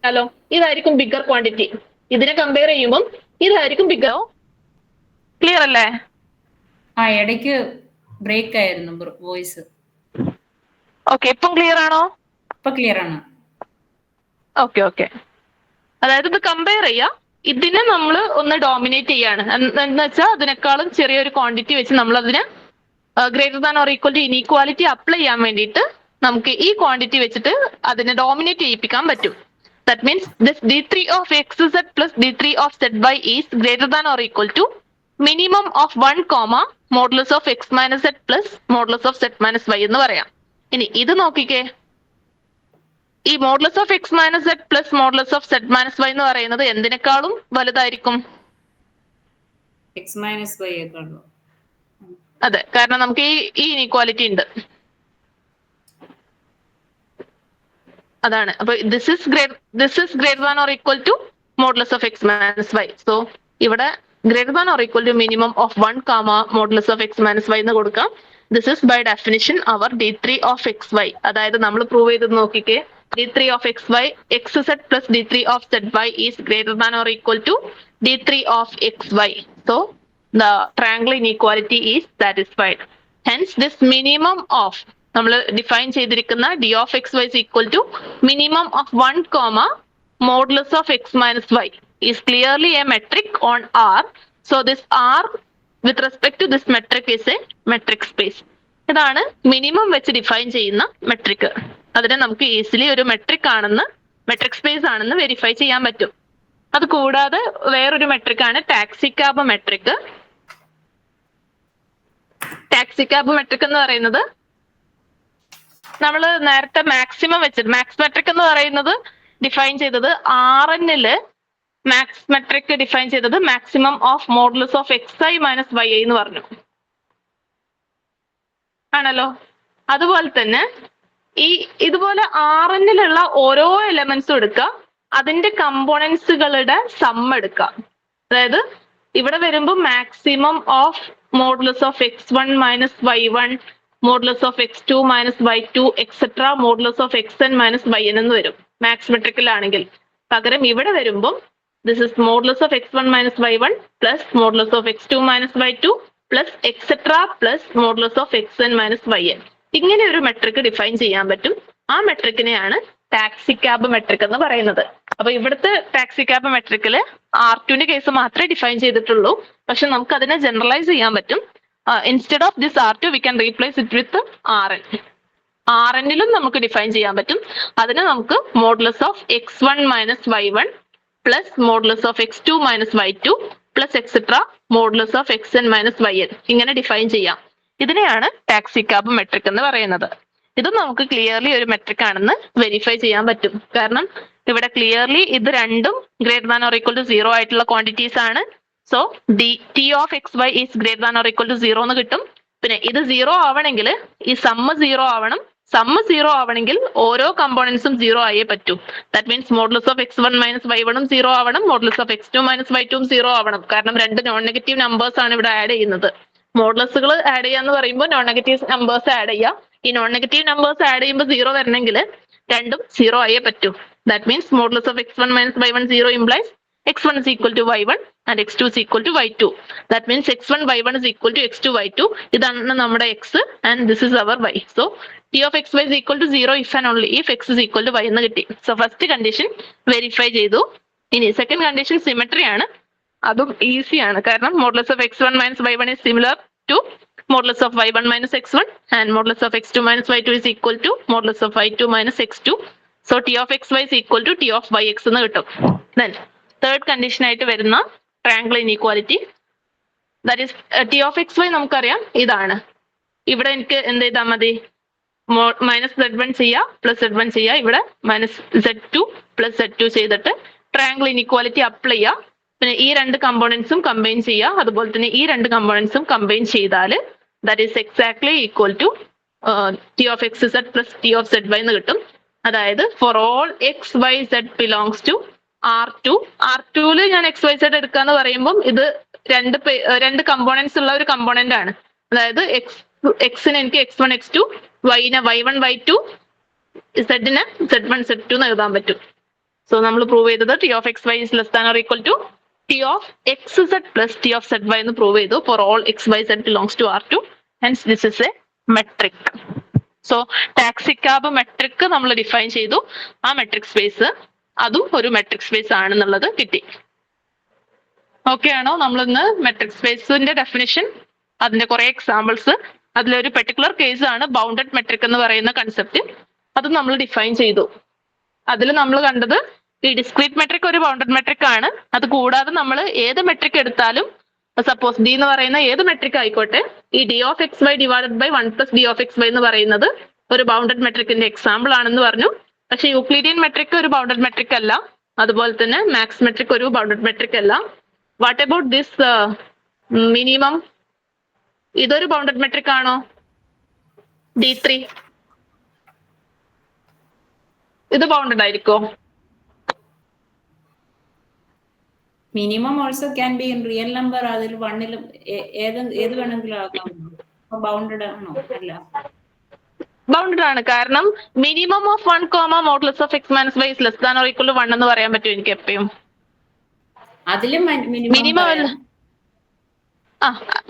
ഹലോ, ഇതായിരിക്കും ബിഗർ ക്വാണ്ടിറ്റി. ഇതിനെ കമ്പയർ ചെയ്യുമ്പോൾ ഇതായിരിക്കും ബിഗർ. ക്ലിയർ അല്ലേ? ഇടയ്ക്ക് ബ്രേക്ക് ആയിരുന്നു വോയിസ്. ഓക്കെ, ഇപ്പം ക്ലിയർ ആണോ? ഇപ്പൊ ക്ലിയർ ആണ്. ഓക്കെ. അതായത് ഇത് കമ്പയർ ചെയ്യാം, ഇതിനെ നമ്മൾ ഒന്ന് ഡോമിനേറ്റ് ചെയ്യാണ് എന്ന് വെച്ചാൽ അതിനേക്കാളും ചെറിയൊരു ക്വാണ്ടിറ്റി വെച്ച് നമ്മൾ അതിന് greater than or equal to inequality apply ചെയ്യാൻ വേണ്ടിയിട്ട് നമുക്ക് ഈ ക്വാണ്ടിറ്റി വെച്ചിട്ട് അതിനെ ഡോമിനേറ്റ് ചെയ്യിപ്പിക്കാൻ പറ്റും. That means this d3 of x z plus d3 of z y is greater than or equal to minimum of 1, modulus of x minus z plus modulus of z minus y എന്ന് പറയാം. ഇനി ഇത് നോക്കിക്കേ, ഈ modulus of x minus z plus modulus of z minus y എന്ന് പറയുന്നത് എന്തിനേക്കാളും വലുതായിരിക്കും? X minus y. അതെ, കാരണം നമുക്ക് ഈ ഇനീക്വാലിറ്റി ഉണ്ട്. അതാണ്. അപ്പൊ this is greater than or equal to modulus of x minus y. So ഇവിടെ greater than or equal to minimum of 1, modulus of x minus y എന്ന് കൊടുക്കാം. This is by definition our d3 of X y. അതായത് നമ്മൾ പ്രൂവ് ചെയ്ത് നോക്കിക്കേ, d3 of X y x z plus d3 of z y is greater than or equal to d3 of X y. So the triangle inequality is satisfied. Hence this minimum of നമ്മൾ define ചെയ്തിരിക്കുന്ന d of X Y is equal to minimum of 1, modulus of x minus y is clearly a metric on R. So this R with respect to this metric is a metric space. ഇതാണ് minimum വെച്ച് define ചെയ്യുന്ന metric. അതിനെ നമുക്ക് easily ഒരു metric ആണെന്ന്, metric space ആണെന്ന് verify ചെയ്യാൻ പറ്റും. അത് കൂടാതെ വേറൊരു മെട്രിക് ആണ് ടാക്സിക്കാബ് മെട്രിക്. ടാക്സിക്കാബ് മെട്രിക് എന്ന് പറയുന്നത് നമ്മൾ നേരത്തെ മാക്സിമം വെച്ചിട്ട് മാക്സ് മെട്രിക് എന്ന് പറയുന്നത് ഡിഫൈൻ ചെയ്തത് Rnല് മാക്സ് മെട്രിക് ഡിഫൈൻ ചെയ്തത് maximum of modulus of x i minus y i എന്ന് പറഞ്ഞു ആണല്ലോ. അതുപോലെ തന്നെ ഇതുപോലെ Rnലുള്ള ഓരോ എലമെന്റ്സും എടുക്കുക, അതിന്റെ കമ്പോണൻസുകളുടെ സം എടുക്കുക. അതായത് ഇവിടെ വരുമ്പോൾ maximum of modulus of x1 minus y1, modulus of x2 minus y2 etcetera modulus of xn minus yn എന്ന് വരും മാക്സ് മെട്രിക്കിലാണെങ്കിൽ. പകരം ഇവിടെ വരുമ്പോൾ this is modulus of x1 minus y1 plus modulus of x2 minus y2 plus etcetera plus modulus of xn minus yn. ഇങ്ങനെ ഒരു metric define ചെയ്യാൻ പറ്റും. ആ മെട്രിക്കിനെയാണ് ടാക്സിക്കാബ് മെട്രിക് എന്ന് പറയുന്നത്. അപ്പൊ ഇവിടുത്തെ ടാക്സിക്കാബ് മെട്രിക്കില് R2ന്റെ കേസ് മാത്രമേ ഡിഫൈൻ ചെയ്തിട്ടുള്ളൂ. പക്ഷെ നമുക്ക് അതിനെ ജനറലൈസ് ചെയ്യാൻ പറ്റും. Instead of this R2 we can replace it with Rn. Rnലും നമുക്ക് ഡിഫൈൻ ചെയ്യാൻ പറ്റും. അതിന് നമുക്ക് modulus of x1 minus y1 plus modulus of x2 minus y2 plus etcetera modulus of xn minus yn ഇങ്ങനെ ഡിഫൈൻ ചെയ്യാം. ഇതിനെയാണ് ടാക്സിക്കാബ് മെട്രിക് എന്ന് പറയുന്നത്. ഇത് നമുക്ക് ക്ലിയർലി ഒരു മെട്രിക് ആണെന്ന് വെരിഫൈ ചെയ്യാൻ പറ്റും. കാരണം ഇവിടെ ക്ലിയർലി ഇത് രണ്ടും greater than or equal to 0 ആയിട്ടുള്ള ക്വാണ്ടിറ്റീസ് ആണ്. So t of X y is greater than or equal to 0 എന്ന് കിട്ടും. പിന്നെ ഇത് 0 ആവണമെങ്കിൽ ഈ സമ്മ് 0 ആവണം, സമ്മ് 0 ആവണമെങ്കിൽ ഓരോ കമ്പോണൻസും 0 ആയേ പറ്റൂ. That means modulus of x1 minus y1 0 ആവണം, modulus of x2 minus y2 0 ആവണം. കാരണം രണ്ട് നോൺ നെഗറ്റീവ് നമ്പേഴ്സ് ആണ് ഇവിടെ ആഡ് ചെയ്യുന്നത്. മോഡുലസുകൾ ആഡ് ചെയ്യാന്ന് പറയുമ്പോൾ നോൺ നെഗറ്റീവ് നമ്പേഴ്സ് ആഡ് ചെയ്യാം. ഈ നോൺ നെഗറ്റീവ് നമ്പേഴ്സ് ആഡ് ചെയ്യുമ്പോൾ 0 വരണമെങ്കിൽ രണ്ടും 0 ആയേ പറ്റൂ. That means modulus of x1 minus y1 0 implies x1 is equal to y1 and x2 is equal to y2. That means x1 y1 is equal to x2 y2. ഇതാണ് നമ്മുടെ x and this is our y. So t of xy is equal to 0 if and only if x is equal to y എന്ന് കിട്ടി. So first condition verify ചെയ്തു. ഇനി second condition symmetry ആണ്. അതും easy ആണ്. കാരണം modulus of x1 minus y1 is similar to modulus of y1 minus x1 and modulus of x2 minus y2 is equal to modulus of y2 minus x2. So t of xy is equal to t of yx എന്ന് കിട്ടും. Then third condition ആയിട്ട് വരുന്ന triangle inequality, that is t of X y നമുക്കറിയാം ഇതാണ്. ഇവിടെ എനിക്ക് എന്ത് ചെയ്താൽ മതി, മൈനസ് z1 ചെയ്യുക പ്ലസ് z1 ചെയ്യുക, ഇവിടെ മൈനസ് z2 പ്ലസ് z2 ചെയ്തിട്ട് ട്രയാങ്കിൾ ഇനീക്വാലിറ്റി അപ്ലൈ ചെയ്യുക. പിന്നെ ഈ രണ്ട് കമ്പോണൻസും കമ്പൈൻ ചെയ്യുക, അതുപോലെ തന്നെ ഈ രണ്ട് കമ്പോണൻസും കമ്പൈൻ ചെയ്താൽ that is exactly equal to t of x z plus t of z y എന്ന് കിട്ടും. അതായത് for all x y z belongs to R2. R2 ഞാൻ എക്സ് വൈ സെഡ് എടുക്കാന്ന് പറയുമ്പോൾ ഇത് രണ്ട് കമ്പോണൻസ് ഉള്ള ഒരു കമ്പോണന്റ് ആണ്. അതായത് എക്സിന് എനിക്ക് x1 x2, വൈനെ y1 y2, സെഡിന് z1 z2 എന്ന് എഴുതാൻ പറ്റും. സോ നമ്മൾ പ്രൂവ് ചെയ്തത് t of X Y is less than or equal to t of x z plus t of z y എന്ന് പ്രൂവ് ചെയ്തു for all x y z belongs to R2. Hence this is a metric. So taxicab metric നമ്മൾ define ചെയ്തു. ആ metric space അതും ഒരു metric space ആണെന്നുള്ളത് കിട്ടി. Okay ആണോ? നമ്മളിന്ന് മെട്രിക് സ്പേസിന്റെ ഡെഫിനിഷൻ, അതിന്റെ കുറെ എക്സാമ്പിൾസ്, അതിലൊരു പെർട്ടിക്കുലർ കേസ് ആണ് ബൗണ്ടഡ് മെട്രിക് എന്ന് പറയുന്ന കൺസെപ്റ്റ്. അത് നമ്മൾ ഡിഫൈൻ ചെയ്തു. അതിൽ നമ്മൾ കണ്ടത് ഈ ഡിസ്ക്രീറ്റ് മെട്രിക് ഒരു ബൗണ്ടഡ് മെട്രിക് ആണ്. അത് കൂടാതെ നമ്മൾ ഏത് മെട്രിക് എടുത്താലും, സപ്പോസ് ഡി എന്ന് പറയുന്ന ഏത് മെട്രിക് ആയിക്കോട്ടെ, ഈ d of X y divided by 1 plus d of X y എന്ന് പറയുന്നത് ഒരു ബൗണ്ടഡ് മെട്രിക്കിന്റെ എക്സാമ്പിൾ ആണെന്ന് പറഞ്ഞു. പക്ഷെ യൂക്ലിഡിയൻ മെട്രിക് ഒരു ബൗണ്ടഡ് മെട്രിക് അല്ല, അതുപോലെ തന്നെ മാക്സ് മെട്രിക് ഒരു ബൗണ്ടഡ് മെട്രിക് അല്ല. What about this minimum? ഇതൊരു ബൗണ്ടഡ് മെട്രിക് ആണോ? D3 ഇത് ബൗണ്ടഡ് ആയിരിക്കോ? Minimum also can be in real number. അതിൽ വണ്ണിലും ഏത് വേണമെങ്കിലും ആകാം. ബൗണ്ടഡ് ആണോ? അല്ല, ബൗണ്ടഡ് ആണ്. കാരണം minimum of 1 comma modulus of x minus y is less than or equal to 1 എന്ന് പറയാൻ പറ്റും എനിക്ക് എപ്പോഴും. അതിലും മിനിമം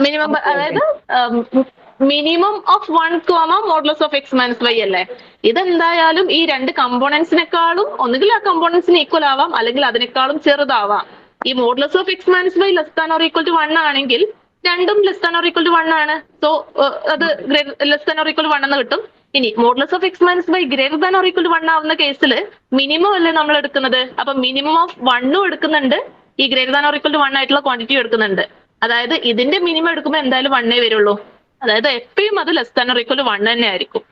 മിനിമം അതായത് minimum of 1 comma modulus of x minus y അല്ലേ? ഇതെന്തായാലും ഈ രണ്ട് കമ്പോണൻസിനെക്കാളും ഒന്നുകിൽ ആ കമ്പോണൻസിന് ഈക്വൽ ആവാം, അല്ലെങ്കിൽ അതിനേക്കാളും ചെറുതാവാം. ഈ modulus of x minus y less than or equal to 1 ആണെങ്കിൽ രണ്ടും less than or equal to 1 ആണ്. സോ അത് less than or equal to 1 എന്ന് കിട്ടും. ഇനി modulus of x minus y greater than or equal to 1 ആവുന്ന കേസിൽ minimum അല്ലേ നമ്മൾ എടുക്കുന്നത്. അപ്പൊ മിനിമം ഓഫ് 1 എടുക്കുന്നുണ്ട്, ഈ greater than or equal to 1 ആയിട്ടുള്ള ക്വാണ്ടിറ്റി എടുക്കുന്നുണ്ട്. അതായത് ഇതിന്റെ മിനിമം എടുക്കുമ്പോൾ എന്തായാലും 1 വരുള്ളൂ. അതായത് എപ്പോഴും അത് less than or equal to 1 തന്നെ ആയിരിക്കും.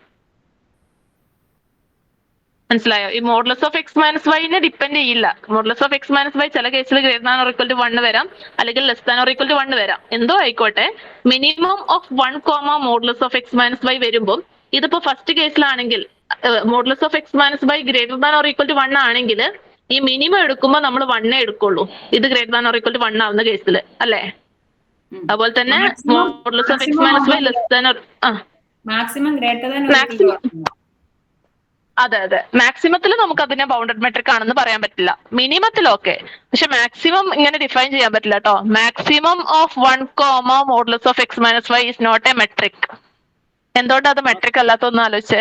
മനസ്സിലായോ? ഈ മോഡുലസ് ഓഫ് എക്സ് മൈനസ് വൈനെ ഡിപ്പെൻഡ് ചെയ്യില്ല. Modulus of x minus y ചില കേസിൽ greater than or equal to 1 വരാം, അല്ലെങ്കിൽ less than or equal to 1 വരാം. എന്തോ ആയിക്കോട്ടെ, minimum of 1 comma modulus of x minus y വരുമ്പോൾ, ഇതിപ്പോ ഫസ്റ്റ് കേസിലാണെങ്കിൽ modulus of x minus y greater than or equal to 1 ആണെങ്കിൽ ഈ മിനിമം എടുക്കുമ്പോൾ നമ്മൾ 1 എടുക്കുള്ളൂ, ഇത് greater than or equal to 1 ആവുന്ന കേസിൽ അല്ലേ? അതുപോലെ തന്നെ modulus of x minus y less than maximum greater than അതെ അതെ, മാക്സിമത്തിൽ നമുക്ക് അതിനെ ബൗണ്ടഡ് മെട്രിക് ആണെന്ന് പറയാൻ പറ്റില്ല. മിനിമത്തിൽ ഓക്കെ, പക്ഷെ മാക്സിമം ഇങ്ങനെ ഡിഫൈൻ ചെയ്യാൻ പറ്റില്ല കേട്ടോ. Maximum of 1 comma modulus of x minus y is not a metric. എന്തുകൊണ്ടാണ് അത് മെട്രിക് അല്ലാത്തൊന്നും ആലോചിച്ചേ?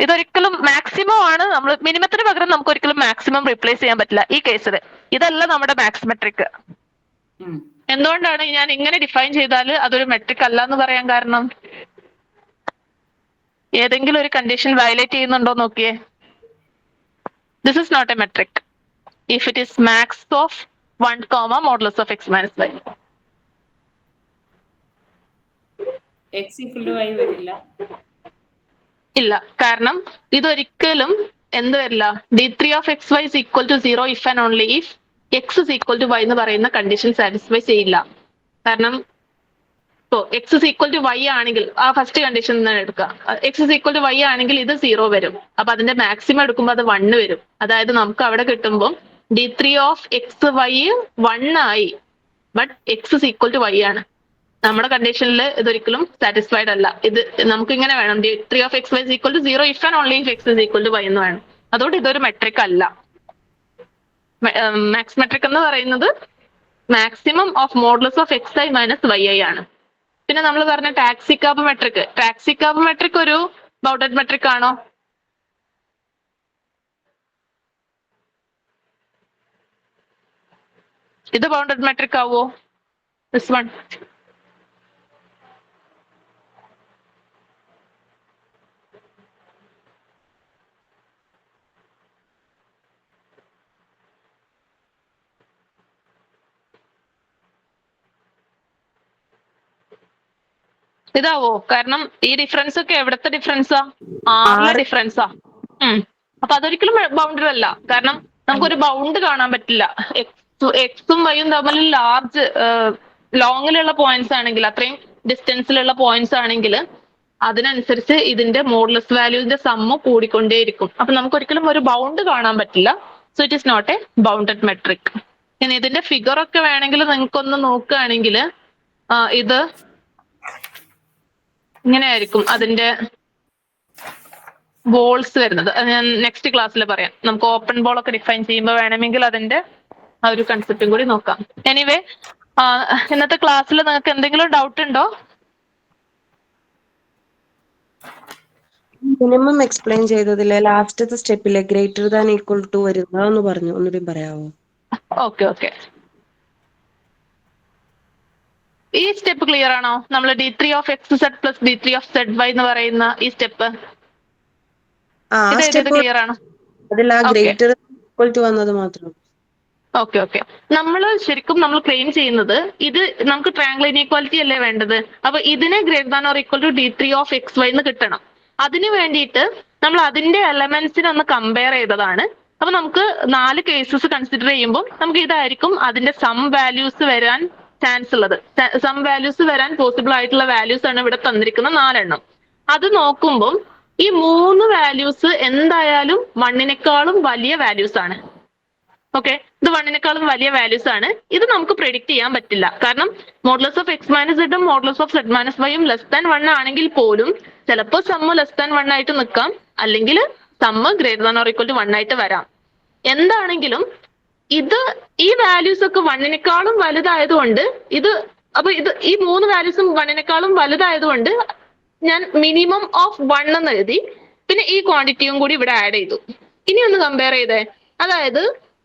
ഇതൊരിക്കലും മാക്സിമം ആണ്. നമ്മൾ മിനിമത്തിന് പകരം നമുക്ക് ഒരിക്കലും മാക്സിമം റീപ്ലേസ് ചെയ്യാൻ പറ്റില്ല ഈ കേസിൽ. ഇതല്ല നമ്മുടെ മാക്സ് മെട്രിക്. എന്തുകൊണ്ടാണ് ഞാൻ ഇങ്ങനെ ഡിഫൈൻ ചെയ്താൽ അതൊരു മെട്രിക് അല്ല എന്ന് പറയാൻ കാരണം? ഏതെങ്കിലും ഒരു കണ്ടീഷൻ വയലേറ്റ് ചെയ്യുന്നുണ്ടോ നോക്കിയേ. This is not a metric if it is max of 1 comma modulus of x minus y. X equal to y വരില്ല. ഇല്ല, കാരണം ഇതൊരിക്കലും എന്ത് വരില്ല, d3 of xy is equal to 0 if and only if x is equal to y എന്ന് പറയുന്ന condition satisfy ചെയ്യില്ല. കാരണം ഇപ്പോ x is equal to y ആണെങ്കിൽ ആ ഫസ്റ്റ് കണ്ടീഷൻ തന്നെ എടുക്കുക. X is equal to y ആണെങ്കിൽ ഇത് 0 വരും. അപ്പൊ അതിന്റെ മാക്സിമം എടുക്കുമ്പോൾ അത് 1 വരും. അതായത് നമുക്ക് അവിടെ കിട്ടുമ്പോൾ d3 ഓഫ് എക്സ് വൈ 1 ആയി, but x is equal to y ആണ്. നമ്മുടെ കണ്ടീഷനിൽ ഇതൊരിക്കലും സാറ്റിസ്ഫൈഡ് അല്ല. ഇത് നമുക്ക് ഇങ്ങനെ വേണം, d3 of X Y is equal to 0 if and only if x is equal to y എന്ന് വേണം. അതുകൊണ്ട് ഇതൊരു മെട്രിക് അല്ല. മാക്സ് മെട്രിക് എന്ന് പറയുന്നത് maximum of modulus of x i minus y i ആണ്. പിന്നെ നമ്മൾ പറഞ്ഞ ടാക്സിക്കാബ് മെട്രിക് ഒരു ബൗണ്ടഡ് മെട്രിക് ആണോ? ഇത് ബൗണ്ടഡ് മെട്രിക് ആവോ? ദിസ് വൺ ഇതാവോ? കാരണം ഈ ഡിഫറൻസ് ഒക്കെ എവിടത്തെ ഡിഫറൻസാ? ആറിലെ ഡിഫറൻസാ. അപ്പൊ അതൊരിക്കലും ബൗണ്ടഡ് അല്ല. കാരണം നമുക്കൊരു ബൗണ്ട് കാണാൻ പറ്റില്ല. എക്സും വൈയും തമ്മിൽ ലാർജ് ലോങ്ങിലുള്ള പോയിന്റ്സ് ആണെങ്കിൽ, അത്രയും ഡിസ്റ്റൻസിലുള്ള പോയിന്റ്സ് ആണെങ്കിൽ അതിനനുസരിച്ച് ഇതിന്റെ മോഡുലസ് വാല്യൂവിന്റെ സമ്മ് കൂടിക്കൊണ്ടേയിരിക്കും. അപ്പൊ നമുക്കൊരിക്കലും ഒരു ബൗണ്ട് കാണാൻ പറ്റില്ല. So it is not a bounded metric. ഇനി ഇതിന്റെ ഫിഗർ ഒക്കെ വേണമെങ്കിൽ നിങ്ങൾക്കൊന്ന് നോക്കുകയാണെങ്കിൽ ഇത് ഇങ്ങനെയായിരിക്കും അതിന്റെ ബോൾസ് വരുന്നത്. ഞാൻ നെക്സ്റ്റ് ക്ലാസ്സിൽ പറയാം. നമുക്ക് ഓപ്പൺ ബോൾ ഒക്കെ ഡിഫൈൻ ചെയ്യുമ്പോൾ വേണമെങ്കിൽ അതിന്റെ ആ ഒരു കൺസെപ്റ്റും കൂടി നോക്കാം. എനിവേ, ഇന്നത്തെ ക്ലാസ്സിൽ നിങ്ങൾക്ക് എന്തെങ്കിലും ഡൗട്ട് ഉണ്ടോ? മിനിമം എക്സ്പ്ലെയിൻ ചെയ്തതില്ലേ ലാസ്റ്റത്തെ സ്റ്റെപ്പിലെ ഗ്രേറ്റർ ദാൻ ഈക്വൽ ടു വരുന്നതെന്ന് പറഞ്ഞു, ഒന്നുകൂടി പറയാമോ? ഓക്കെ. ഈ സ്റ്റെപ്പ് ക്ലിയർ ആണോ? നമ്മൾ d3 of x z plus d3 of z y എന്ന് പറയുന്ന ഈ സ്റ്റെപ്പ് ക്ലിയർ ആണോ? വന്നത് മാത്രം. ഓക്കെ. നമ്മൾ ക്ലെയിം ചെയ്യുന്നത് ഇത് നമുക്ക് ട്രയാംഗിൾ ഇനീക്വാലിറ്റി അല്ലേ വേണ്ടത്. അപ്പൊ ഇതിനെ greater than or equal to d3 of X y എന്ന് കിട്ടണം. അതിന് വേണ്ടിയിട്ട് നമ്മൾ അതിന്റെ എലമെന്റ്സിനെ ഒന്ന് കമ്പയർ ചെയ്തതാണ്. അപ്പൊ നമുക്ക് 4 കേസസ് കൺസിഡർ ചെയ്യുമ്പോൾ നമുക്ക് ഇതായിരിക്കും അതിന്റെ സം വാല്യൂസ് വരാൻ ചാൻസ് ഉള്ളത്. സം വാല്യൂസ് വരാൻ പോസിബിൾ ആയിട്ടുള്ള വാല്യൂസ് ആണ് ഇവിടെ തന്നിരിക്കുന്ന 4 എണ്ണം. അത് നോക്കുമ്പോൾ ഈ 3 വാല്യൂസ് എന്തായാലും 1നേക്കാളും വലിയ വാല്യൂസ് ആണ്. ഓക്കെ, ഇത് 1നേക്കാളും വലിയ വാല്യൂസ് ആണ്. ഇത് നമുക്ക് പ്രെഡിക്റ്റ് ചെയ്യാൻ പറ്റില്ല. കാരണം മോഡുലസ് ഓഫ് എക്സ് മൈനസ് സെഡും മോഡുലസ് ഓഫ് സെഡ് മൈനസ് വൈയും ലെസ് ദാൻ 1 ആണെങ്കിൽ പോലും ചിലപ്പോൾ സമ്മ് ലെസ് ദാൻ 1 ആയിട്ട് നിൽക്കാം, അല്ലെങ്കിൽ some greater than or equal to 1 ആയിട്ട് വരാം. എന്താണെങ്കിലും ഈ വാല്യൂസ് ഒക്കെ 1നേക്കാളും വലുതായതുകൊണ്ട് ഈ 3 വാല്യൂസും 1നേക്കാളും വലുതായതുകൊണ്ട് ഞാൻ മിനിമം ഓഫ് 1 എന്ന് എഴുതി. പിന്നെ ഈ ക്വാണ്ടിറ്റിയും കൂടി ഇവിടെ ആഡ് ചെയ്തു. ഇനി ഒന്ന് കമ്പയർ ചെയ്തേ. അതായത്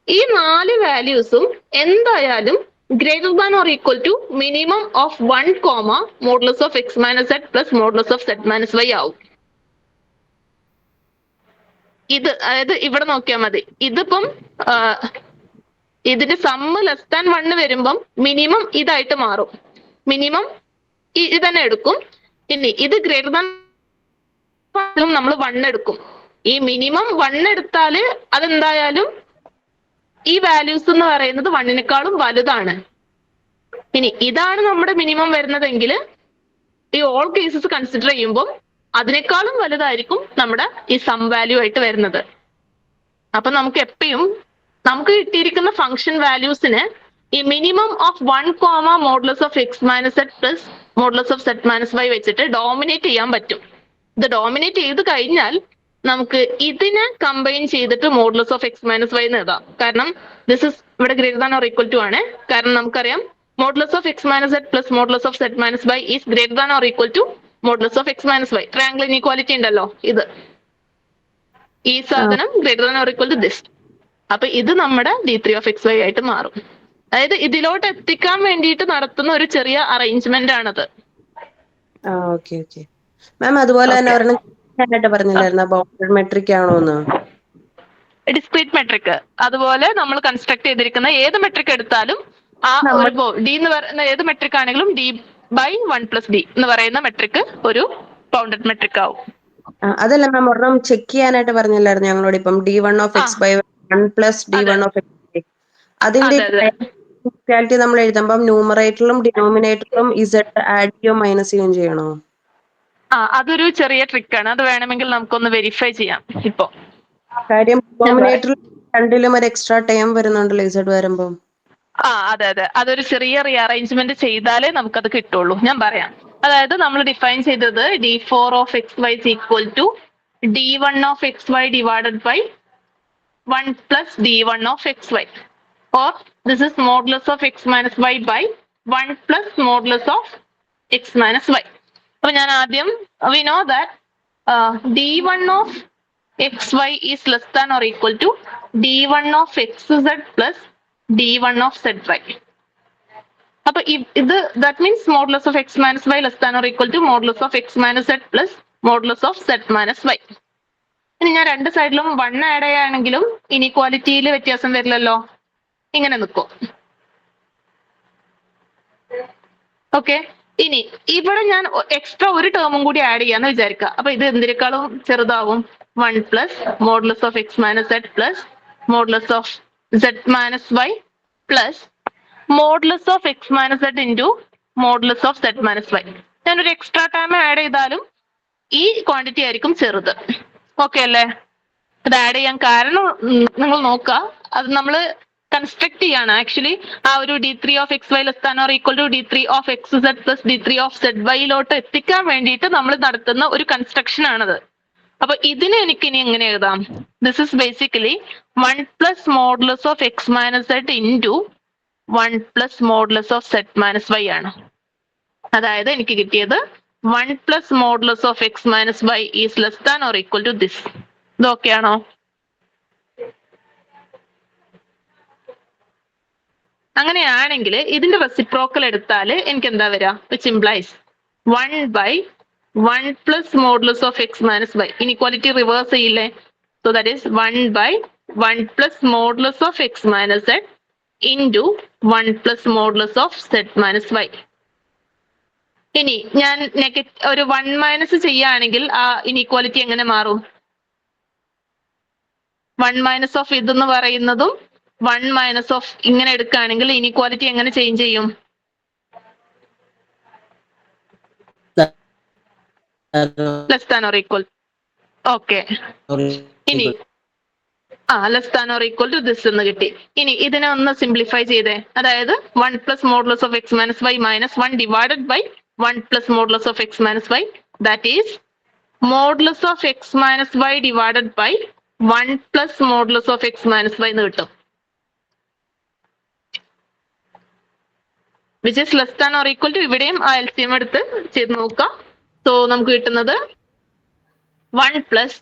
ഈ 4 വാല്യൂസും എന്തായാലും greater than or equal to minimum of 1, modulus of x minus z plus modulus of z minus y ആവും. അതായത് ഇവിടെ നോക്കിയാൽ മതി. ഇതിപ്പം ഇതിന്റെ സമ്മ് ലെസ് ദാൻ 1 വരുമ്പം മിനിമം ഇതായിട്ട് മാറും. മിനിമം ഇത് തന്നെ എടുക്കും. ഇനി ഇത് ഗ്രേറ്റർ ദാൻ നമ്മൾ 1 എടുക്കും. ഈ മിനിമം 1 എടുത്താല് അതെന്തായാലും ഈ വാല്യൂസ് എന്ന് പറയുന്നത് 1നേക്കാളും വലുതാണ്. ഇനി ഇതാണ് നമ്മുടെ മിനിമം വരുന്നതെങ്കിൽ ഈ ഓൾ കേസസ് കൺസിഡർ ചെയ്യുമ്പോൾ അതിനേക്കാളും വലുതായിരിക്കും നമ്മുടെ ഈ സം വാല്യൂ ആയിട്ട് വരുന്നത്. അപ്പൊ നമുക്ക് എപ്പോഴും നമുക്ക് കിട്ടിയിരിക്കുന്ന ഫംഗ്ഷൻ വാല്യൂസിന് ഈ minimum of 1, modulus of x minus z plus modulus of z minus y വെച്ചിട്ട് ഡോമിനേറ്റ് ചെയ്യാൻ പറ്റും. ഇത് ഡോമിനേറ്റ് ചെയ്ത് കഴിഞ്ഞാൽ നമുക്ക് ഇതിനെ കമ്പൈൻ ചെയ്തിട്ട് modulus of x minus y എന്ന് എഴുതാം. കാരണം ദിസ് ഇസ് ഇവിടെ greater than or equal to ആണ്. കാരണം നമുക്കറിയാം modulus of x minus z plus modulus of z minus y is greater than or equal to modulus of x minus y. Triangle inequality ഉണ്ടല്ലോ, ഈ സാധനം greater than or equal to this. അപ്പൊ ഇത് നമ്മുടെ d3 of X Y ആയിട്ട് മാറും. അതായത് ഇതിലോട്ട് എത്തിക്കാൻ വേണ്ടിയിട്ട് നടത്തുന്ന ഒരു ചെറിയ അറേഞ്ച്മെന്റ് ആണത്. മാം അതുപോലെ തന്നെ പറഞ്ഞില്ലായിരുന്നോ ബൗണ്ടഡ് മെട്രിക് ആണോന്ന്? Discrete metric. അതുപോലെ നമ്മൾ കൺസ്ട്രക്ട് ചെയ്തിരിക്കുന്ന ഏത് മെട്രിക് എടുത്താലും ആ ഒരു ഡി എന്ന് പറയുന്ന ഏത് മെട്രിക് ആണെങ്കിലും d/1+d എന്ന് പറയുന്ന മെട്രിക് ഒരു ബൗണ്ടഡ് മെട്രിക് ആവും. അതല്ല മാം ഒരെണ്ണം ചെക്ക് ചെയ്യാനായിട്ട് പറഞ്ഞില്ലായിരുന്നു ഞങ്ങളോട്. ഇപ്പം d1 of x by 1 plus d1 of x അതിന്റെ ഇക്വാലിറ്റി നമ്മൾ എഴുതുമ്പോൾ ന്യൂമറേറ്ററിലും ഡിനോമിനേറ്ററിലും ഇസഡ് ആഡ് ചെയ്യോ മൈനസ് ചെയ്യുകയും ചെയ്യണോ? അതൊരു ചെറിയ ട്രിക്കാണ്. അത് വേണമെങ്കിൽ നമുക്കൊന്ന് വെരിഫൈ ചെയ്യാം ഇപ്പോ. കാര്യം ഡിനോമിനേറ്ററിൽ രണ്ടിലും ഒരു എക്സ്ട്രാ ടേം വരുന്നുണ്ടല്ലോ ഇസഡ് വരുമ്പോ. അതെ. അതൊരു ചെറിയ റീഅറേഞ്ച്മെന്റ് ചെയ്താലേ നമുക്കത് കിട്ടുള്ളൂ. ഞാൻ പറയാം. അതായത് നമ്മൾ ഡിഫൈൻ ചെയ്തത് d4 of xy is equal to d1 of xy divided by 1 plus d1 of xy, or this is modulus of x minus y by 1 plus modulus of x minus y. അപ്പൊ ഞാൻ ആദ്യം we know that d1 of xy is less than or equal to d1 of xz plus d1 of zy. അപ്പൊ ഇത് that means modulus of x minus y less than or equal to modulus of x minus z plus modulus of z minus y. ഇനി ഞാൻ രണ്ട് സൈഡിലും 1 add ചെയ്യുകയാണെങ്കിലും ഇനീക്വാലിറ്റിയിൽ വ്യത്യാസം വരില്ലല്ലോ, ഇങ്ങനെ നിൽക്കും. ഓക്കെ, ഇനി ഇവിടെ ഞാൻ എക്സ്ട്രാ ഒരു ടേമും കൂടി ആഡ് ചെയ്യാന്ന് വിചാരിക്കുക. അപ്പൊ ഇത് എന്തിനേക്കാളും ചെറുതാവും. 1 plus modulus of x minus z plus modulus of z minus y plus modulus of x minus z into modulus of z minus y. ഞാനൊരു എക്സ്ട്രാ ടൈം ആഡ് ചെയ്താലും ഈ ക്വാണ്ടിറ്റി ആയിരിക്കും ചെറുത്. ഓക്കെ അല്ലേ? ഇത് ആഡ് ചെയ്യാൻ കാരണം നിങ്ങൾ നോക്കുക, അത് നമ്മൾ കൺസ്ട്രക്ട് ചെയ്യാണ്. ആക്ച്വലി ആ ഒരു d3 of X y less than or equal to d3 of x z plus d3 of z വൈയിലോട്ട് എത്തിക്കാൻ വേണ്ടിയിട്ട് നമ്മൾ നടത്തുന്ന ഒരു കൺസ്ട്രക്ഷൻ ആണത്. അപ്പൊ ഇതിന് എനിക്ക് ഇനി എങ്ങനെ എഴുതാം? This is basically 1 plus modulus of x minus z into 1 plus modulus of z minus y ആണ്. അതായത് എനിക്ക് കിട്ടിയത് 1 plus modulus of x minus y is less than or equal to this. ഇതൊക്കെയാണോ? അങ്ങനെയാണെങ്കിൽ ഇതിന്റെ റെസിപ്രോക്കൽ എടുത്താൽ എനിക്ക് എന്താ വരിക? Which implies 1 by 1 plus modulus of x minus y. Inequality reverse ചെയ്യില്ലേ? So that is 1 by 1 plus modulus of x minus z into 1 plus modulus of z minus y. ഇനി ഞാൻ ഒരു 1 മൈനസ് ചെയ്യുകയാണെങ്കിൽ ആ ഇനിക്വാലിറ്റി എങ്ങനെ മാറും? 1 മൈനസ് ഓഫ് ഇതെന്ന് പറയുന്നതും 1 മൈനസ് ഓഫ് ഇങ്ങനെ എടുക്കുകയാണെങ്കിൽ ഇനിക്വാലിറ്റി എങ്ങനെ ചേഞ്ച് ചെയ്യും? Less than or equal. Okay, ഇനി less than or equal to this എന്ന് കിട്ടി. ഇനി ഇതിനെ ഒന്ന് സിംപ്ലിഫൈ ചെയ്തേ. അതായത് 1 plus modulus of x minus y minus 1 divided by 1 plus modulus of x minus y, that is modulus of x minus y divided by 1 plus modulus of x minus y എന്ന് കിട്ടും. Which is less than or equal to, ഇവിടെയും ആ LCM എടുത്ത് ചെയ്ത് നോക്കാം. So നമുക്ക് കിട്ടുന്നത് 1 plus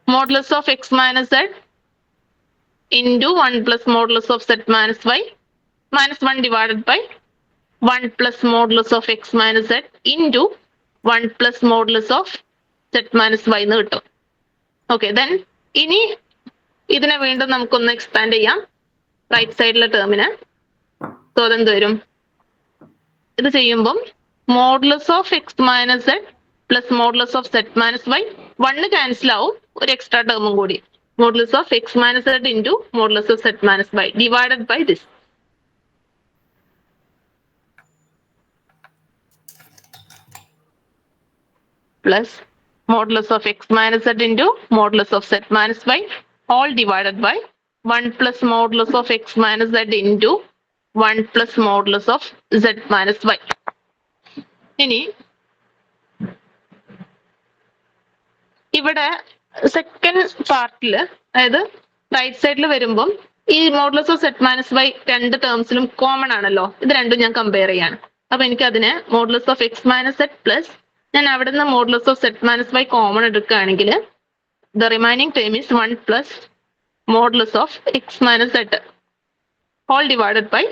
modulus of x minus z into 1 plus modulus of z minus y minus 1 divided by 1 plus modulus of x minus z into 1 plus modulus of z minus y എന്ന് കിട്ടും. Okay, then ഇനി ഇതിനെ വീണ്ടും നമുക്കൊന്ന് expand ചെയ്യാം right സൈഡിലെ ടേമിന്. So അതെന്ത് വരും? ഇത് ചെയ്യുമ്പം modulus of x minus z plus modulus of z minus y 1 cancel ആവും, ഒരു എക്സ്ട്രാ ടേമും കൂടി modulus of x minus z into modulus of z minus y divided by this. Plus modulus of x minus z into modulus of z minus y all divided by 1 plus modulus of x minus z into 1 plus modulus of z minus y. ഇനി ഇവിടെ second പാർട്ടിൽ, അതായത് right സൈഡിൽ വരുമ്പം ഈ modulus of z minus y രണ്ട് ടേംസിലും common ആണല്ലോ. ഇത് രണ്ടും ഞാൻ കമ്പയർ ചെയ്യാണ്. അപ്പൊ എനിക്ക് അതിന് modulus of x minus z plus ഞാൻ അവിടെ നിന്ന് modulus of z minus y common എടുക്കുകയാണെങ്കിൽ the remaining term is 1 plus modulus of x minus z whole divided by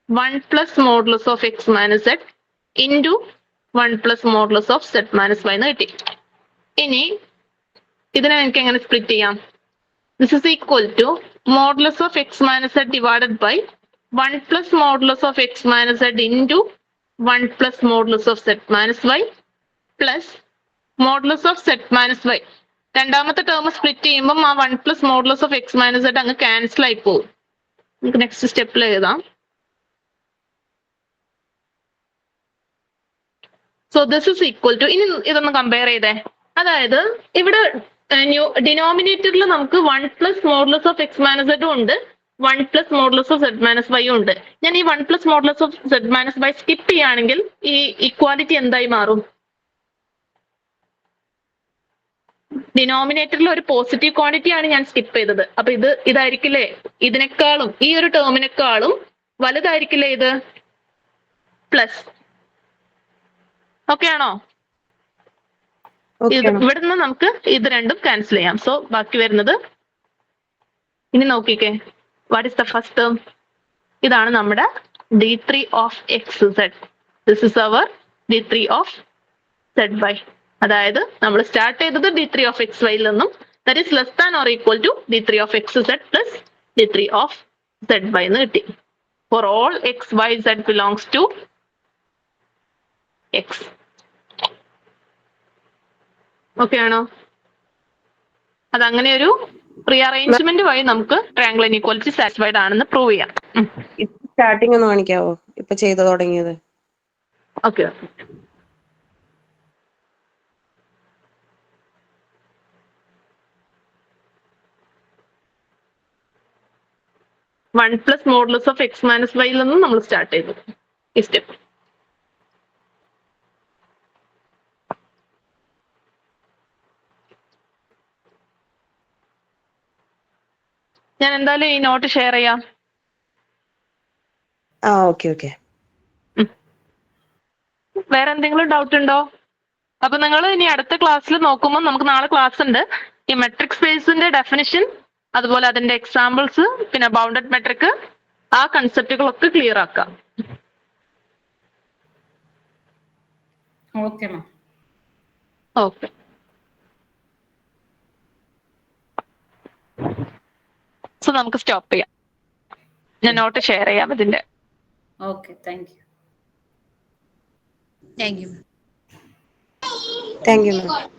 1 plus modulus of x minus z into 1 plus modulus of z minus y എന്ന് കിട്ടി. ഇനി ഇതിനെ എനിക്ക് എങ്ങനെ split ചെയ്യാം? This is equal to modulus of x minus z divided by 1 plus modulus of x minus z into 1 plus modulus of z minus y plus modulus of z minus y. രണ്ടാമത്തെ term split ചെയ്യുമ്പോൾ ആ 1 plus modulus of x minus z അങ്ങ് cancel ആയി പോകും. നമുക്ക് next സ്റ്റെപ്പിൽ എഴുതാം. So this is equal to, ഇനി ഇതൊന്ന് കമ്പയർ ചെയ്തേ. അതായത് ഇവിടെ ഡിനോമിനേറ്ററിൽ നമുക്ക് 1 plus modulus of x minus സെഡും ഉണ്ട്, 1 plus modulus of z minus വൈയും ഉണ്ട്. ഞാൻ ഈ 1 plus modulus of z minus y skip ചെയ്യുകയാണെങ്കിൽ ഈ ഇക്വാലിറ്റി എന്തായി മാറും? ഡിനോമിനേറ്ററിൽ ഒരു പോസിറ്റീവ് ക്വാണ്ടിറ്റി ആണ് ഞാൻ സ്കിപ്പ് ചെയ്തത്. അപ്പൊ ഇതായിരിക്കില്ലേ ഇതിനേക്കാളും, ഈ ഒരു ടേമിനേക്കാളും വലുതായിരിക്കില്ലേ ഇത്? പ്ലസ്. ഓക്കെ ആണോ? ഇവിടുന്ന് നമുക്ക് ഇത് രണ്ടും ക്യാൻസൽ ചെയ്യാം. സോ ബാക്കി വരുന്നത്, ഇനി നോക്കിക്കേ, what is the first term? ഇതാണ് നമ്മുടെ d3 of x z. This is our d3 of z y. അതായത് നമ്മൾ സ്റ്റാർട്ട് ചെയ്തത് d3 ഓഫ് എക്സ് വൈയിൽ നിന്നും, that is less than or equal to d3 of x z plus d3 of z y എന്ന് കിട്ടി. For all x y z belongs to X. Okay ആണോ? അതങ്ങനെ ഒരു റീഅറേഞ്ച്മെന്റ് വഴി നമുക്ക് ട്രയാംഗിൾ ഇനീക്വാലിറ്റി സാറ്റിസ്ഫൈഡ് ആണെന്ന് പ്രൂവ് ചെയ്യാം. സ്റ്റാർട്ടിംഗ് ഒന്ന് കാണിക്കാവോ, ഇപ്പൊ ചെയ്തു തുടങ്ങിയത്? Okay. One plus modulus of x minus വൈയിൽ നിന്നും നമ്മൾ സ്റ്റാർട്ട് ചെയ്തു ഈ സ്റ്റെപ്പ്. ഞാൻ എന്തായാലും ഈ നോട്ട് ഷെയർ ചെയ്യാം. ഓക്കെ. വേറെ എന്തെങ്കിലും ഡൗട്ട് ഉണ്ടോ? അപ്പൊ നിങ്ങൾ ഇനി അടുത്ത ക്ലാസ്സിൽ നോക്കുമ്പോൾ, നമുക്ക് നാളെ ക്ലാസ് ഉണ്ട്, ഈ മെട്രിക് സ്പേസിന്റെ ഡെഫിനിഷൻ, അതുപോലെ അതിന്റെ എക്സാമ്പിൾസ്, പിന്നെ ബൗണ്ടഡ് മെട്രിക്, ആ കൺസെപ്റ്റുകളൊക്കെ ക്ലിയർ ആക്കാം. Okay ma'am. ഓക്കെ. സോ നമുക്ക് സ്റ്റോപ്പ് ചെയ്യാം. ഞാൻ നോട്ട് ഷെയർ ചെയ്യാം ഇതിന്റെ. Okay, thank you. Thank you. Thank you ma'am.